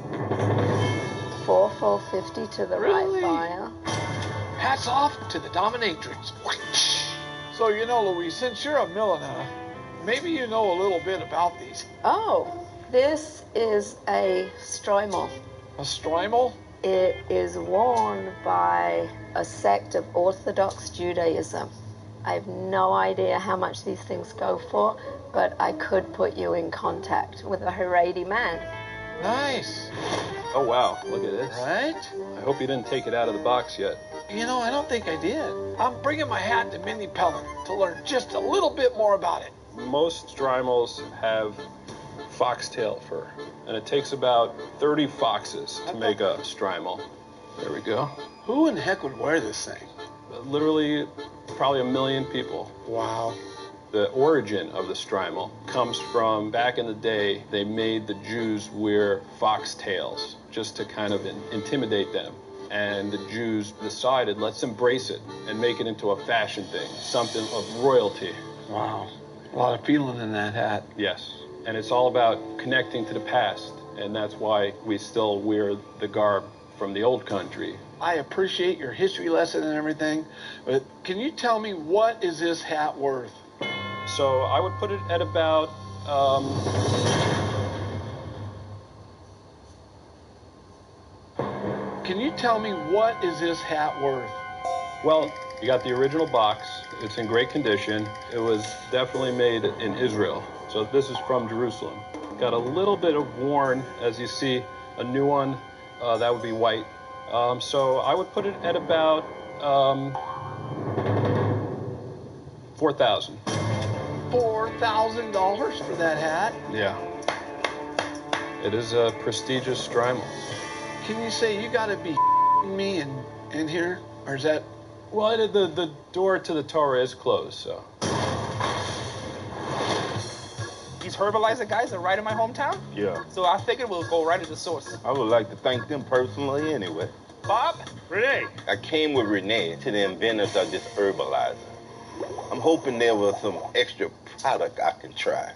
Speaker 7: $450 to the
Speaker 19: Really?
Speaker 7: right buyer.
Speaker 19: Hats off to the dominatrix. So, you know, Louise, since you're a milliner, maybe you know a little bit about these.
Speaker 7: Oh, this is a stroimel.
Speaker 19: A stroimel?
Speaker 7: It is worn by a sect of Orthodox Judaism. I have no idea how much these things go for, but I could put you in contact with a Haredi man.
Speaker 19: Nice.
Speaker 8: Oh, wow. Look at this.
Speaker 19: Right?
Speaker 8: I hope you didn't take it out of the box yet.
Speaker 19: You know, I don't think I did. I'm bringing my hat to Mindy Pellin to learn just a little bit more about it.
Speaker 8: Most Strymals have foxtail fur, and it takes about 30 foxes to make a Strymal. There we go.
Speaker 19: Who in the heck would wear this thing?
Speaker 8: Literally, probably 1 million people.
Speaker 19: Wow.
Speaker 8: The origin of the Strymal comes from back in the day, they made the Jews wear foxtails just to kind of intimidate them. And the Jews decided, let's embrace it and make it into a fashion thing, something of royalty.
Speaker 19: Wow. A lot of feeling in that hat.
Speaker 8: Yes. And it's all about connecting to the past. And that's why we still wear the garb from the old country.
Speaker 19: I appreciate your history lesson and everything, but can you tell me what is this hat worth?
Speaker 8: So I would put it at about,
Speaker 19: Can you tell me what is this hat worth?
Speaker 8: well, you got the original box. It's in great condition. It was definitely made in Israel. So this is from Jerusalem. Got a little bit of worn, as you see, a new one, that would be white. So I would put it at about $4,000.
Speaker 19: $4,000 for that hat?
Speaker 8: Yeah. It is a prestigious Strymal.
Speaker 19: Can you say you gotta be me in here? Or is that...
Speaker 8: Well, the door to the Torah is closed, so.
Speaker 6: These Herbalizer guys are right in my hometown,
Speaker 10: Yeah.
Speaker 6: so I figured we'll go right to the source.
Speaker 10: I would like to thank them personally anyway.
Speaker 6: Bob?
Speaker 21: Renee.
Speaker 10: I came with Renee to the inventors of this herbalizer. I'm hoping there was some extra product I can try.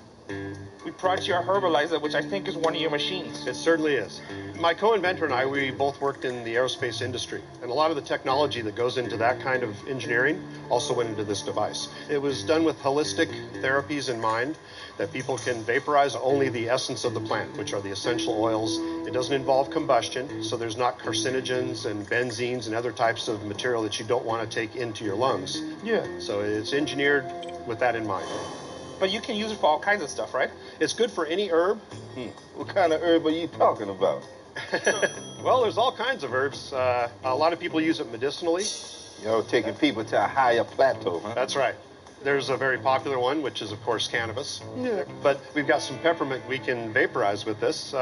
Speaker 6: We brought you a Herbalizer, which I think is one of your machines.
Speaker 21: It certainly is. My co-inventor and I, we both worked in the aerospace industry, and a lot of the technology that goes into that kind of engineering also went into this device. It was done with holistic therapies in mind, that people can vaporize only the essence of the plant, which are the essential oils. It doesn't involve combustion, so there's not carcinogens and benzenes and other types of material that you don't want to take into your lungs.
Speaker 6: Yeah.
Speaker 21: So it's engineered with that in mind.
Speaker 6: But you can use it for all kinds of stuff, right?
Speaker 21: It's good for any herb.
Speaker 10: What kind of herb are you talking about?
Speaker 21: Well, there's all kinds of herbs. A lot of people use it medicinally.
Speaker 10: You're taking people to a higher plateau, huh?
Speaker 21: That's right. There's a very popular one, which is, of course, cannabis.
Speaker 10: Yeah.
Speaker 21: But we've got some peppermint we can vaporize with this.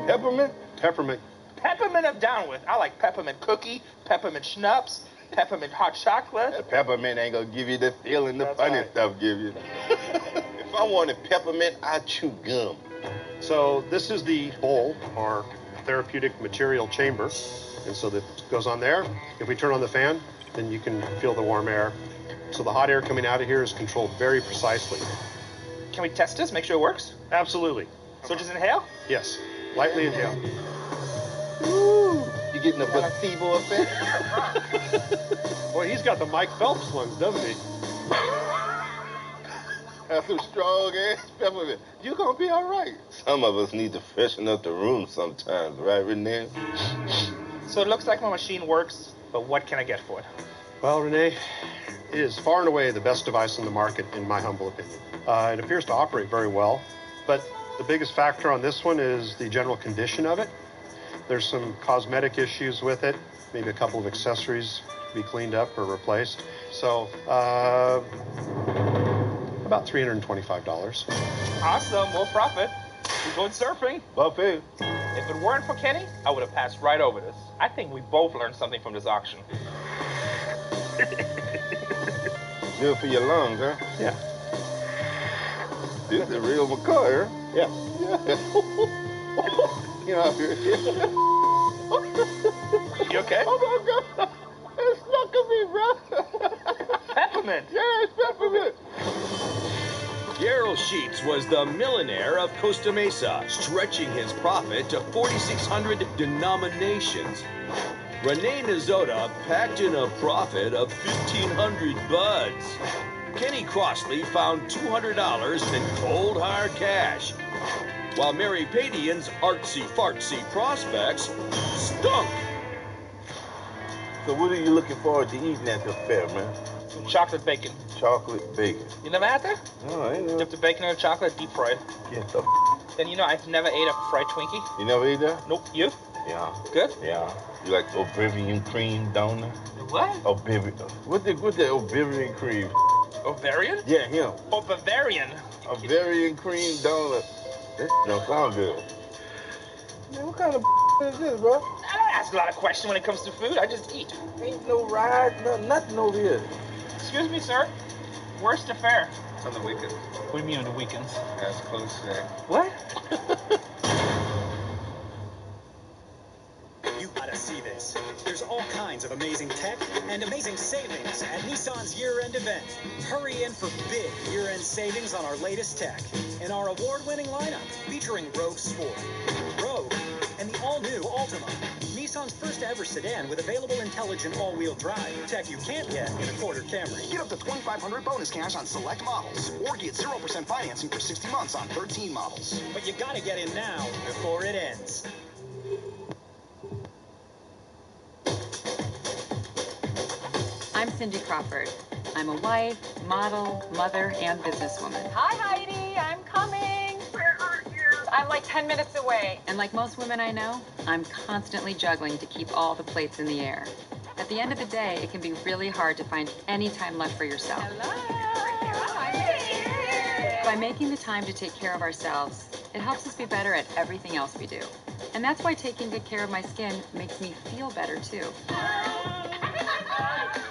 Speaker 10: Peppermint?
Speaker 21: Peppermint.
Speaker 6: Peppermint I'm down with. I like peppermint cookie, peppermint schnapps, peppermint hot chocolate.
Speaker 10: That peppermint ain't gonna give you the feeling the funny stuff give you. If I wanted peppermint, I'd chew gum.
Speaker 21: So this is the bowl, our therapeutic material chamber. And so that goes on there. If we turn on the fan, then you can feel the warm air. So the hot air coming out of here is controlled very precisely.
Speaker 6: Can we test this, make sure it works?
Speaker 21: Absolutely.
Speaker 6: So just inhale?
Speaker 21: Yes. Lightly inhale.
Speaker 10: Ooh, you getting a placebo effect?
Speaker 21: Boy, he's got the Mike Phelps lungs, doesn't he?
Speaker 10: Have some strong ass peppermint. You're gonna be all right. Some of us need to freshen up the room sometimes, right, Renee?
Speaker 6: So it looks like my machine works, but what can I get for it?
Speaker 21: Well, Renee,
Speaker 15: It is far and away the best device on the market, in my humble opinion. It appears to operate very well, but the biggest factor on this one is the general condition of it. There's some cosmetic issues with it, maybe a couple of accessories to be cleaned up or replaced. So, about $325.
Speaker 16: Awesome, more profit. We're going surfing.
Speaker 10: Buffet.
Speaker 16: If it weren't for Kenny, I would have passed right over this. I think we both learned something from this auction.
Speaker 10: Good for your lungs, huh?
Speaker 15: Yeah.
Speaker 10: This is a real McCoy, huh?
Speaker 15: Yeah.
Speaker 10: You know,
Speaker 16: You okay?
Speaker 10: Oh my God! It's stuck in me, bro.
Speaker 16: Peppermint.
Speaker 10: Yeah, it's peppermint.
Speaker 18: Daryl Sheets was the millionaire of Costa Mesa, stretching his profit to 4,600 denominations. Renee Nazota packed in a profit of 1,500 buds. Kenny Crossley found $200 in cold hard cash, while Mary Padian's artsy-fartsy prospects stunk.
Speaker 10: So what are you looking forward to eating at the fair, man?
Speaker 16: Some chocolate bacon.
Speaker 10: Chocolate bacon.
Speaker 16: You never had that?
Speaker 10: No, I ain't never.
Speaker 16: Dip the bacon in the chocolate, deep fried.
Speaker 10: Get the
Speaker 16: Then you know I've never ate a fried Twinkie.
Speaker 10: You never ate that?
Speaker 16: Nope. You?
Speaker 10: Yeah.
Speaker 16: Good?
Speaker 10: Yeah. You like Oblivion cream down there?
Speaker 16: What?
Speaker 10: Oblivion. What the Oblivion cream?
Speaker 16: Ovarian?
Speaker 10: Yeah, him.
Speaker 16: Oh, Bavarian.
Speaker 10: Bavarian cream donut. That don't sound good. Man, what kind of is this, bro?
Speaker 16: I don't ask a lot of questions when it comes to food. I just eat.
Speaker 10: Ain't no ride, nothing over here.
Speaker 16: Excuse me, sir. Where's the fair?
Speaker 22: It's on the weekend.
Speaker 16: What do you mean on the weekends?
Speaker 22: That's close today.
Speaker 16: What?
Speaker 4: You gotta see this. There's all kinds of amazing tech and amazing savings at Nissan's year-end event. Hurry in for big year-end savings on our latest tech in our award-winning lineup featuring Rogue Sport, Rogue, and the all-new Altima. Nissan's first-ever sedan with available intelligent all-wheel drive. Tech you can't get in a quarter Camry.
Speaker 20: Get up to $2,500 bonus cash on select models, or get 0% financing for 60 months on 13 models.
Speaker 4: But you gotta get in now before it ends.
Speaker 3: I'm Cindy Crawford. I'm a wife, model, mother, and businesswoman. Hi, Heidi. I'm coming. Where are you? I'm like 10 minutes away. And like most women I know, I'm constantly juggling to keep all the plates in the air. At the end of the day, it can be really hard to find any time left for yourself. By making the time to take care of ourselves, it helps us be better at everything else we do. And that's why taking good care of my skin makes me feel better, too.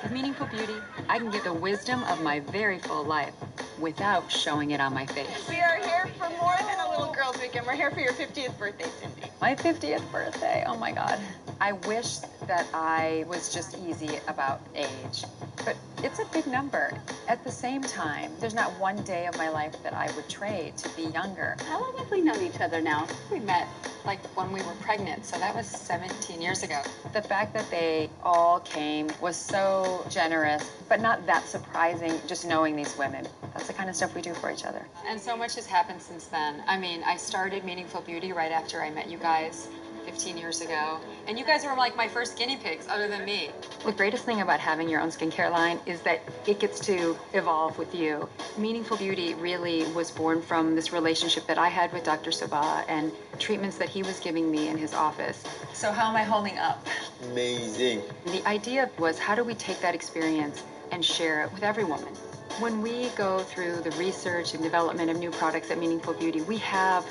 Speaker 3: With Meaningful Beauty, I can get the wisdom of my very full life without showing it on my face.
Speaker 24: We are here for more than a little girls' weekend. We're here for your 50th birthday, Cindy.
Speaker 3: My 50th birthday, oh my God. I wish that I was just easy about age, but it's a big number. At the same time, there's not one day of my life that I would trade to be younger.
Speaker 24: How long have we known each other now? We met like when we were pregnant, so that was 17 years ago.
Speaker 3: The fact that they all came was so generous, but not that surprising, just knowing these women. That's the kind of stuff we do for each other.
Speaker 24: And so much has happened since then. I mean, I started Meaningful Beauty right after I met you guys 15 years ago. And you guys were like my first guinea pigs, other than me.
Speaker 3: The greatest thing about having your own skincare line is that it gets to evolve with you. Meaningful Beauty really was born from this relationship that I had with Dr. Sabah and treatments that he was giving me in his office.
Speaker 24: So how am I holding up?
Speaker 10: Amazing.
Speaker 3: The idea was, how do we take that experience and share it with every woman? When we go through the research and development of new products at Meaningful Beauty, we have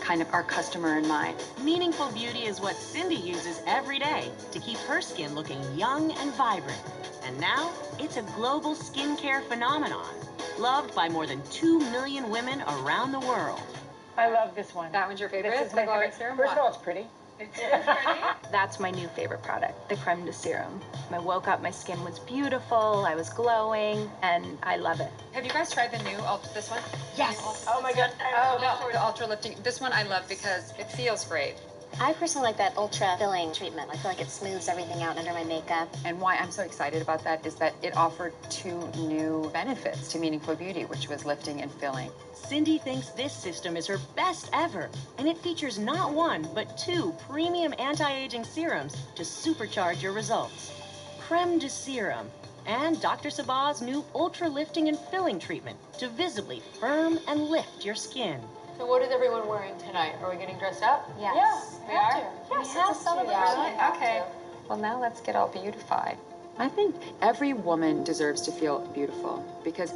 Speaker 3: kind of our customer in mind.
Speaker 5: Meaningful Beauty is what Cindy uses every day to keep her skin looking young and vibrant. And now, it's a global skincare phenomenon, loved by more than 2 million women around the world.
Speaker 24: I love this one. That one's your favorite?
Speaker 5: This is my favorite
Speaker 24: serum.
Speaker 5: First of all,
Speaker 24: it's pretty.
Speaker 23: That's my new favorite product, the Creme de Serum. I woke up, my skin was beautiful, I was glowing, and I love it.
Speaker 24: Have you guys tried the new this one?
Speaker 23: Yes.
Speaker 24: Oh my God. Oh no, the Ultra Lifting. This one I love because it feels great.
Speaker 17: I personally like that ultra filling treatment. I feel like it smooths everything out under my makeup.
Speaker 3: And why I'm so excited about that is that it offered 2 new benefits to Meaningful Beauty, which was lifting and filling.
Speaker 5: Cindy thinks this system is her best ever, and it features not 1, but 2 premium anti-aging serums to supercharge your results. Creme de Serum. and Dr. Sabah's new Ultra Lifting and Filling treatment to visibly firm and lift your skin.
Speaker 24: So what is everyone wearing tonight? Are we getting dressed up?
Speaker 3: Yes.
Speaker 24: We are?
Speaker 3: Yes,
Speaker 24: We have
Speaker 3: it's a celebration.
Speaker 24: Yeah,
Speaker 3: Okay. Well, now let's get all beautified. I think every woman deserves to feel beautiful because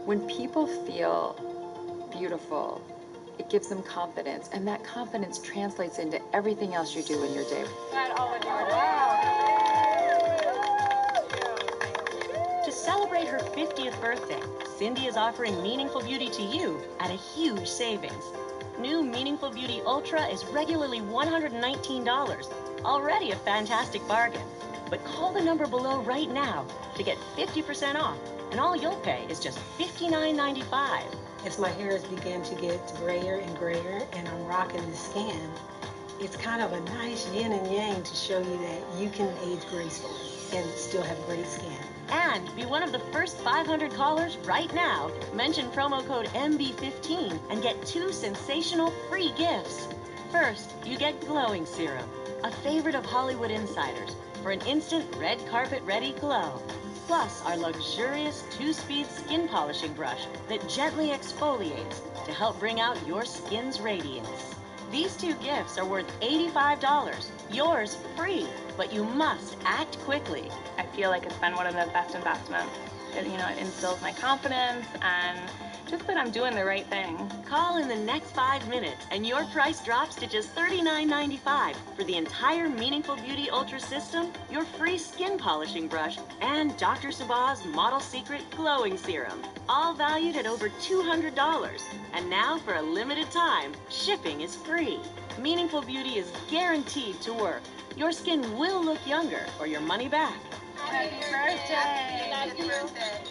Speaker 3: when people feel beautiful, it gives them confidence, and that confidence translates into everything else you do in your day.
Speaker 24: Glad all of you are
Speaker 5: To celebrate her 50th birthday, Cindy is offering Meaningful Beauty to you at a huge savings. New Meaningful Beauty Ultra is regularly $119, already a fantastic bargain. But call the number below right now to get 50% off, and all you'll pay is just $59.95.
Speaker 1: As my hairs begin to get grayer and grayer and I'm rocking the skin, it's kind of a nice yin and yang to show you that you can age gracefully and still have great skin.
Speaker 5: And be one of the first 500 callers right now. Mention promo code MB15 and get 2 sensational free gifts. First, you get Glowing Serum, a favorite of Hollywood insiders, for an instant red carpet ready glow. Plus our luxurious 2-speed skin polishing brush that gently exfoliates to help bring out your skin's radiance. These 2 gifts are worth $85, yours free, but you must act quickly.
Speaker 11: I feel like it's been one of the best investments. It instills my confidence and just that I'm doing the right thing.
Speaker 5: Call in the next 5 minutes and your price drops to just $39.95 for the entire Meaningful Beauty Ultra system, your free skin polishing brush, and Dr. Sabah's Model Secret Glowing Serum, all valued at over $200. And now, for a limited time, shipping is free. Meaningful Beauty is guaranteed to work. Your skin will look younger or your money back.
Speaker 24: Happy birthday! Happy birthday!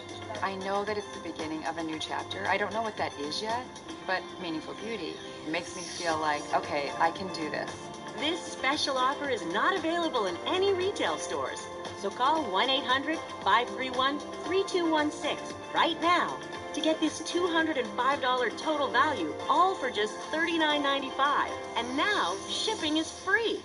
Speaker 24: I know that it's the beginning of a new chapter. I don't know what that is yet, but Meaningful Beauty makes me feel like, okay, I can do this.
Speaker 5: This special offer is not available in any retail stores. So call 1-800-531-3216 right now to get this $205 total value, all for just $39.95. And now, shipping is free.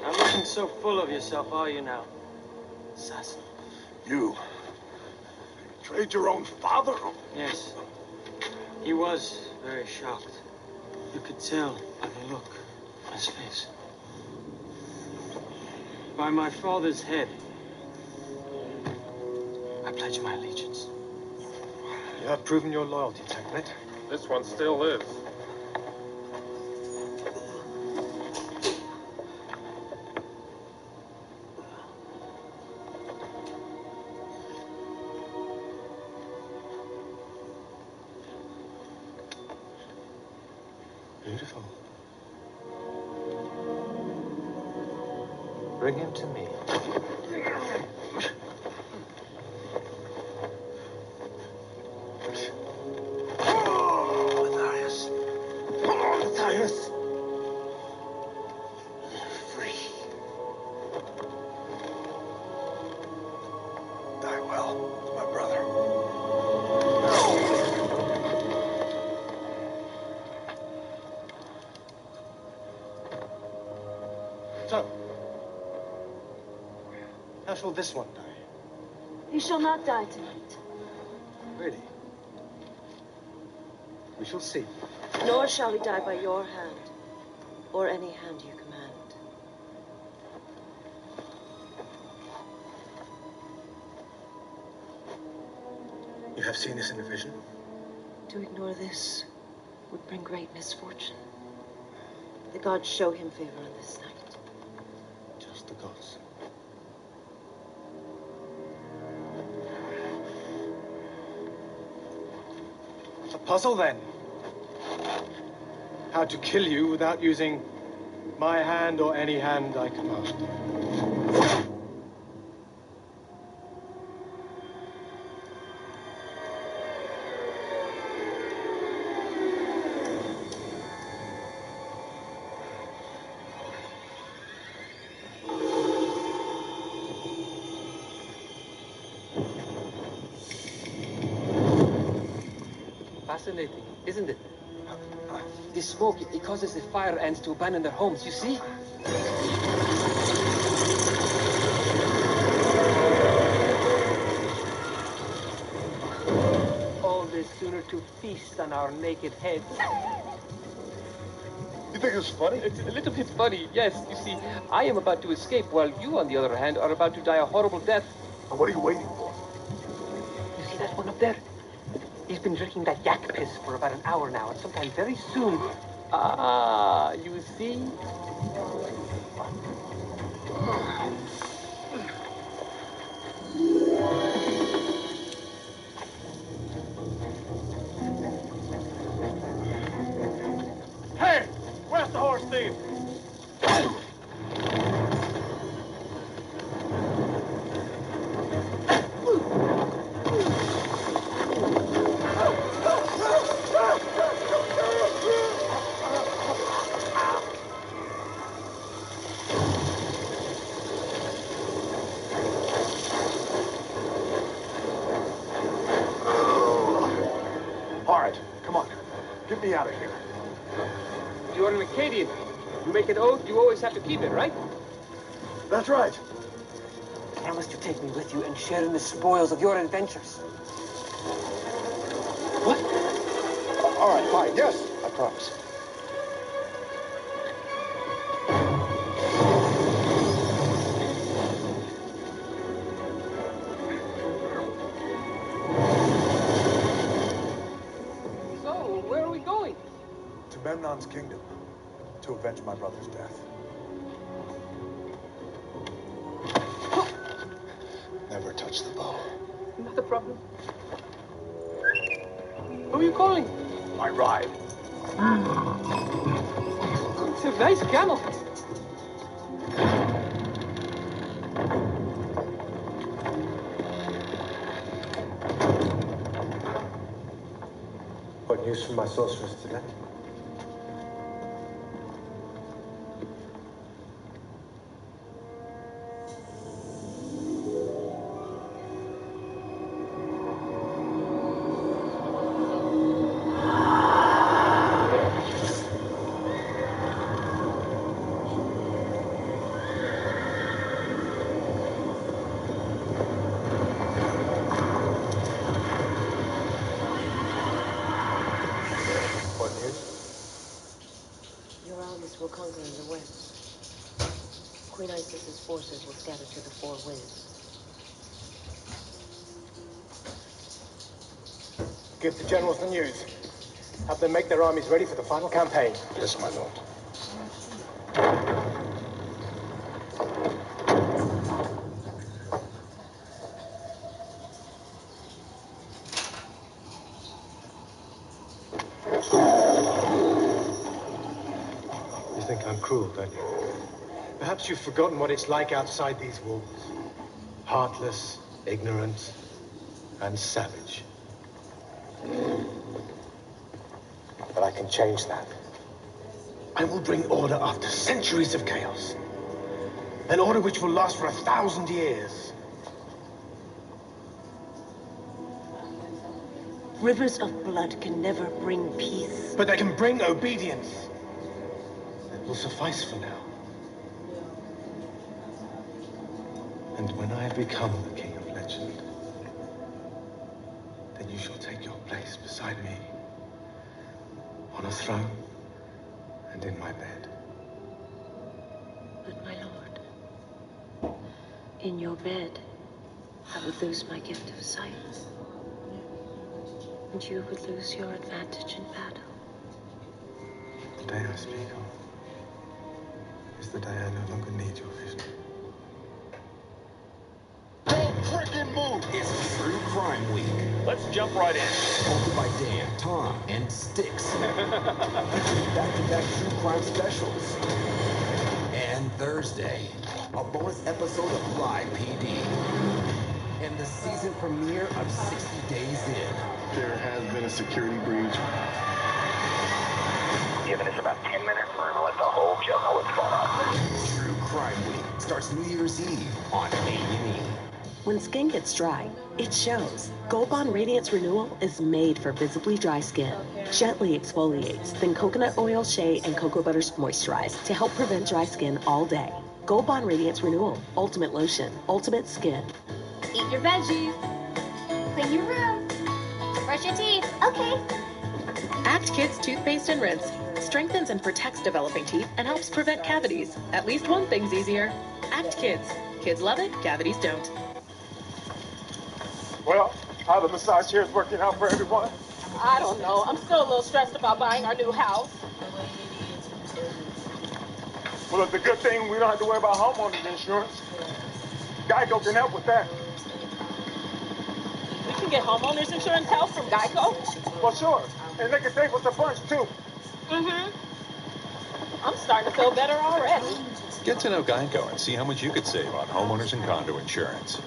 Speaker 13: Not looking so full of yourself, are you now, assassin?
Speaker 14: You betrayed your own father?
Speaker 13: Yes. He was very shocked. You could tell by the look on his face. By my father's head, I pledge my allegiance.
Speaker 15: You have proven your loyalty, Technet.
Speaker 8: This one still is.
Speaker 13: Beautiful. Bring him to me.
Speaker 14: Matthias. Matthias. Free. Die well, my brother.
Speaker 13: So, how shall this one die?
Speaker 7: You shall not die tonight,
Speaker 13: Really? We shall see.
Speaker 7: nor shall he die by your hand, or any hand you command.
Speaker 13: You have seen this in a vision?
Speaker 7: To ignore this would bring great misfortune. The gods show him favor on this night.
Speaker 13: Just the gods.
Speaker 25: A puzzle, then. How to kill you without using my hand or any hand I command.
Speaker 2: fascinating, isn't it? This smoke, it causes the fire ants to abandon their homes, you see? All the sooner to feast on our naked heads.
Speaker 14: You think it's funny?
Speaker 2: It's a little bit funny, yes. You see, I am about to escape, while you, on the other hand, are about to die a horrible death.
Speaker 14: And what are you waiting for?
Speaker 2: You see that one up there? He's been drinking that yak piss for about an hour now, and sometime very soon... Ah, you see?
Speaker 21: Hey! Where's the horse thief?
Speaker 14: All right, come on. Get me out of here.
Speaker 2: You're an Acadian. You make an oath, you always have to keep it, right?
Speaker 14: That's right.
Speaker 2: Promise to take me with you and share in the spoils of your adventures. What?
Speaker 14: All right, fine. Yes, I promise.
Speaker 2: So, where are we going?
Speaker 14: To Memnon's kingdom, to avenge my brother's death. Never touch the bow.
Speaker 2: Not a problem. Who are you calling?
Speaker 14: My ride.
Speaker 2: It's a nice camel.
Speaker 25: What news from my sorceress today?
Speaker 14: What news?
Speaker 5: Your armies will conquer in the west. Queen Isis's forces will scatter to the four winds.
Speaker 21: Give the generals the news. Have them make their armies ready for the final campaign.
Speaker 14: Yes, my lord.
Speaker 25: You think I'm cruel, don't you? Perhaps you've forgotten what it's like outside these walls. Heartless, ignorant, and savage. But I can change that. I will bring order after centuries of chaos. An order which will last for 1,000 years.
Speaker 5: Rivers of blood can never bring peace.
Speaker 25: But they can bring obedience. That will suffice for now. And when I have become the king of legend, then you shall take your place beside me on a throne and in my bed.
Speaker 5: But my lord, in your bed, I would lose my gift of sight. And you would lose your advantage in battle.
Speaker 25: The day I speak of is the day I no longer need your vision.
Speaker 14: Don't frickin' move!
Speaker 18: It's True Crime Week.
Speaker 21: Let's jump right in.
Speaker 18: Hosted by Dan, Tom, and Styx. Back-to-back true crime specials. And Thursday, a bonus episode of Live PD. And the season premiere of 60 Days In.
Speaker 14: There has been a security breach.
Speaker 21: Giving us about 10 minutes, we're gonna let the whole show know what's going on.
Speaker 18: True Crime Week starts New Year's Eve on A&E.
Speaker 6: When skin gets dry, it shows. Gold Bond Radiance Renewal is made for visibly dry skin. Gently exfoliates, then coconut oil, shea, and cocoa butters moisturize to help prevent dry skin all day. Gold Bond Radiance Renewal. Ultimate lotion. Ultimate skin.
Speaker 9: Eat your veggies. Clean your room. Brush your teeth. Okay.
Speaker 12: Act Kids Toothpaste and Rinse strengthens and protects developing teeth and helps prevent cavities. At least one thing's easier. Act Kids. Kids love it, cavities don't.
Speaker 21: Well, how the massage chairs working out for everyone?
Speaker 19: I don't know. I'm still a little stressed about buying our new house.
Speaker 21: Well, it's a good thing we don't have to worry about homeowners insurance. Geico can help with that.
Speaker 19: We can get homeowners insurance help from Geico?
Speaker 21: Well, sure. And they can save us a bunch, too.
Speaker 19: I'm starting to feel better already.
Speaker 22: Get to know Geico and see how much you could save on homeowners and condo insurance.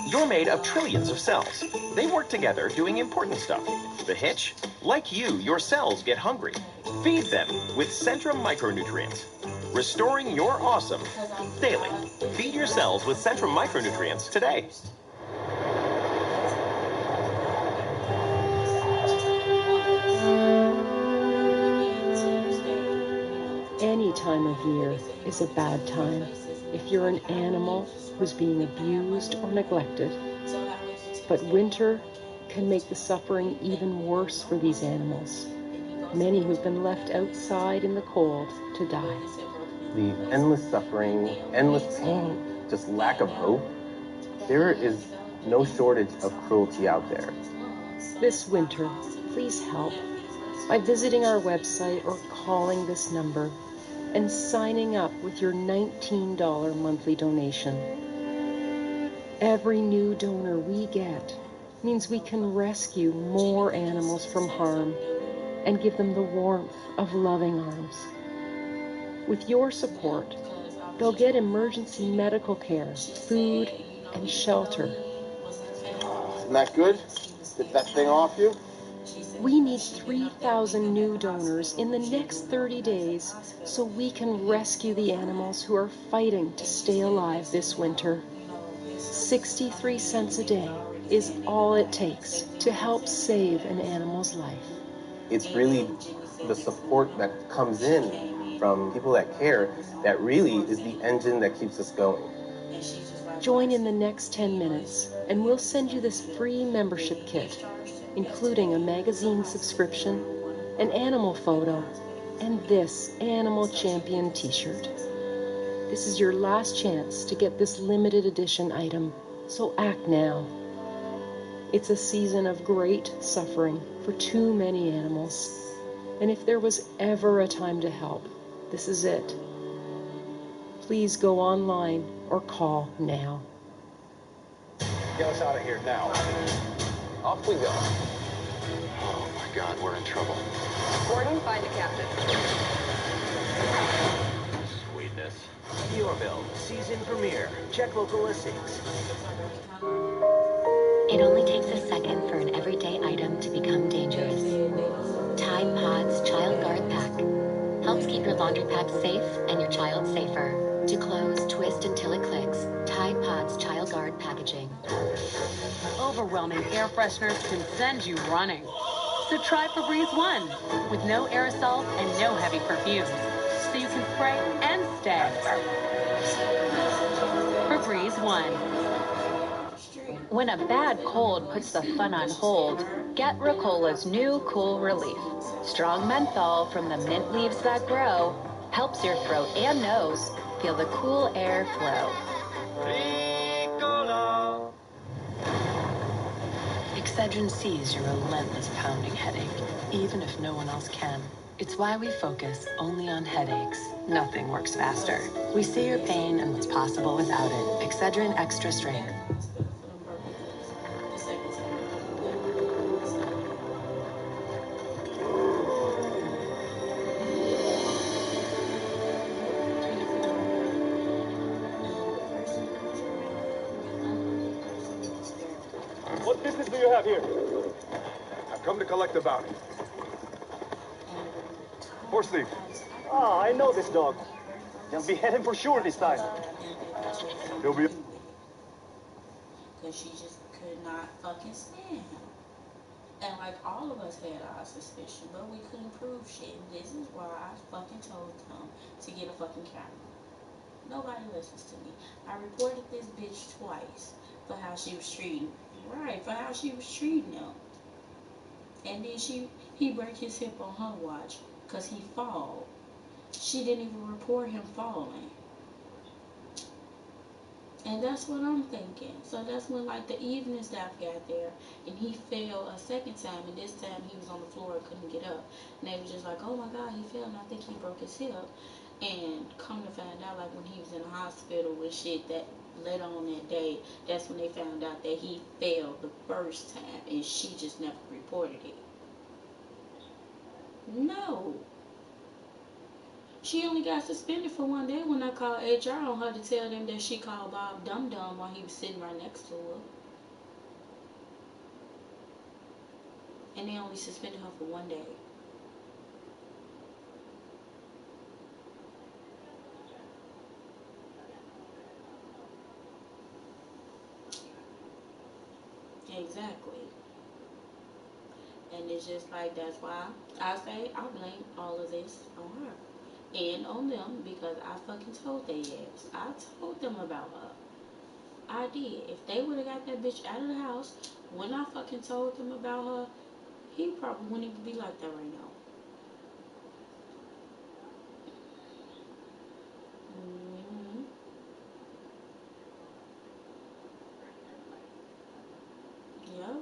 Speaker 26: You're made of trillions of cells. They work together doing important stuff. The hitch? Like you, your cells get hungry. Feed them with Centrum micronutrients. Restoring your awesome daily. Feed your cells with Centrum micronutrients today.
Speaker 27: Any time of year is a bad time if you're an animal who's being abused or neglected. But winter can make the suffering even worse for these animals, many who've been left outside in the cold to die.
Speaker 28: The endless suffering, endless pain, just lack of hope. There is no shortage of cruelty out there.
Speaker 27: This winter, please help by visiting our website or calling this number and signing up with your $19 monthly donation. Every new donor we get means we can rescue more animals from harm and give them the warmth of loving arms. With your support, they'll get emergency medical care, food, and shelter.
Speaker 28: Isn't that good? Get that thing off you?
Speaker 27: We need 3,000 new donors in the next 30 days so we can rescue the animals who are fighting to stay alive this winter. 63 cents a day is all it takes to help save an animal's life.
Speaker 28: It's really the support that comes in from people that care that really is the engine that keeps us going.
Speaker 27: Join in the next 10 minutes and we'll send you this free membership kit, including a magazine subscription, an animal photo, and this Animal Champion t-shirt. This is your last chance to get this limited edition item, so act now. It's a season of great suffering for too many animals, and if there was ever a time to help, this is it. Please go online or call now.
Speaker 21: Get us out of here now. Off we go.
Speaker 28: Oh my God, we're in trouble.
Speaker 24: Gordon, find the captain.
Speaker 26: Sweetness.
Speaker 29: Yorville, season premiere. Check local listings.
Speaker 30: It only takes a second for an everyday item to become dangerous. Tide Pods Child Guard Pack helps keep your laundry pack safe and your child safer. To close, twist until it clicks. Tide Pods Child Guard Packaging.
Speaker 31: Overwhelming air fresheners can send you running. So try Febreze One with no aerosols and no heavy perfumes, so you can spray and stay. Febreze One.
Speaker 32: When a bad cold puts the fun on hold, get Ricola's new Cool Relief. Strong menthol from the mint leaves that grow helps your throat and nose feel the cool air flow.
Speaker 29: Ricola.
Speaker 33: Excedrin sees your relentless pounding headache, even if no one else can. It's why we focus only on headaches. Nothing works faster. We see your pain and what's possible without it. Excedrin Extra Strength.
Speaker 21: What business do you have here? I've come to collect the bounty. Horse thief. Ah, I know this dog. He'll be heading for sure this time. He'll be...
Speaker 1: because she just could not fucking stand him. And like all of us had our suspicion, but we couldn't prove shit. This is why I fucking told them to get a fucking camera. Nobody listens to me. I reported this bitch twice for how she was treating. Right, for how she was treating him. And then he broke his hip on her watch because he fall. She didn't even report him falling. And that's what I'm thinking. So that's when like the evening staff got there and he fell a second time, and this time he was on the floor and couldn't get up. And they was just like, oh my God, he fell and I think he broke his hip. And come to find out, like when he was in the hospital with shit, that later on that day, that's when they found out that he fell the first time and she just never reported it. No. She only got suspended for 1 day when I called HR on her to tell them that she called Bob Dum Dum while he was sitting right next to her. And they only suspended her for 1 day. Exactly. And it's just like, that's why I say I blame all of this on her. And on them, because I fucking told they ass. I told them about her. I did. If they would have got that bitch out of the house when I fucking told them about her, he probably wouldn't even be like that right now. Yeah.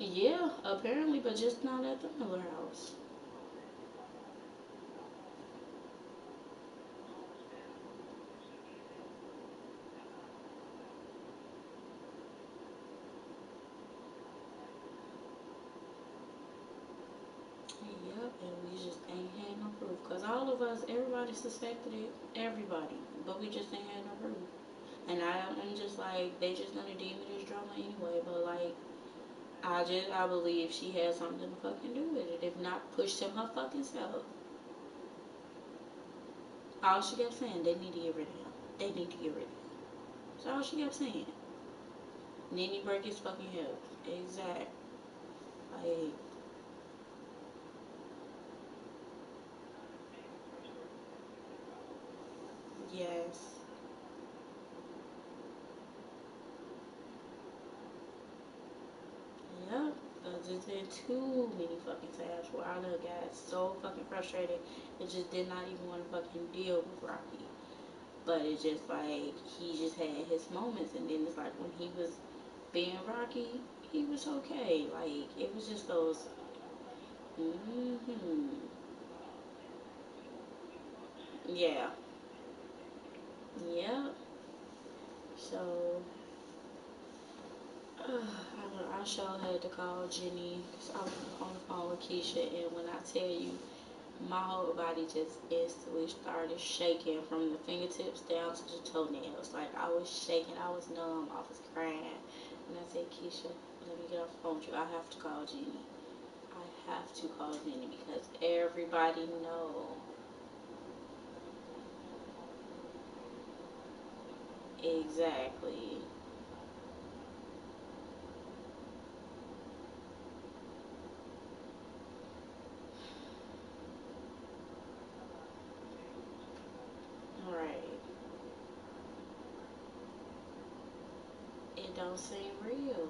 Speaker 1: Yeah, apparently, but just not at the Miller house. Yep, and we just ain't had no proof. Because all of us, everybody suspected it. Everybody. But we just ain't had no proof. And I'm just like, they just gonna deem it as drama anyway. But like, I believe she had something to fucking do with it. If not, pushed him her fucking self. All she kept saying, they need to get rid of him. They need to get rid of him. That's all she kept saying. And then he broke his fucking hip. Exact. Like, yes. Yep. There's been too many fucking times where I done got so fucking frustrated and just did not even want to fucking deal with Rocky. But it's just like, he just had his moments, and then it's like when he was being Rocky, he was okay. Like, it was just those, yeah. Yep. So, I sure had to call Jenny because I was on the phone with Keisha, and when I tell you, my whole body just instantly started shaking from the fingertips down to the toenails. Like, I was shaking, I was numb, I was crying. And I said, Keisha, let me get off the phone with you. I have to call Jenny. I have to call Jenny because everybody knows. Exactly. Right. It don't seem real.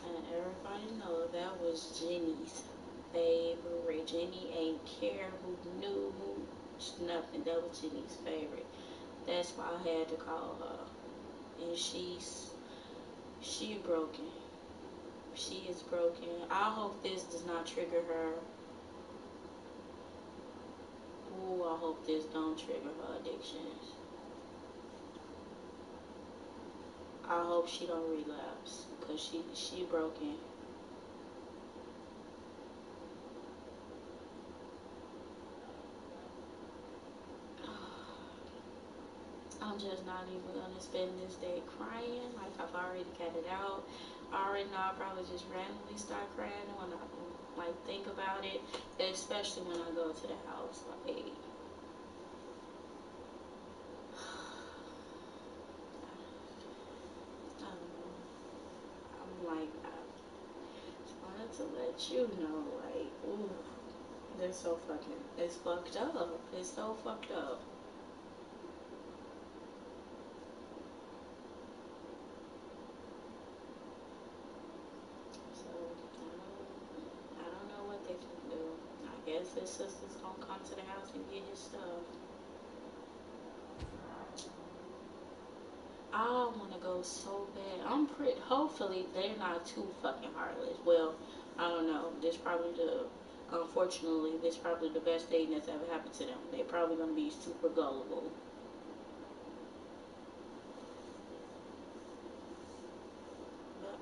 Speaker 1: And everybody know that was Jenny's favorite. Jenny ain't care who knew who, nothing. That was Jenny's favorite. That's why I had to call her. And she broken. She is broken. I hope this does not trigger her. Ooh, I hope this don't trigger her addictions. I hope she don't relapse. Because she broken. I'm just not even gonna spend this day crying. Like, I've already got it out. I already know I'll probably just randomly start crying when I like think about it, especially when I go to the house. Like, I'm like, I just wanted to let you know, like, ooh, they're so fucking, it's fucked up. It's so fucked up. So, I don't know what they can do. I guess his sister's gonna come to the house and get his stuff. I want to go so bad. Hopefully they're not too fucking heartless. Well, I don't know. Unfortunately, this is probably the best thing that's ever happened to them. They're probably going to be super gullible. But,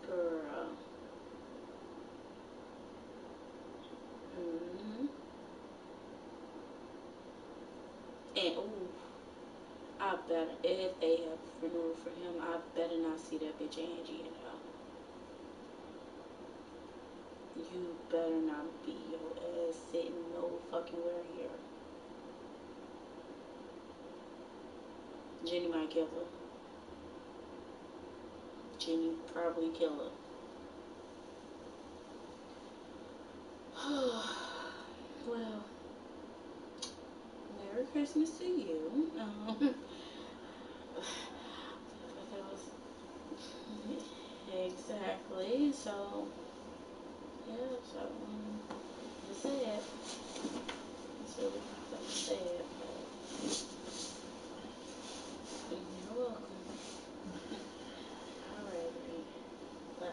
Speaker 1: girl. And, ooh. I better, if they have renewed for him, I better not see that bitch Angie in there. You better not be your ass sitting no fucking where here. Jenny might kill her. Jenny probably kill her. Well, Merry Christmas to you. Exactly. So, yeah, so, that's it. That's really sad. But you're welcome. Alrighty. Bye.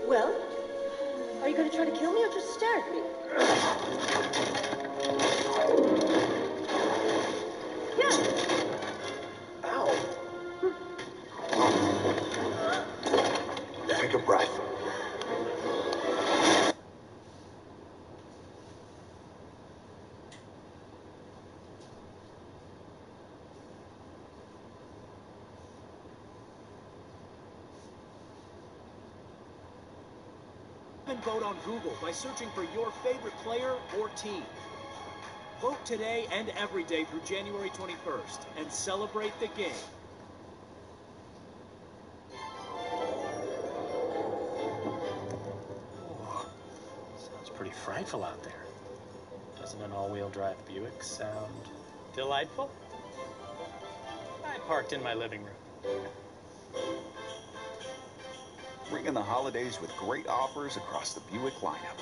Speaker 6: Well, are you going to try to kill me or just stare at me? Yeah.
Speaker 14: Ow. Take a breath.
Speaker 2: Vote on Google by searching for your favorite player or team. Vote today and every day through January 21st and celebrate the game.
Speaker 3: Sounds pretty frightful out there. Doesn't an all-wheel drive Buick sound delightful? I parked in my living room.
Speaker 4: Ring in the holidays with great offers across the Buick lineup.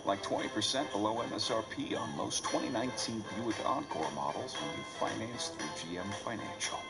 Speaker 4: Like 20% below MSRP on most 2019 Buick Encore models when you finance through GM Financial.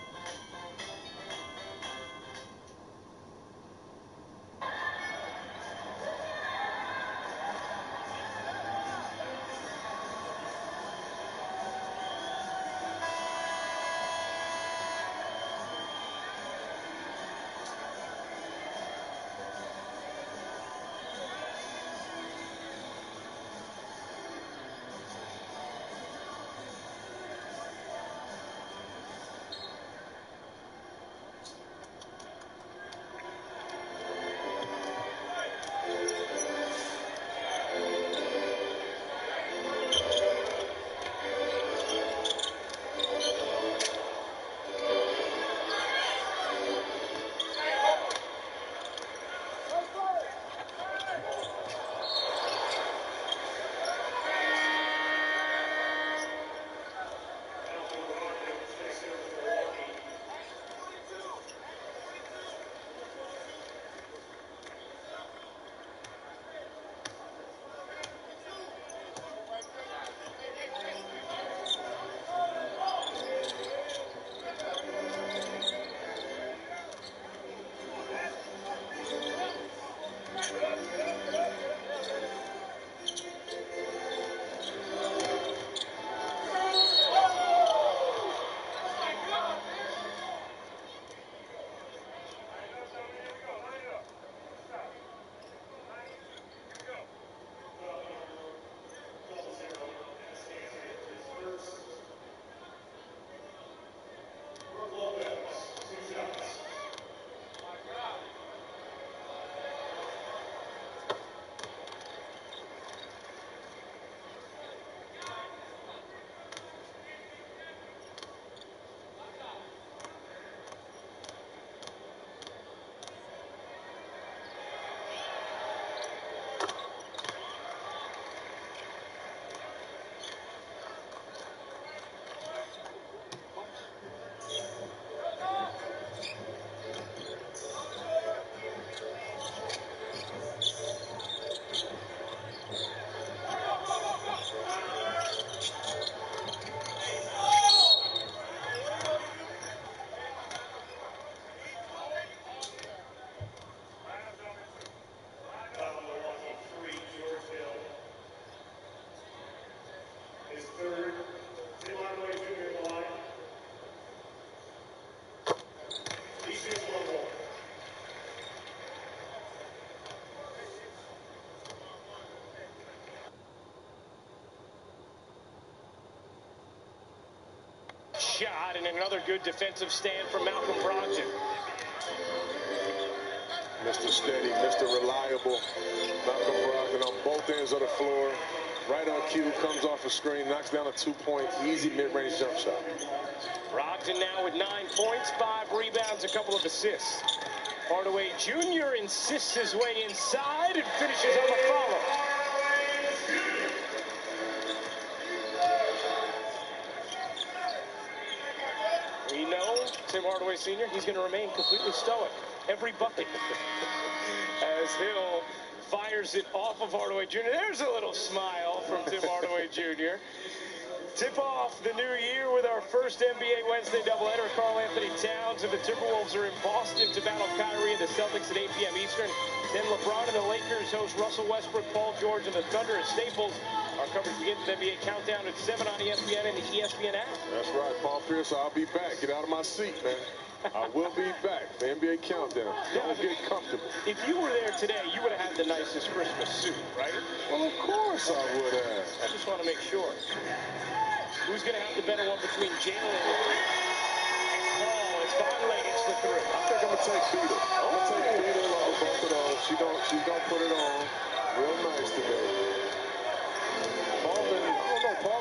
Speaker 21: shot, and another good defensive stand from Malcolm Brogdon.
Speaker 5: Mr. Steady, Mr. Reliable, Malcolm Brogdon on both ends of the floor. Right on cue, comes off a screen, knocks down a 2-point, easy mid-range jump shot.
Speaker 21: Brogdon now with 9 points, 5 rebounds, a couple of assists. Hardaway Jr. insists his way inside and finishes on the follow. We know Tim Hardaway Sr., he's going to remain completely stoic. Every bucket. As Hill fires it off of Hardaway Jr. There's a little smile from Tim Hardaway Jr. Tip off the new year with our first NBA Wednesday doubleheader. Karl Anthony Towns and the Timberwolves are in Boston to battle Kyrie and the Celtics at 8 p.m. Eastern. Then LeBron and the Lakers host Russell Westbrook, Paul George, and the Thunder at Staples. Our coverage begins with NBA Countdown at 7 on ESPN and the ESPN app.
Speaker 5: That's right, Paul Pierce. I'll be back. Get out of my seat, man. I will be back. The NBA Countdown. Don't get comfortable.
Speaker 21: If you were there today, you would have had the nicest Christmas suit, right?
Speaker 5: Well, of course I would have.
Speaker 21: I just want to make sure. Who's going to have the better one between Jalen and Paul as Vonleh gets the three?
Speaker 5: I think I'm going to take Beetle. I'm going to take Beetle on both of those. She's gonna put it on real nice today. Paul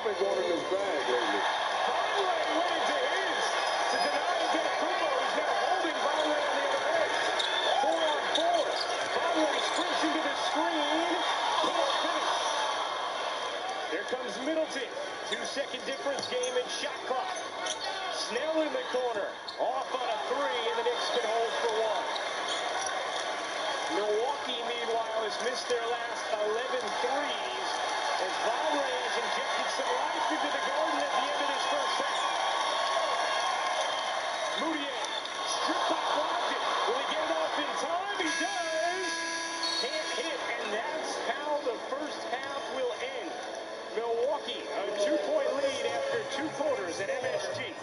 Speaker 5: been going in his bag lately.
Speaker 21: Vonleh went into his to deny Antetokounmpo. He's now holding Vonleh on the other edge. 4-on-4. Vonleh sprints into the screen. Can't finish. Here comes Middleton. 2-second difference, game and shot clock. Snell in the corner. Off on a three, and the Knicks can hold for one. Milwaukee, meanwhile, has missed their last 11 threes. And Vonleh has injected some life into the Garden at the end of this first half. Moutier, stripped by Brogdon. Will he get it off in time? He does. Can't hit, and that's how the first half will end. Milwaukee, a 2-point lead after 2 quarters at MSG.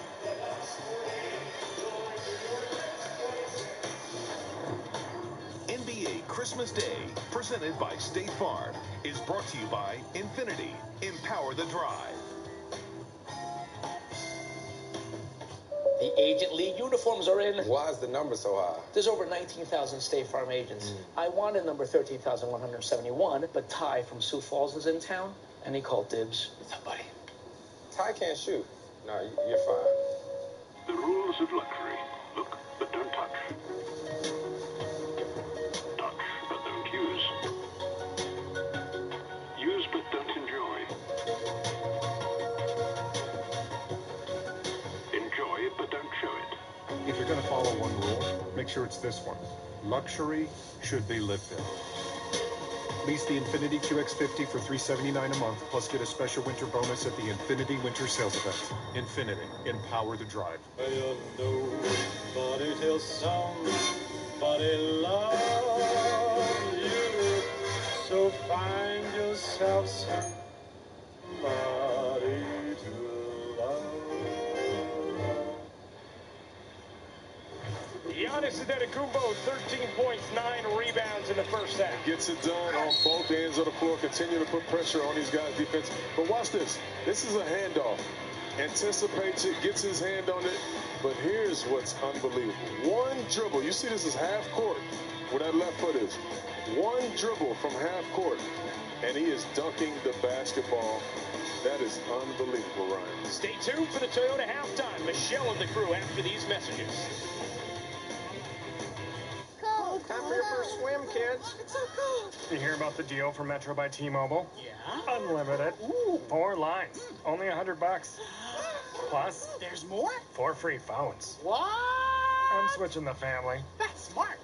Speaker 7: NBA Christmas Day, presented by State Farm, is brought to you by Infinity. Empower the drive.
Speaker 8: The Agent League uniforms are in.
Speaker 10: Why is the number so high?
Speaker 8: There's over 19,000 State Farm agents. I wanted number 13,171, but Ty from Sioux Falls is in town, and he called dibs. What's up, buddy?
Speaker 10: Ty can't shoot. No, you're fine.
Speaker 21: The rules of luxury. Look, but don't touch. Touch, but don't use. Use, but don't enjoy. Enjoy, but don't show it.
Speaker 14: If you're going to follow one rule, make sure it's this one. Luxury should be lived in. Lease the Infiniti QX50 for $379 a month, plus get a special winter bonus at the Infiniti Winter Sales Event. Infiniti. Empower the drive.
Speaker 11: Nobody tells somebody love you, so find yourself somebody to love.
Speaker 21: Giannis Antetokounmpo, 13 points, 9 rebounds in the first half.
Speaker 5: Gets it done on both ends of the floor. Continue to put pressure on these guys' defense. But watch this. This is a handoff. Anticipates it, gets his hand on it. But here's what's unbelievable. One dribble. You see this is half court where that left foot is. One dribble from half court, and he is dunking the basketball. That is unbelievable, Ryan.
Speaker 21: Stay tuned for the Toyota halftime. Michelle and the crew after these messages.
Speaker 10: Time for your first swim, kids. It's so cool.
Speaker 13: You hear about the deal for Metro by T-Mobile?
Speaker 15: Yeah.
Speaker 13: Unlimited.
Speaker 15: Ooh.
Speaker 13: 4 lines. Only $100. Plus,
Speaker 15: there's more?
Speaker 13: 4 free phones.
Speaker 15: What?
Speaker 13: I'm switching the family.
Speaker 15: That's smart.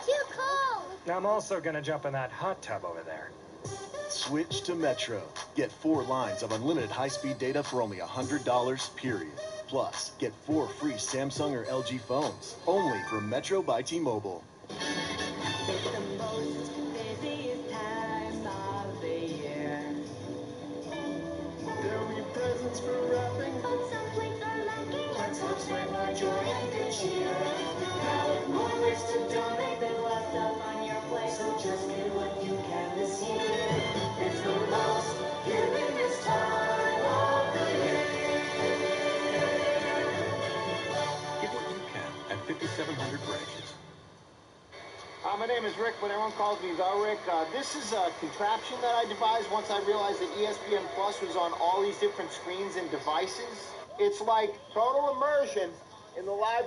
Speaker 9: Too cool.
Speaker 13: Now I'm also gonna jump in that hot tub over there.
Speaker 16: Switch to Metro. Get 4 lines of unlimited high-speed data for only $100, period. Plus, get 4 free Samsung or LG phones. Only from Metro by T-Mobile.
Speaker 17: It's the most busiest time of the year.
Speaker 11: There'll be presents for wrapping,
Speaker 17: but some plates are lacking.
Speaker 11: Let's help spread more joy and good cheer.
Speaker 17: Now with more ways to donate than left up on your plate, so just get what you can this year. It's the most giving this time of the year.
Speaker 12: my name is Rick, but everyone calls me The Rick. This is a contraption that I devised once I realized that ESPN Plus was on all these different screens and devices. It's like total immersion in the live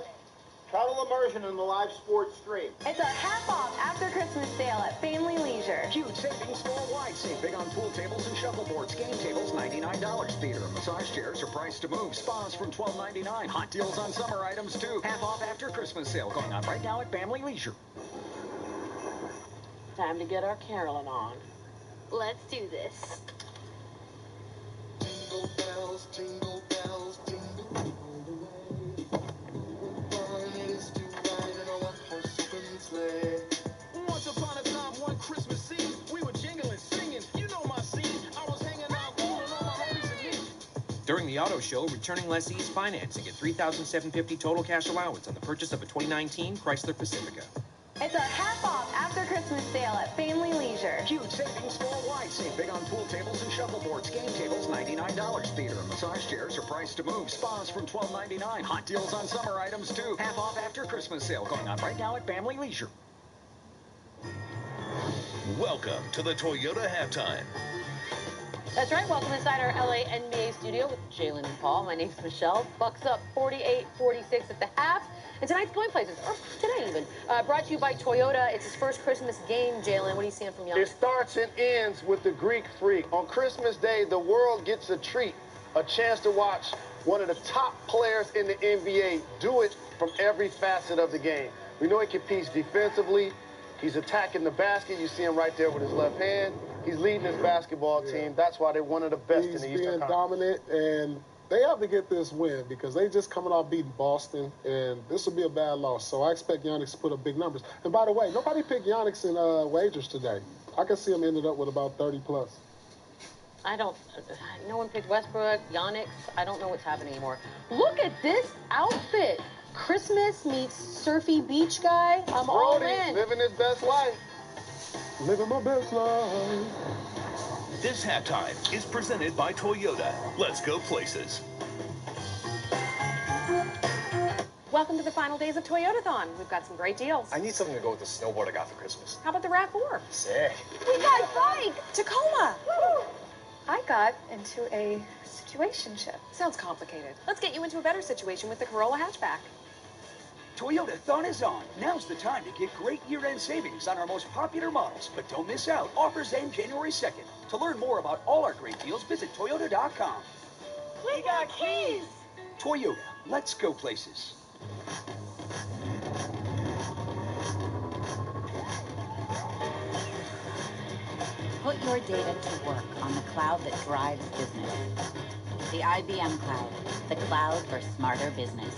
Speaker 12: sports stream.
Speaker 15: It's a half-off after Christmas sale at Family Leisure.
Speaker 18: Huge savings store-wide. Save big on pool tables and shuffleboards. Game tables, $99. Theater and massage chairs are priced to move. Spas from $12.99. Hot deals on summer items, too. Half off after Christmas sale going on right now at Family Leisure.
Speaker 6: Time to get our caroling on.
Speaker 9: Let's do this.
Speaker 11: Jingle bells, jingle bells, jingle all the way. Fun it is to ride in a one-horse open sleigh.
Speaker 19: Once upon a time, one Christmas Eve, we were jingling, singing. You know my scene. I was hanging out, rolling all my homies and me.
Speaker 20: During the auto show, returning lessees financing at $3,750 total cash allowance on the purchase of a 2019 Chrysler Pacifica.
Speaker 15: It's a half-off after Christmas sale at Family Leisure.
Speaker 18: Huge savings store-wide. Save big on pool tables and shuffleboards. Game tables, $99. Theater and massage chairs are priced to move. Spas from $12.99. Hot deals on summer items, too. Half off after Christmas sale going on right now at Family Leisure.
Speaker 7: Welcome to the Toyota Halftime.
Speaker 6: That's right. Welcome inside our LA NBA studio with Jalen and Paul. My name's Michelle. Bucks up 48-46 at the half. And tonight's Going Places, or today even, brought to you by Toyota. It's his first Christmas game, Jalen. What are you seeing from Giannis?
Speaker 12: It starts and ends with the Greek Freak. On Christmas Day, the world gets a treat, a chance to watch one of the top players in the NBA do it from every facet of the game. We know he competes defensively. He's attacking the basket. You see him right there with his left hand. He's leading his basketball team. That's why they're one of the best in the Eastern Conference.
Speaker 22: Dominant, and they have to get this win because they just coming off beating Boston, and this will be a bad loss. So I expect Giannis to put up big numbers. And by the way, nobody picked Giannis in wagers today. I can see him ended up with about 30+.
Speaker 6: No one picked Westbrook, Giannis. I don't know what's happening anymore. Look at this outfit. Christmas meets surfy beach guy. I'm all in.
Speaker 12: Living his best life.
Speaker 22: Living my best life.
Speaker 7: This halftime is presented by Toyota. Let's go places.
Speaker 15: Welcome to the final days of Toyotathon. We've got some great deals.
Speaker 10: I need something to go with the snowboard I got for Christmas.
Speaker 15: How about the RAV4?
Speaker 10: Sick.
Speaker 15: We got bike! Tacoma! Woo!
Speaker 23: I got into a situationship.
Speaker 15: Sounds complicated. Let's get you into a better situation with the Corolla hatchback.
Speaker 24: Toyotathon is on. Now's the time to get great year-end savings on our most popular models. But don't miss out. Offers end January 2nd. To learn more about all our great deals, visit Toyota.com.
Speaker 23: We got keys!
Speaker 24: Toyota. Let's go places.
Speaker 25: Put your data to work on the cloud that drives business. The IBM Cloud, the cloud for smarter business.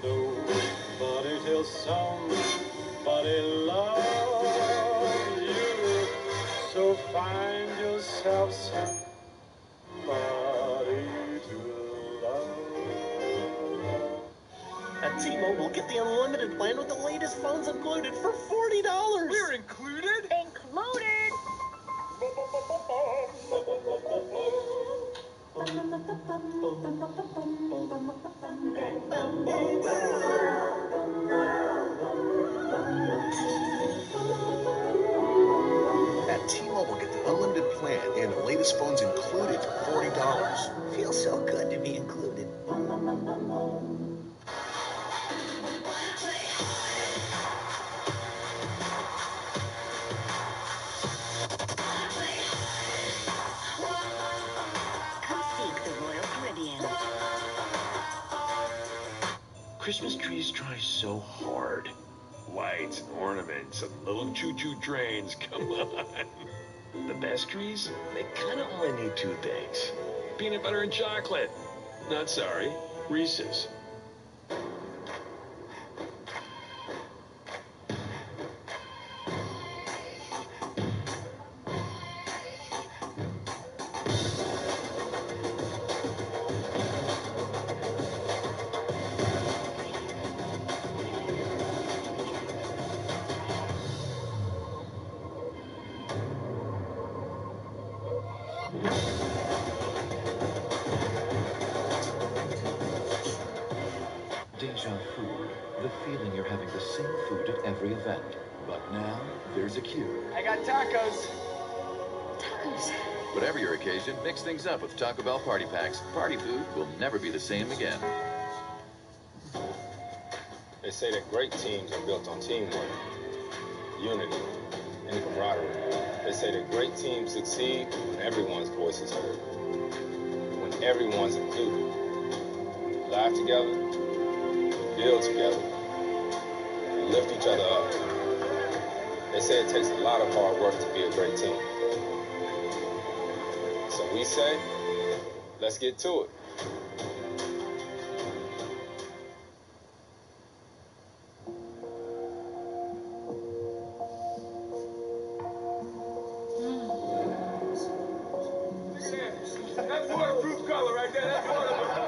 Speaker 11: Nobody till somebody loves you. So find yourself somebody to love.
Speaker 26: At T-Mobile, get the unlimited plan with the latest phones included for $40.
Speaker 11: We're included?
Speaker 15: Included!
Speaker 26: At T-Mobile, get the unlimited plan and the latest phones included for $40. Feels so good to be included.
Speaker 27: Christmas trees try so hard. Lights and ornaments and little choo-choo trains, come on. The best trees, they kind of only need two things. Peanut butter and chocolate. Not sorry, Reese's.
Speaker 1: every event. But now, there's a cure.
Speaker 24: I got tacos.
Speaker 23: Tacos.
Speaker 1: Whatever your occasion, mix things up with Taco Bell Party Packs. Party food will never be the same again.
Speaker 10: They say that great teams are built on teamwork, unity, and camaraderie. They say that great teams succeed when everyone's voice is heard, when everyone's included. Laugh together, build together, and lift each other up. They say it takes a lot of hard work to be a great team. So we say, let's get to it.
Speaker 19: That's waterproof color right there. That's waterproof.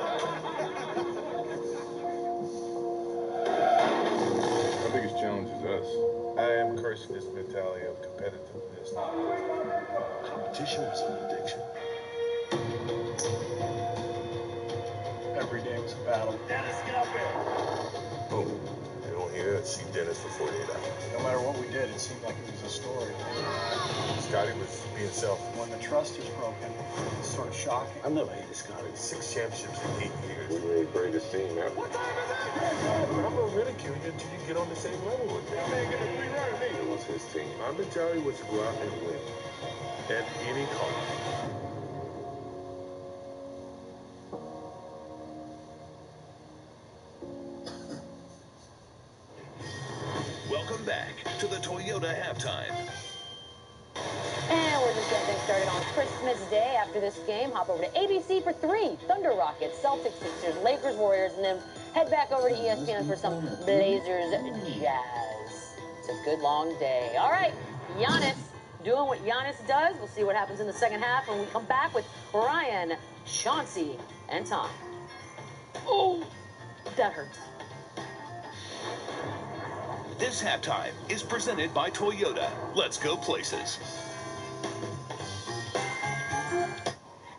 Speaker 2: Our biggest challenge is us. I am cursing this mentality of competitiveness.
Speaker 16: Competition is an addiction.
Speaker 13: Every day was a battle.
Speaker 2: Dennis, get up here. Oh, you don't hear it? See Dennis for 48 hours.
Speaker 13: No matter what we did, it seemed like it was a story.
Speaker 2: Scotty was being selfish.
Speaker 13: When the trust is broken, it's sort of shocking.
Speaker 2: I've never hated Scotty. 6 championships in 8 years. We're the greatest team ever. What time is that? I'm gonna ridicule you until you get on the same level with me. I'm making a free run of me. It was his team. Our mentality was to go out and win at any cost.
Speaker 7: Welcome back to the Toyota Halftime.
Speaker 15: And we're just getting things started on Christmas Day. After this game, hop over to ABC for 3. Thunder Rockets, Celtics, Sixers, Lakers, Warriors, and then head back over to ESPN for some Blazers Jazz. It's a good long day. All right, Giannis doing what Giannis does. We'll see what happens in the second half when we come back with Ryan, Chauncey, and Tom. Oh, that hurts.
Speaker 7: This halftime is presented by Toyota. Let's go places.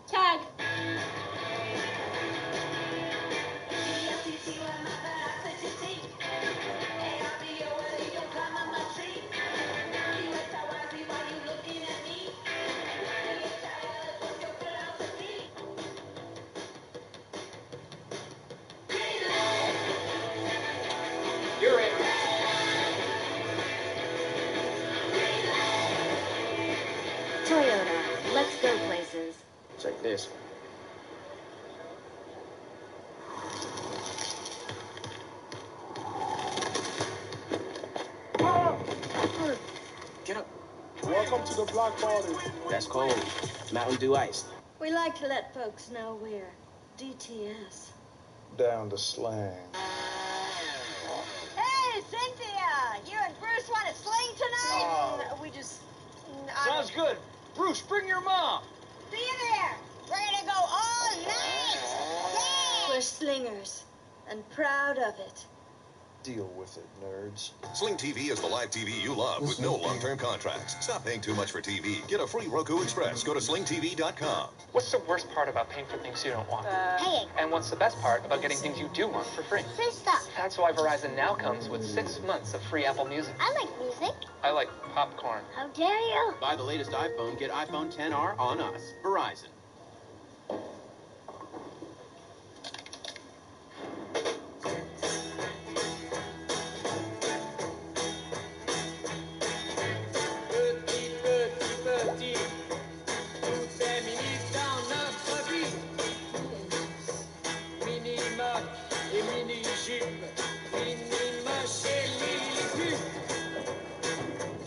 Speaker 9: Tag.
Speaker 24: You're in.
Speaker 9: Toyota. Let's go places.
Speaker 24: Check this. Get up.
Speaker 22: Welcome to the block party.
Speaker 24: That's cold. Mountain Dew iced.
Speaker 3: We like to let folks know we're DTS.
Speaker 2: Down to slang.
Speaker 23: Hey, Cynthia! You and Bruce want to sling tonight? We just...
Speaker 24: Sounds good. Bruce, bring your mom.
Speaker 23: See you there. We're going to go all night.
Speaker 3: We're slingers, and proud of it.
Speaker 2: Deal with it, nerds.
Speaker 7: Sling TV is the live TV you love with no long-term contracts. Stop paying too much for TV. Get a free Roku Express. Go to slingtv.com.
Speaker 4: What's the worst part about paying for things you don't want?
Speaker 23: Paying.
Speaker 4: And what's the best part about getting things you do want for free?
Speaker 23: Free stuff.
Speaker 4: That's why Verizon now comes with 6 months of free Apple Music.
Speaker 23: I like music.
Speaker 4: I like popcorn.
Speaker 23: How dare you?
Speaker 20: Buy the latest iPhone, get iPhone XR on us. Verizon.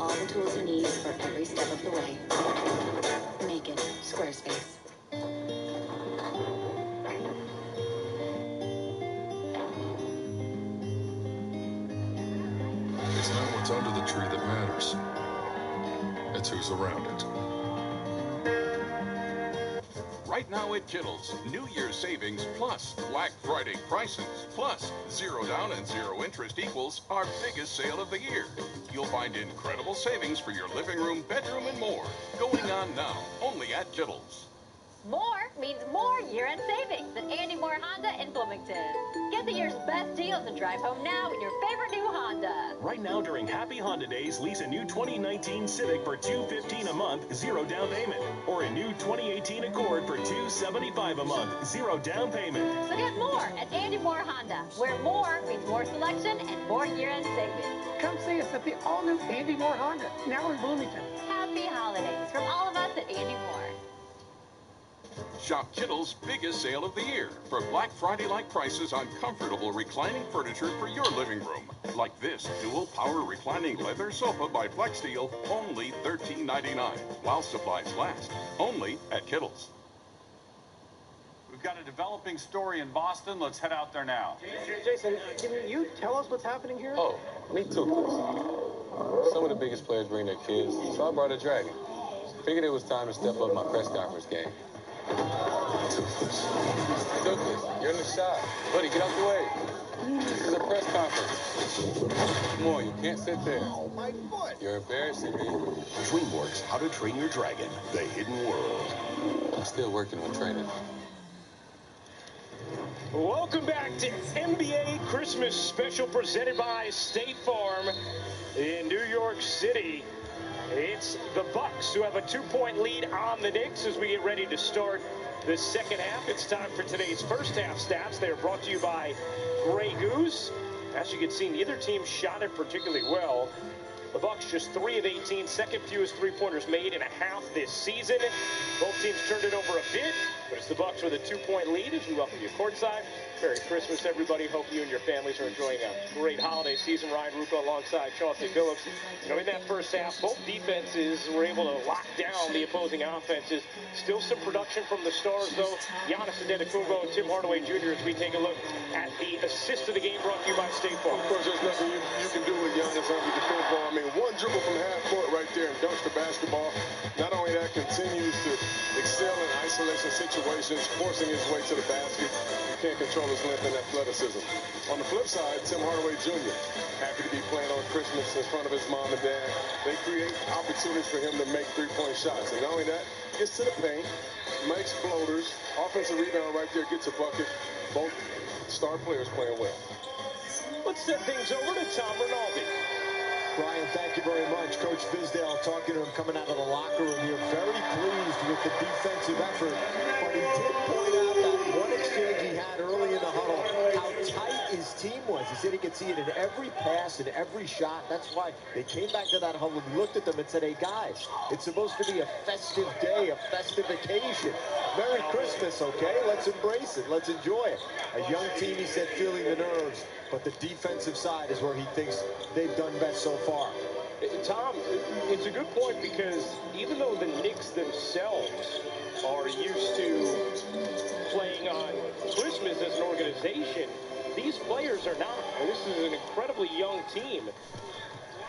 Speaker 6: All the tools you need for every step of the way. Make it Squarespace.
Speaker 5: It's not what's under the tree that matters. It's who's around it.
Speaker 8: Right now at Kittles, New Year's savings plus Black Friday prices plus 0 down and 0 interest equals our biggest sale of the year. You'll find incredible savings for your living room, bedroom, and more. Going on now, only at Kittles.
Speaker 15: More means more year-end savings at Andy Moore Honda in Bloomington. Get Get the year's best deals and drive home now in your favorite new Honda.
Speaker 11: Right now during Happy Honda Days, lease a new 2019 Civic for $215 a month, 0 down payment. Or a new 2018 Accord for $275 a month, 0 down payment.
Speaker 15: So get more at Andy Moore Honda, where more means more selection and more year-end savings.
Speaker 12: Come see us at the all-new Andy Moore Honda, now in Bloomington.
Speaker 15: Happy holidays from all of us at Andy Moore.
Speaker 8: Shop Kittle's biggest sale of the year for Black Friday-like prices on comfortable reclining furniture for your living room. Like this dual power reclining leather sofa by Flexsteel, only $13.99. While supplies last, only at Kittle's.
Speaker 14: We've got a developing story in Boston. Let's head out there now.
Speaker 24: Jason, can you tell us what's happening here?
Speaker 10: Oh, me too. Some of the biggest players bring their kids, so I brought a dragon. Figured it was time to step up my press conference game. Toothless, you're in the shot. Buddy, get out the way. This is a press conference. Come on, you can't sit there.
Speaker 26: Oh, my foot.
Speaker 10: You're embarrassing me.
Speaker 26: DreamWorks, How to Train Your Dragon, The Hidden World.
Speaker 10: I'm still working on training.
Speaker 17: Welcome back to NBA Christmas Special presented by State Farm in New York City. It's the Bucks who have a 2-point lead on the Knicks as we get ready to start the second half. It's time for today's first half stats. They are brought to you by Grey Goose. As you can see, neither team shot it particularly well. The Bucks just 3 of 18, second fewest three-pointers made in a half this season. Both teams turned it over a bit, but it's the Bucks with a 2-point lead as we welcome you courtside. Merry Christmas, everybody. Hope you and your families are enjoying a great holiday season. Ryan Rucco alongside Chauncey Phillips. You know, in that first half, both defenses were able to lock down the opposing offenses. Still some production from the stars, though. Giannis Antetokounmpo and Tim Hardaway Jr. as we take a look at the assist of the game brought to you by State Farm.
Speaker 2: Of course, there's nothing you can do with Giannis Antetokounmpo. I mean, one dribble from half court right there and dunks the basketball. Not only that, continues to excel in isolation situations, forcing his way to the basket. You can't control his length and athleticism. On the flip side, Tim Hardaway Jr. happy to be playing on Christmas in front of his mom and dad. They create opportunities for him to make three-point shots. And not only that, gets to the paint, makes floaters, offensive rebound right there, gets a bucket. Both star players playing well.
Speaker 17: Let's set things over to Tom Rinaldi.
Speaker 18: Brian, thank you very much. Coach Fizdale talking to him coming out of the locker room here. Very pleased with the defensive effort. But he did point out that one exchange he had early in the huddle, how tight his team was. He said he could see it in every pass and every shot. That's why they came back to that huddle. We looked at them and said, hey, guys, it's supposed to be a festive day, a festive occasion. Merry Christmas, okay? Let's embrace it. Let's enjoy it. A young team, he said, feeling the nerves. But the defensive side is where he thinks they've done best so far.
Speaker 17: Tom, it's a good point because even though the Knicks themselves are used to playing on Christmas as an organization, these players are not. And this is an incredibly young team.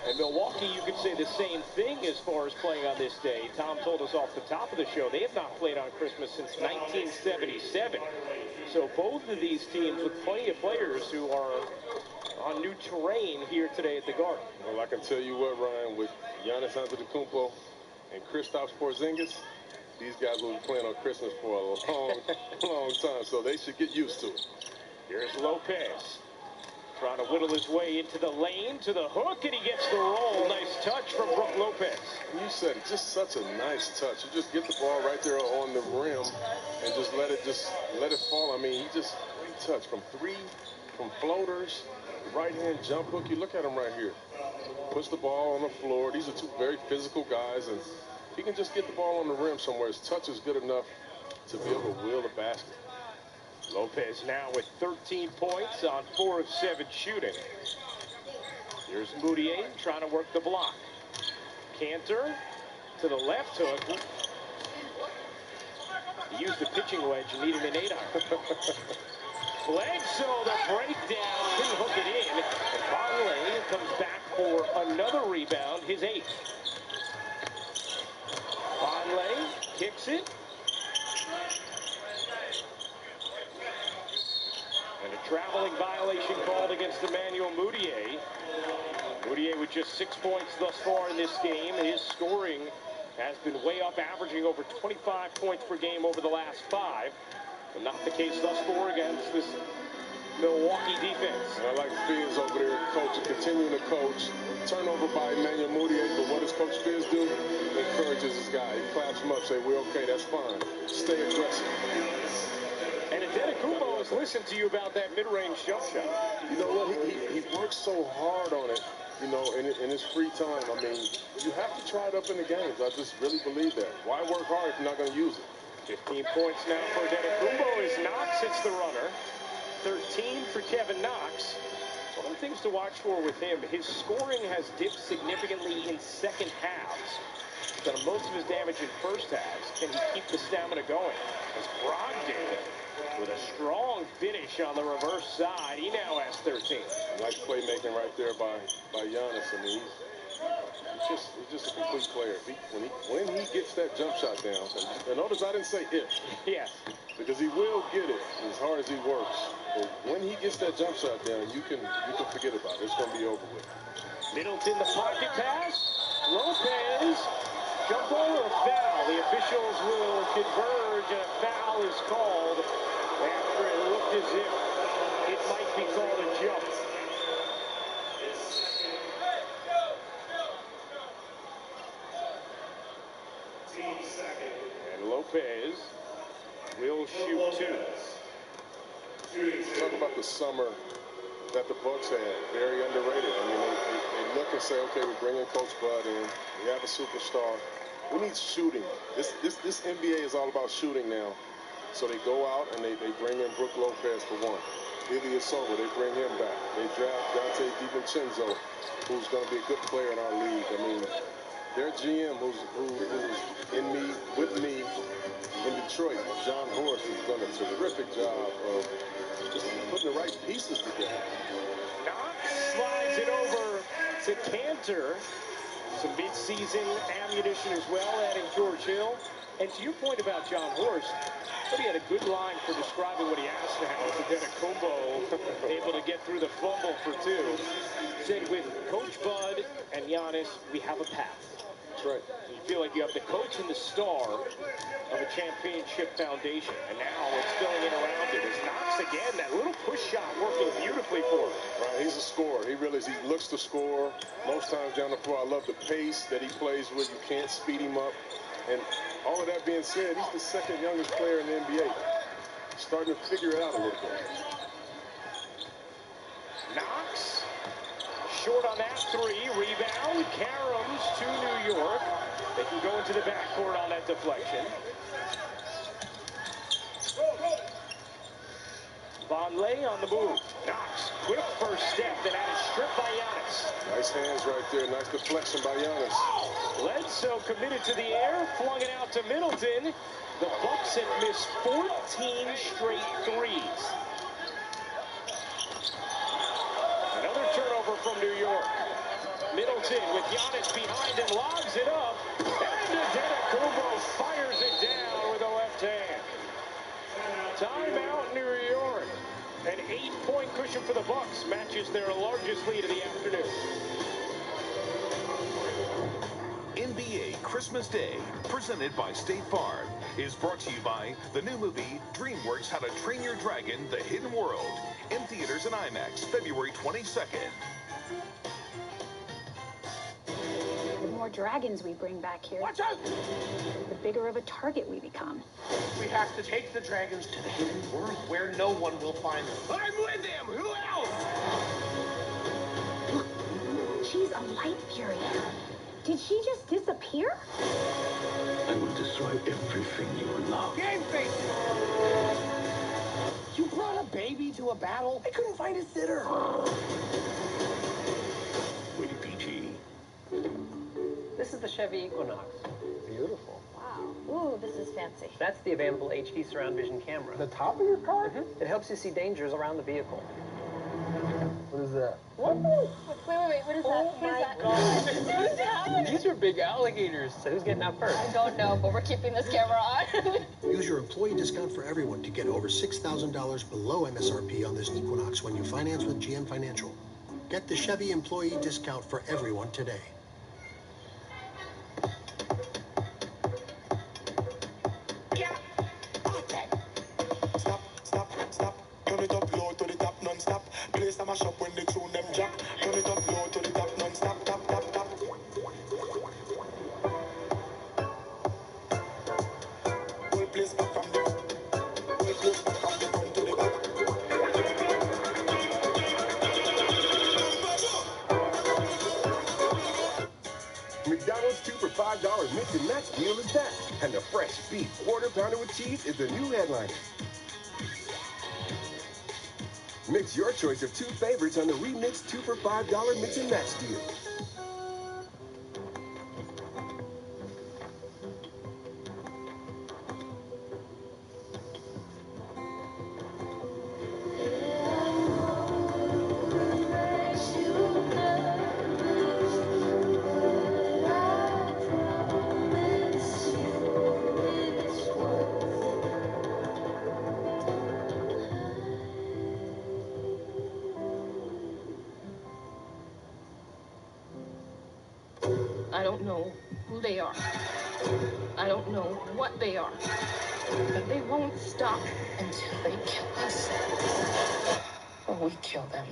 Speaker 17: And Milwaukee, you could say the same thing as far as playing on this day. Tom told us off the top of the show, they have not played on Christmas since 1977. So both of these teams with plenty of players who are on new terrain here today at the Garden.
Speaker 2: Well, I can tell you what, Ryan, with Giannis Antetokounmpo and Kristaps Porzingis, these guys will be playing on Christmas for a long, long time, so they should get used to it.
Speaker 17: Here's Lopez. Trying to whittle his way into the lane, to the hook, and he gets the roll. Nice touch from Brook Lopez.
Speaker 2: You said it, just such a nice touch. You just get the ball right there on the rim and just let it fall. I mean, he just great touch from three, from floaters, right-hand jump hook. You look at him right here. Puts the ball on the floor. These are two very physical guys, and he can just get the ball on the rim somewhere. His touch is good enough to be able to wheel the basket.
Speaker 17: Lopez now with 13 points on 4 of 7 shooting. Here's Moutier trying to work the block. Cantor to the left hook. He used the pitching wedge and needed an 8-iron. Bledsoe, the breakdown, couldn't hook it in. And Vonleh comes back for another rebound, his 8th. Vonleh kicks it. And a traveling violation called against Emmanuel Moutier. Moutier with just 6 points thus far in this game. His scoring has been way up, averaging over 25 points per game over the last 5. But not the case thus far against this Milwaukee defense.
Speaker 2: And I like Fizz over there coaching, continuing to coach. Turnover by Emmanuel Mudiay, but what does Coach Fizz do? Encourages his guy. He claps him up, say, we're okay, that's fine. Stay aggressive.
Speaker 17: And Antetokounmpo has listened to you about that mid-range jump shot.
Speaker 2: You know what? He works so hard on it, you know, in his free time. I mean, you have to try it up in the games. I just really believe that. Why work hard if you're not going to use it?
Speaker 17: 15 points now for Antetokounmpo as Knox hits the runner. 13 for Kevin Knox. One of the things to watch for with him, his scoring has dipped significantly in second halves. He's done most of his damage in first halves. Can he keep the stamina going? As Brogdon, with a strong finish on the reverse side, he now has 13.
Speaker 2: Nice playmaking right there by Giannis. I mean, he's just a complete player. When he gets that jump shot down, and notice I didn't say if.
Speaker 17: Yes.
Speaker 2: Because he will get it as hard as he works. But when he gets that jump shot down, you can forget about it. It's going to be over with.
Speaker 17: Middleton, the pocket pass. Lopez, jump ball or foul? The officials will converge, and a foul is called after it looked as if it might be called a jump. And Lopez will shoot two.
Speaker 2: Talk about the summer that the Bucks had. Very underrated. I mean, they look and say, okay, we're bringing Coach Bud in. We have a superstar. We need shooting. This NBA is all about shooting now. So they go out and they bring in Brook Lopez for one. Ilyasova, they bring him back. They draft Dante DiVincenzo, who's going to be a good player in our league. I mean, their GM, who's with me in Detroit, John Horst, has done a terrific job of just putting the right pieces together.
Speaker 17: Knox slides it over to Cantor. Some mid-season ammunition as well, adding George Hill. And to your point about John Horst, he had a good line for describing what he asked now. Antetokounmpo able to get through the fumble for two. Said with Coach Bud and Giannis, we have a path.
Speaker 2: That's right.
Speaker 17: You feel like you have the coach and the star of a championship foundation. And now it's filling in around it. As Knox again, that little push shot working beautifully for him.
Speaker 2: Right, he's a scorer. He looks to score. Most times down the floor, I love the pace that he plays with. You can't speed him up. And all of that being said, he's the second youngest player in the NBA. Starting to figure it out a little bit.
Speaker 17: Knox, short on that three. Rebound, Karams to New York. They can go into the backcourt on that deflection. Vonleh on the move. Knox, quick first step, then had it stripped by Giannis.
Speaker 2: Nice hands right there. Nice deflection by Giannis.
Speaker 17: Bledsoe committed to the air, flung it out to Middleton. The Bucks have missed 14 straight threes. Another turnover from New York. Middleton with Giannis behind him, lobs it up. And Antetokounmpo fires it down with a left hand. Timeout, New York. An 8-point cushion for the Bucks matches their largest lead of the afternoon.
Speaker 1: NBA Christmas Day, presented by State Farm, is brought to you by the new movie DreamWorks How to Train Your Dragon: The Hidden World, in theaters and IMAX February 22nd.
Speaker 13: The more dragons we bring back here,
Speaker 12: watch out!
Speaker 13: The bigger of a target we become.
Speaker 12: We have to take the dragons to the hidden world where no one will find them. I'm with him! Who else?
Speaker 13: Look, she's a light fury. Did she just disappear?
Speaker 16: I will destroy everything you love.
Speaker 12: Game face! You brought a baby to a battle? I couldn't find a sitter.
Speaker 16: Rated PG.
Speaker 4: This is the Chevy Equinox.
Speaker 22: Beautiful.
Speaker 23: Wow. Ooh, this is fancy.
Speaker 4: That's the available HD surround vision camera.
Speaker 22: The top of your car?
Speaker 4: It helps you see dangers around the vehicle.
Speaker 22: What is that?
Speaker 23: Wait, what is that? Oh my God.
Speaker 4: These are big alligators. So who's getting out first?
Speaker 23: I don't know, but we're keeping this camera on.
Speaker 19: Use your employee discount for everyone to get over $6,000 below MSRP on this Equinox when you finance with GM Financial. Get the Chevy employee discount for everyone today.
Speaker 21: Stop, turn it up low to the top, none
Speaker 2: mash up when the tune them drop. Turn it up low to the top, non-stop, tap, tap, tap. Whole place back from the whole place back from the front to the back.
Speaker 3: McDonald's 2 for $5 Mix and Match deal is back. And the fresh beef quarter pounder with cheese is the new headliner. Mix your choice of 2 favorites on the remixed 2 for $5 Mix and Match deal.
Speaker 7: I don't know who they are. I don't know what they are. But they won't stop until they kill us. Or we kill them.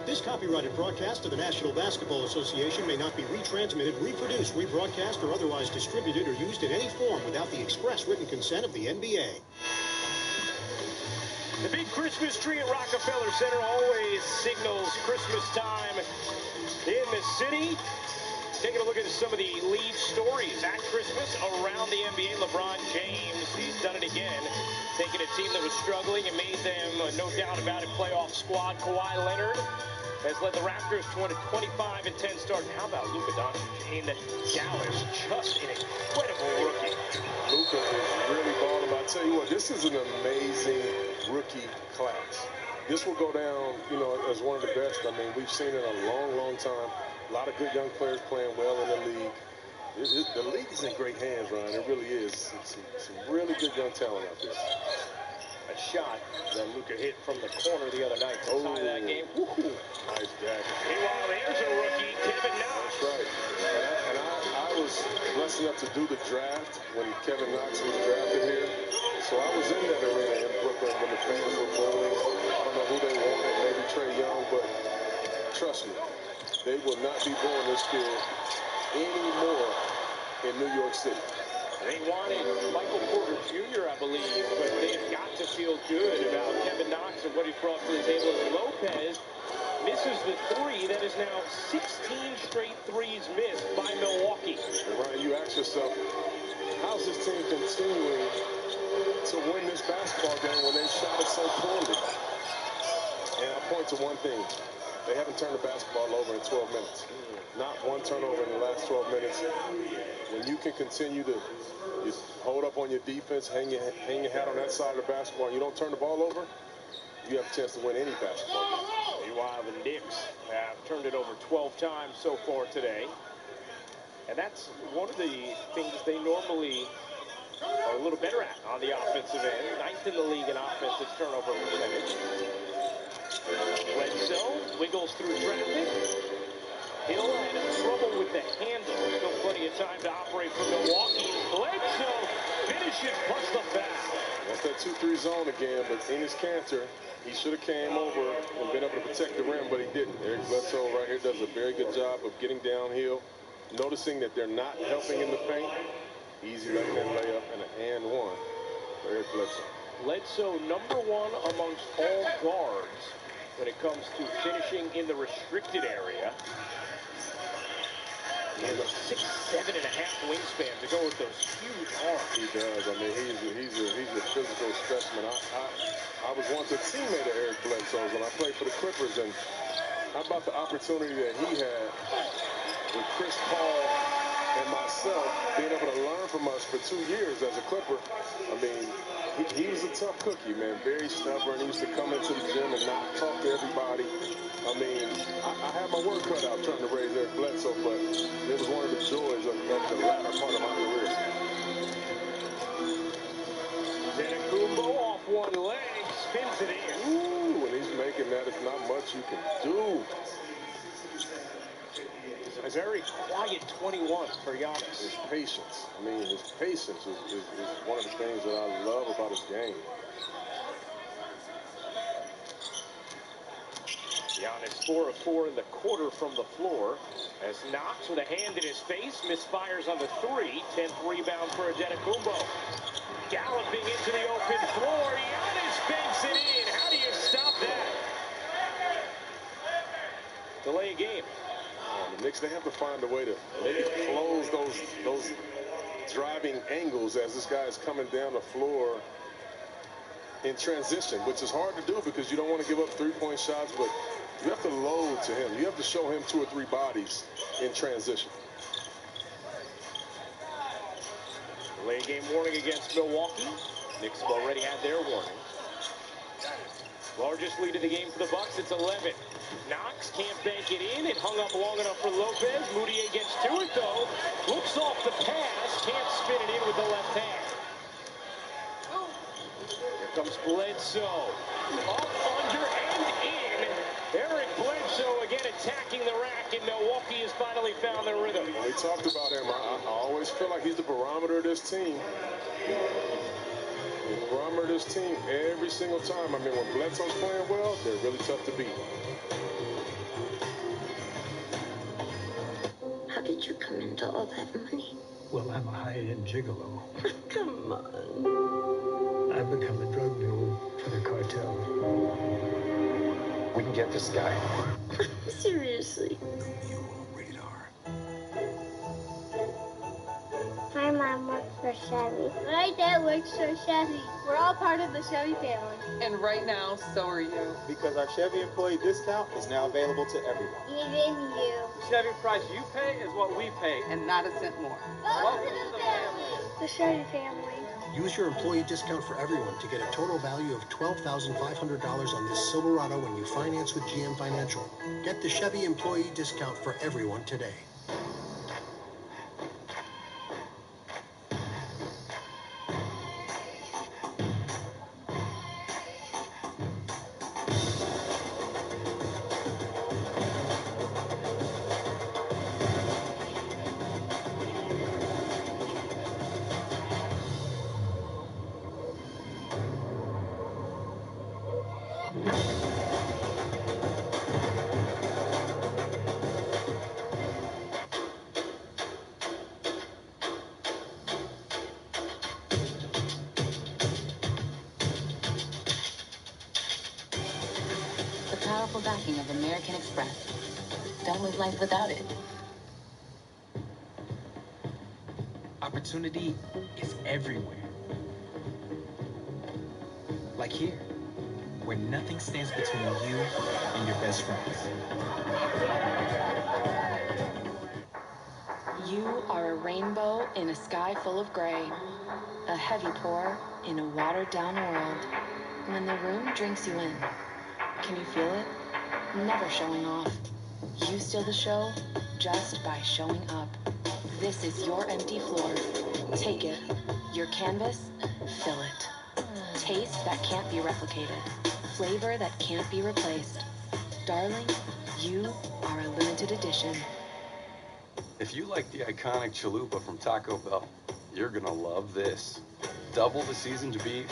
Speaker 9: This copyrighted broadcast of the National Basketball Association may not be retransmitted, reproduced, rebroadcast, or otherwise distributed or used in any form without the express written consent of the NBA.
Speaker 17: The big Christmas tree at Rockefeller Center always signals Christmas time in the city. Taking a look at some of the lead stories at Christmas around the NBA. LeBron James, he's done it again. Taking a team that was struggling and made them, no doubt about it, playoff squad. Kawhi Leonard has led the Raptors to a 25-10 start. How about Luka Doncic in Dallas? Just an incredible rookie.
Speaker 2: Luka is really balling. I tell you what, this is an amazing rookie class. This will go down, you know, as one of the best. I mean, we've seen it a long, long time. A lot of good young players playing well in the league. The league is in great hands, Ryan. It really is. Some really good young talent out there.
Speaker 17: A shot that Luka hit from the corner the other night to tie that game. Woo-hoo.
Speaker 2: Nice jacket.
Speaker 17: Meanwhile, there's a rookie, Kevin Knox.
Speaker 2: That's right. And I was blessed enough to do the draft when Kevin Knox was drafted here. So I was in that arena in Brooklyn when the fans were booing. I don't know who they wanted, maybe Trae Young, but trust me, they will not be booing this kid anymore in New York City.
Speaker 17: They wanted Michael Porter Jr., I believe, but they've got to feel good about Kevin Knox and what he's brought to the table. Lopez misses the three. That is now 16 straight threes missed by Milwaukee.
Speaker 2: And Ryan, you ask yourself, how's this team continuing to win this basketball game when they shot it so poorly? And I'll point to one thing. They haven't turned the basketball over in 12 minutes. Not one turnover in the last 12 minutes. When you can continue to hold up on your defense, hang your hat on that side of the basketball, and you don't turn the ball over, you have a chance to win any basketball game.
Speaker 17: Meanwhile, the Knicks have turned it over 12 times so far today. And that's one of the things they normally are a little better at on the offensive end. 9th in the league in offensive turnover percentage. Bledsoe wiggles through traffic. Hill had trouble with the handle. Still plenty of time to operate for Milwaukee. Bledsoe finishes plus the foul.
Speaker 2: That's that 2-3 zone again, but Enes Kanter, he should have came over and been able to protect the rim, but he didn't. Eric Bledsoe right here does a very good job of getting downhill, noticing that they're not helping in the paint. Easy letting that layup and an and one for Eric Bledsoe.
Speaker 17: Bledsoe #1 amongst all guards when it comes to finishing in the restricted area. He has a 6'7.5" wingspan to go with those huge arms.
Speaker 2: He does. I mean, he's a physical specimen. I was once a teammate of Eric Bledsoe's when I played for the Clippers, and how about the opportunity that he had with Chris Paul and myself being able to learn from us for 2 years as a Clipper. I mean, he was a tough cookie, man. Very stubborn. He used to come into the gym and not talk to everybody. I mean, I had my work cut out trying to raise Eric Bledsoe, but it was one of the joys of the latter part of my career.
Speaker 17: Antetokounmpo off one leg, spins it in.
Speaker 2: Ooh, and he's making that. It's not much you can do.
Speaker 17: A very quiet 21 for Giannis.
Speaker 2: His patience. I mean, his patience is one of the things that I love about his game.
Speaker 17: Giannis 4 of 4 in the quarter from the floor. As Knox with a hand in his face, misfires on the 3. 10th rebound for Antetokounmpo. Galloping into the open floor. Giannis banks it in. How do you stop that? Delay game.
Speaker 2: The Knicks, they have to find a way to maybe close those driving angles as this guy is coming down the floor in transition, which is hard to do because you don't want to give up three-point shots, but you have to load to him. You have to show him 2 or 3 bodies in transition.
Speaker 17: Late game warning against Milwaukee. Knicks have already had their warning. Largest lead of the game for the Bucks. It's 11. Knox can't bank it in. It hung up long enough for Lopez. Moutier gets to it, though. Looks off the pass. Can't spin it in with the left hand. Here comes Bledsoe. Up, under, and in. Eric Bledsoe again attacking the rack, and Milwaukee has finally found their rhythm.
Speaker 2: We talked about him. I always feel like he's the barometer of this team. The barometer of this team every single time. I mean, when Bledsoe's playing well, they're really tough to beat.
Speaker 5: How did you come into all that money?
Speaker 6: Well, I'm a high-end gigolo.
Speaker 5: Come on.
Speaker 6: I've become a drug mule for the cartel.
Speaker 10: We can get this guy.
Speaker 5: Seriously. My mom works for Chevy. My dad works for Chevy.
Speaker 11: We're all part of the Chevy family.
Speaker 20: And right now, so are you.
Speaker 21: Because our Chevy employee discount is now available to everyone.
Speaker 5: Even you.
Speaker 14: The Chevy price you pay is what we pay, and not a cent more.
Speaker 5: Welcome to the family. The Chevy family.
Speaker 19: Use your employee discount for everyone to get a total value of $12,500 on this Silverado when you finance with GM Financial. Get the Chevy employee discount for everyone today.
Speaker 25: Powerful backing of American Express. Don't live life without it.
Speaker 27: Opportunity is everywhere. Like here, where nothing stands between you and your best friends.
Speaker 25: You are a rainbow in a sky full of gray. A heavy pour in a watered-down world. When the room drinks you in, can you feel it? Never showing off. You steal the show just by showing up. This is your empty floor. Take it. Your canvas, fill it. Taste that can't be replicated. Flavor that can't be replaced. Darling, you are a limited edition.
Speaker 28: If you like the iconic chalupa from Taco Bell, you're gonna love this. Double the seasoned beef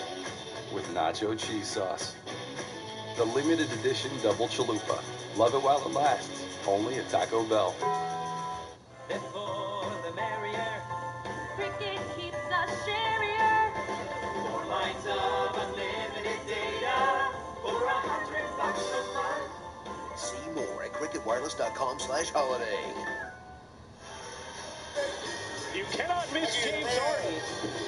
Speaker 28: with nacho cheese sauce. The limited edition double chalupa. Love it while it lasts. Only at Taco Bell.
Speaker 29: The more the merrier. Cricket keeps us sharier. 4 lines of unlimited data for $100 a month.
Speaker 26: See more at cricketwireless.com/holiday.
Speaker 17: You cannot miss James Harden.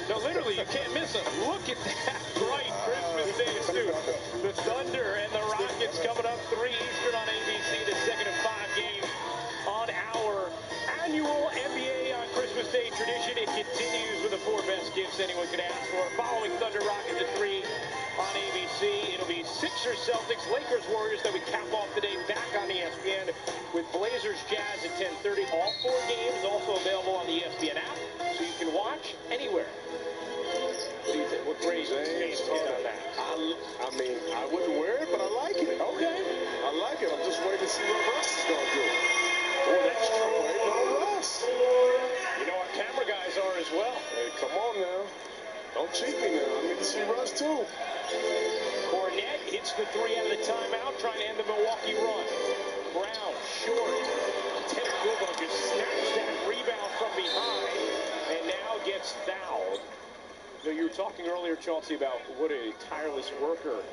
Speaker 17: No, literally, you can't miss him. Look at that bright Christmas Day suit. The Thunder and the Rockets coming up 3 Eastern on ABC, the second of 5 games on our annual NBA on Christmas Day tradition. It continues with the 4 best gifts anyone could ask for. Following Thunder Rockets at 3 on ABC, it'll be Sixers, Celtics, Lakers, Warriors that we cap off the day back on ESPN with Blazers, Jazz at 10:30. All 4 games also available on the ESPN app, so you can watch anywhere. What do you think? What grade James on that?
Speaker 2: I mean, I wouldn't wear it, but I like it.
Speaker 17: Okay.
Speaker 2: I like it. I'm just waiting to see what Russ is going to do.
Speaker 17: Oh, that's true.
Speaker 2: Waiting on Russ.
Speaker 17: You know, our camera guys are as well.
Speaker 2: Hey, come on now. Don't cheat me now. I need to see runs, too.
Speaker 17: Cornette hits the three out of the timeout, trying to end the Milwaukee run. Brown, short. Antetokounmpo just snaps that rebound from behind and now gets fouled. You were talking earlier, Chauncey, about what a tireless worker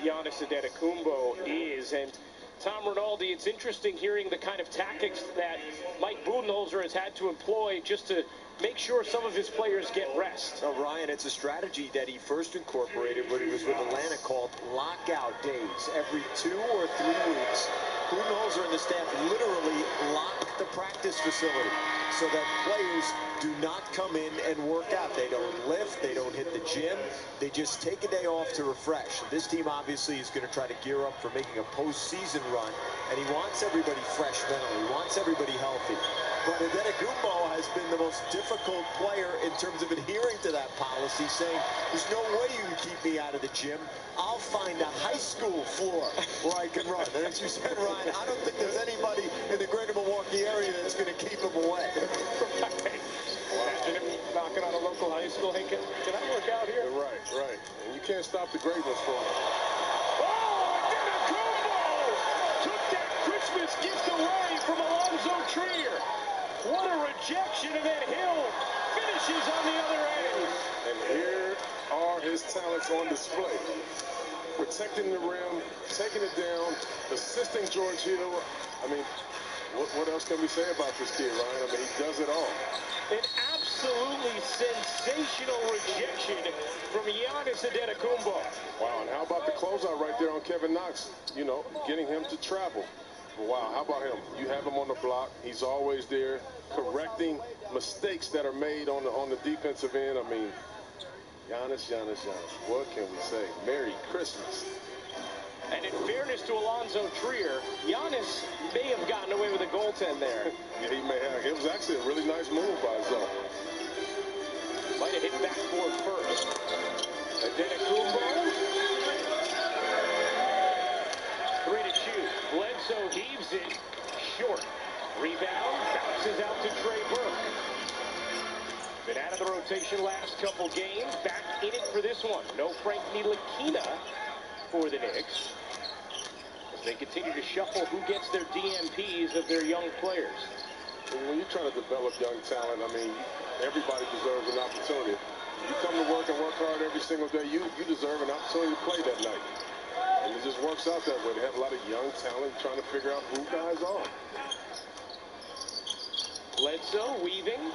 Speaker 17: Giannis Antetokounmpo is. And Tom Rinaldi, it's interesting hearing the kind of tactics that Mike Budenholzer has had to employ just to make sure some of his players get rest.
Speaker 1: Well, Ryan, it's a strategy that he first incorporated when he was with Atlanta called lockout days. Every 2 or 3 weeks, Budenholzer and the staff literally lock the practice facility so that players do not come in and work out. They don't lift, they don't hit the gym, they just take a day off to refresh. This team obviously is going to try to gear up for making a postseason run, and he wants everybody fresh mentally, he wants everybody healthy. But Antetokounmpo has been the most difficult player in terms of adhering to that policy, saying, there's no way you can keep me out of the gym. I'll find a high school floor where I can run. And as you said, Ryan, I don't think there's anybody in the greater Milwaukee area that's going to keep him away.
Speaker 17: Imagine him knocking on a local high school. Hey, can I work out here?
Speaker 2: Right, right. And you can't stop the greatness from him.
Speaker 17: Oh, Antetokounmpo took that Christmas gift away from Alonzo Trier. What a rejection, and then Hill finishes on the other end.
Speaker 2: And here are his talents on display. Protecting the rim, taking it down, assisting George Hill. I mean, what else can we say about this kid, Ryan? I mean, he does it all.
Speaker 17: An absolutely sensational rejection from Giannis Antetokounmpo.
Speaker 2: Wow, and how about the closeout right there on Kevin Knox? You know, getting him to travel. Wow, how about him? You have him on the block. He's always there, correcting mistakes that are made on the defensive end. I mean, Giannis. What can we say? Merry Christmas.
Speaker 17: And in fairness to Alonzo Trier, Giannis may have gotten away with a goaltend there.
Speaker 2: Yeah, he may have. It was actually a really nice move by Zoe.
Speaker 17: Might have hit backboard first. Antetokounmpo. 3 to shoot. Bledsoe heaves it short. Rebound, bounces out to Trey Burke. Been out of the rotation last couple games. Back in it for this one. No Frank Ntilikina for the Knicks. As they continue to shuffle who gets their DMPs of their young players.
Speaker 2: And when you're trying to develop young talent, I mean, everybody deserves an opportunity. You come to work and work hard every single day, you deserve an opportunity to play that night. And it just works out that way. They have a lot of young talent trying to figure out who guys are.
Speaker 17: Bledsoe weaving,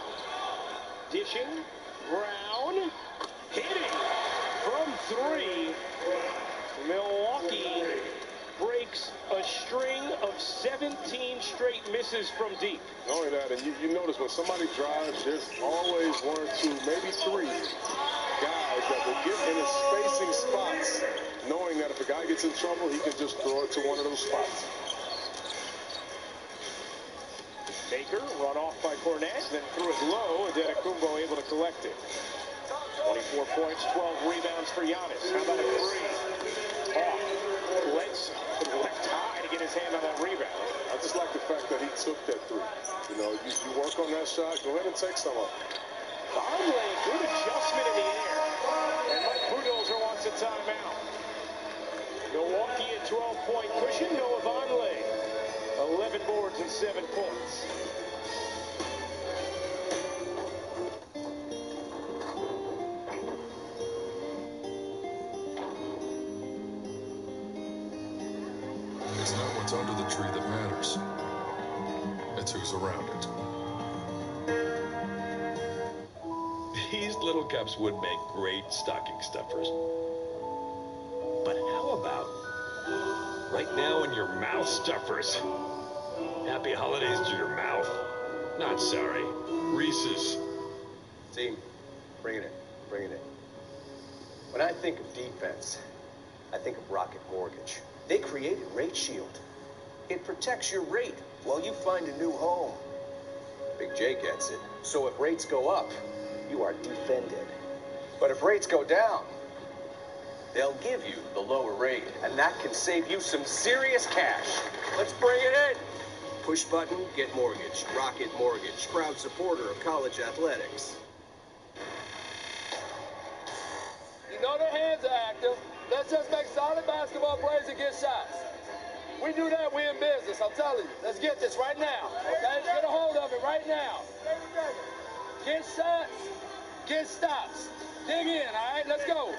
Speaker 17: dishing, Brown, hitting from 3. Milwaukee breaks a string of 17 straight misses from deep.
Speaker 2: Not only that, and you notice when somebody drives, there's always 1 or 2, maybe 3 guys that will get in his spacing spots, knowing that if a guy gets in trouble, he can just throw it to one of those spots.
Speaker 17: Baker run off by Cornette, then threw it low, and Antetokounmpo able to collect it. 24 points, 12 rebounds for Giannis. How about a 3? Off. Bledsoe left high to get his hand on that rebound.
Speaker 2: I just like the fact that he took that 3. You know, you work on that shot, go ahead and take some of it.
Speaker 17: Vonleh, good adjustment in the air. And Mike Budenholzer wants a timeout. Milwaukee a 12-point cushion. Noah Vonleh, 11 boards and 7 points.
Speaker 2: It's not what's under the tree that matters. It's who's around it.
Speaker 8: These little cups would make great stocking stuffers. But how about right now in your mouth stuffers? Happy holidays to your mouth. Not sorry. Reese's.
Speaker 26: Team, bring it in. Bring it in. When I think of defense, I think of Rocket Mortgage. They created Rate Shield. It protects your rate while you find a new home. Big J gets it. So if rates go up, you are defended. But if rates go down, they'll give you the lower rate, and that can save you some serious cash. Let's bring it in. Push button, get mortgaged. Rocket Mortgage, proud supporter of college athletics.
Speaker 4: their hands are active. Let's just make solid basketball plays and get shots. We do that, we in business, I'm telling you. Let's get this right now, okay? Get a hold of it right now. Get shots, get stops. Dig in, all right? Let's go.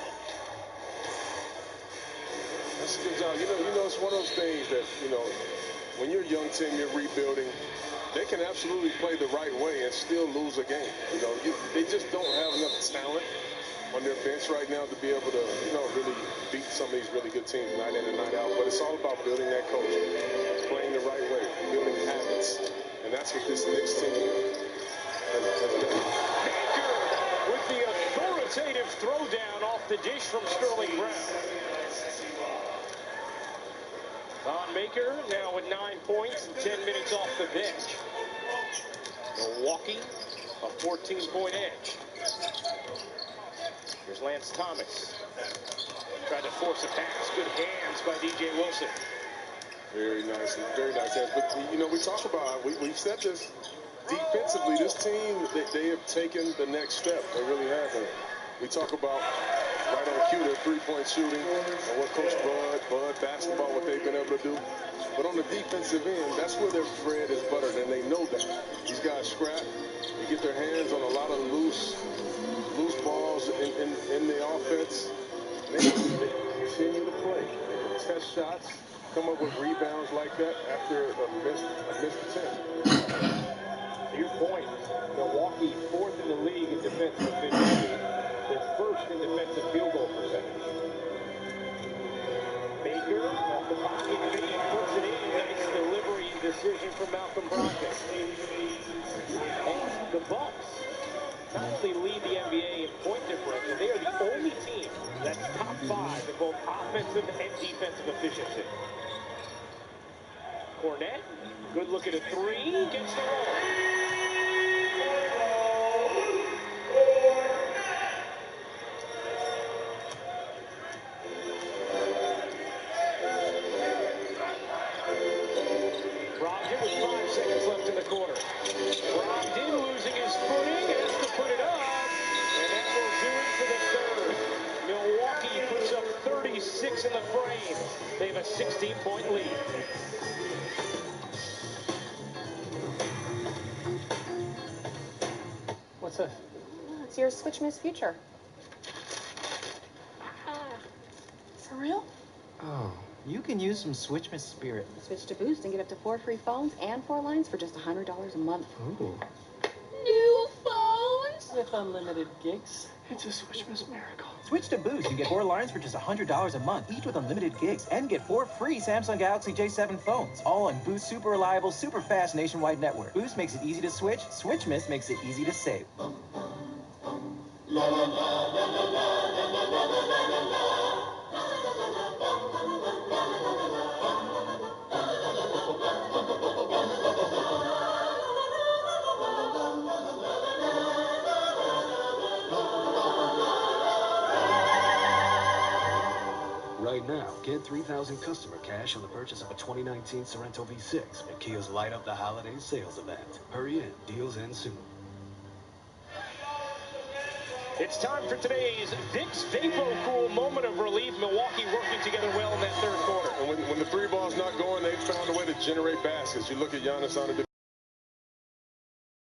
Speaker 2: That's a good job. You know, it's one of those things that, when you're a young team, you're rebuilding, they can absolutely play the right way and still lose a game. They just don't have enough talent on their bench right now to be able to, really beat some of these really good teams night in and night out. But it's all about building that culture, playing the right way, building habits. And that's what this Knicks team has done.
Speaker 17: Baker with the authoritative throwdown off the dish from Sterling Brown. Von Baker now with 9 points and 10 minutes off the bench. Milwaukee, a 14-point edge. Here's Lance Thomas. Tried to force a pass. Good hands by DJ Wilson.
Speaker 2: Very nice hands. But, we talk about, we've said this, defensively, this team, they have taken the next step. They really have. We talk about, right on cue, their three-point shooting and what Coach Bud basketball, what they've been able to do. But on the defensive end, that's where their bread is buttered, and they know that. These guys scrap. They get their hands on a lot of loose balls in the offense. They continue to play. They test shots, come up with rebounds like that after a missed attempt.
Speaker 17: To your point, Milwaukee 4th in the league in defensive efficiency. They're 1st in defensive field goal percentage. Baker off the pocket, fade, puts it in. Nice delivery decision from Malcolm Brogdon. And the Bucks not only lead the NBA in point differential, they are the only team that's top 5 in both offensive and defensive efficiency. Cornette, good look at a 3, gets the roll. Brogdon with 5 seconds left in the quarter. Brogdon losing his footing, has to put it up, and that will do it for the third. Milwaukee puts up 36 in the frame. They have a 16-point lead.
Speaker 20: What's this? It's your Switch Miss Future. For real?
Speaker 12: Oh, you can use some Switch Miss Spirit.
Speaker 20: Switch to Boost and get up to 4 free phones and 4 lines for just $100 a month.
Speaker 12: Ooh.
Speaker 20: New phones?
Speaker 12: With unlimited gigs. It's a Switch Miss miracle.
Speaker 13: Switch to Boost and get 4 lines for just $100 a month, each with unlimited gigs, and get 4 free Samsung Galaxy J7 phones, all on Boost super reliable, super fast nationwide network. Boost makes it easy to switch. Switch Miss makes it easy to save.
Speaker 15: Right now, get 3,000 customer cash on the purchase of a 2019 Sorento V6 at Kia's Light Up the Holiday Sales Event. Hurry in, deals end soon.
Speaker 17: It's time for today's Vicks VapoCool moment of relief. Milwaukee working together well in that third quarter.
Speaker 2: And when the 3 ball's not going, they've found a way to generate baskets. You look at Giannis Antetokounmpo.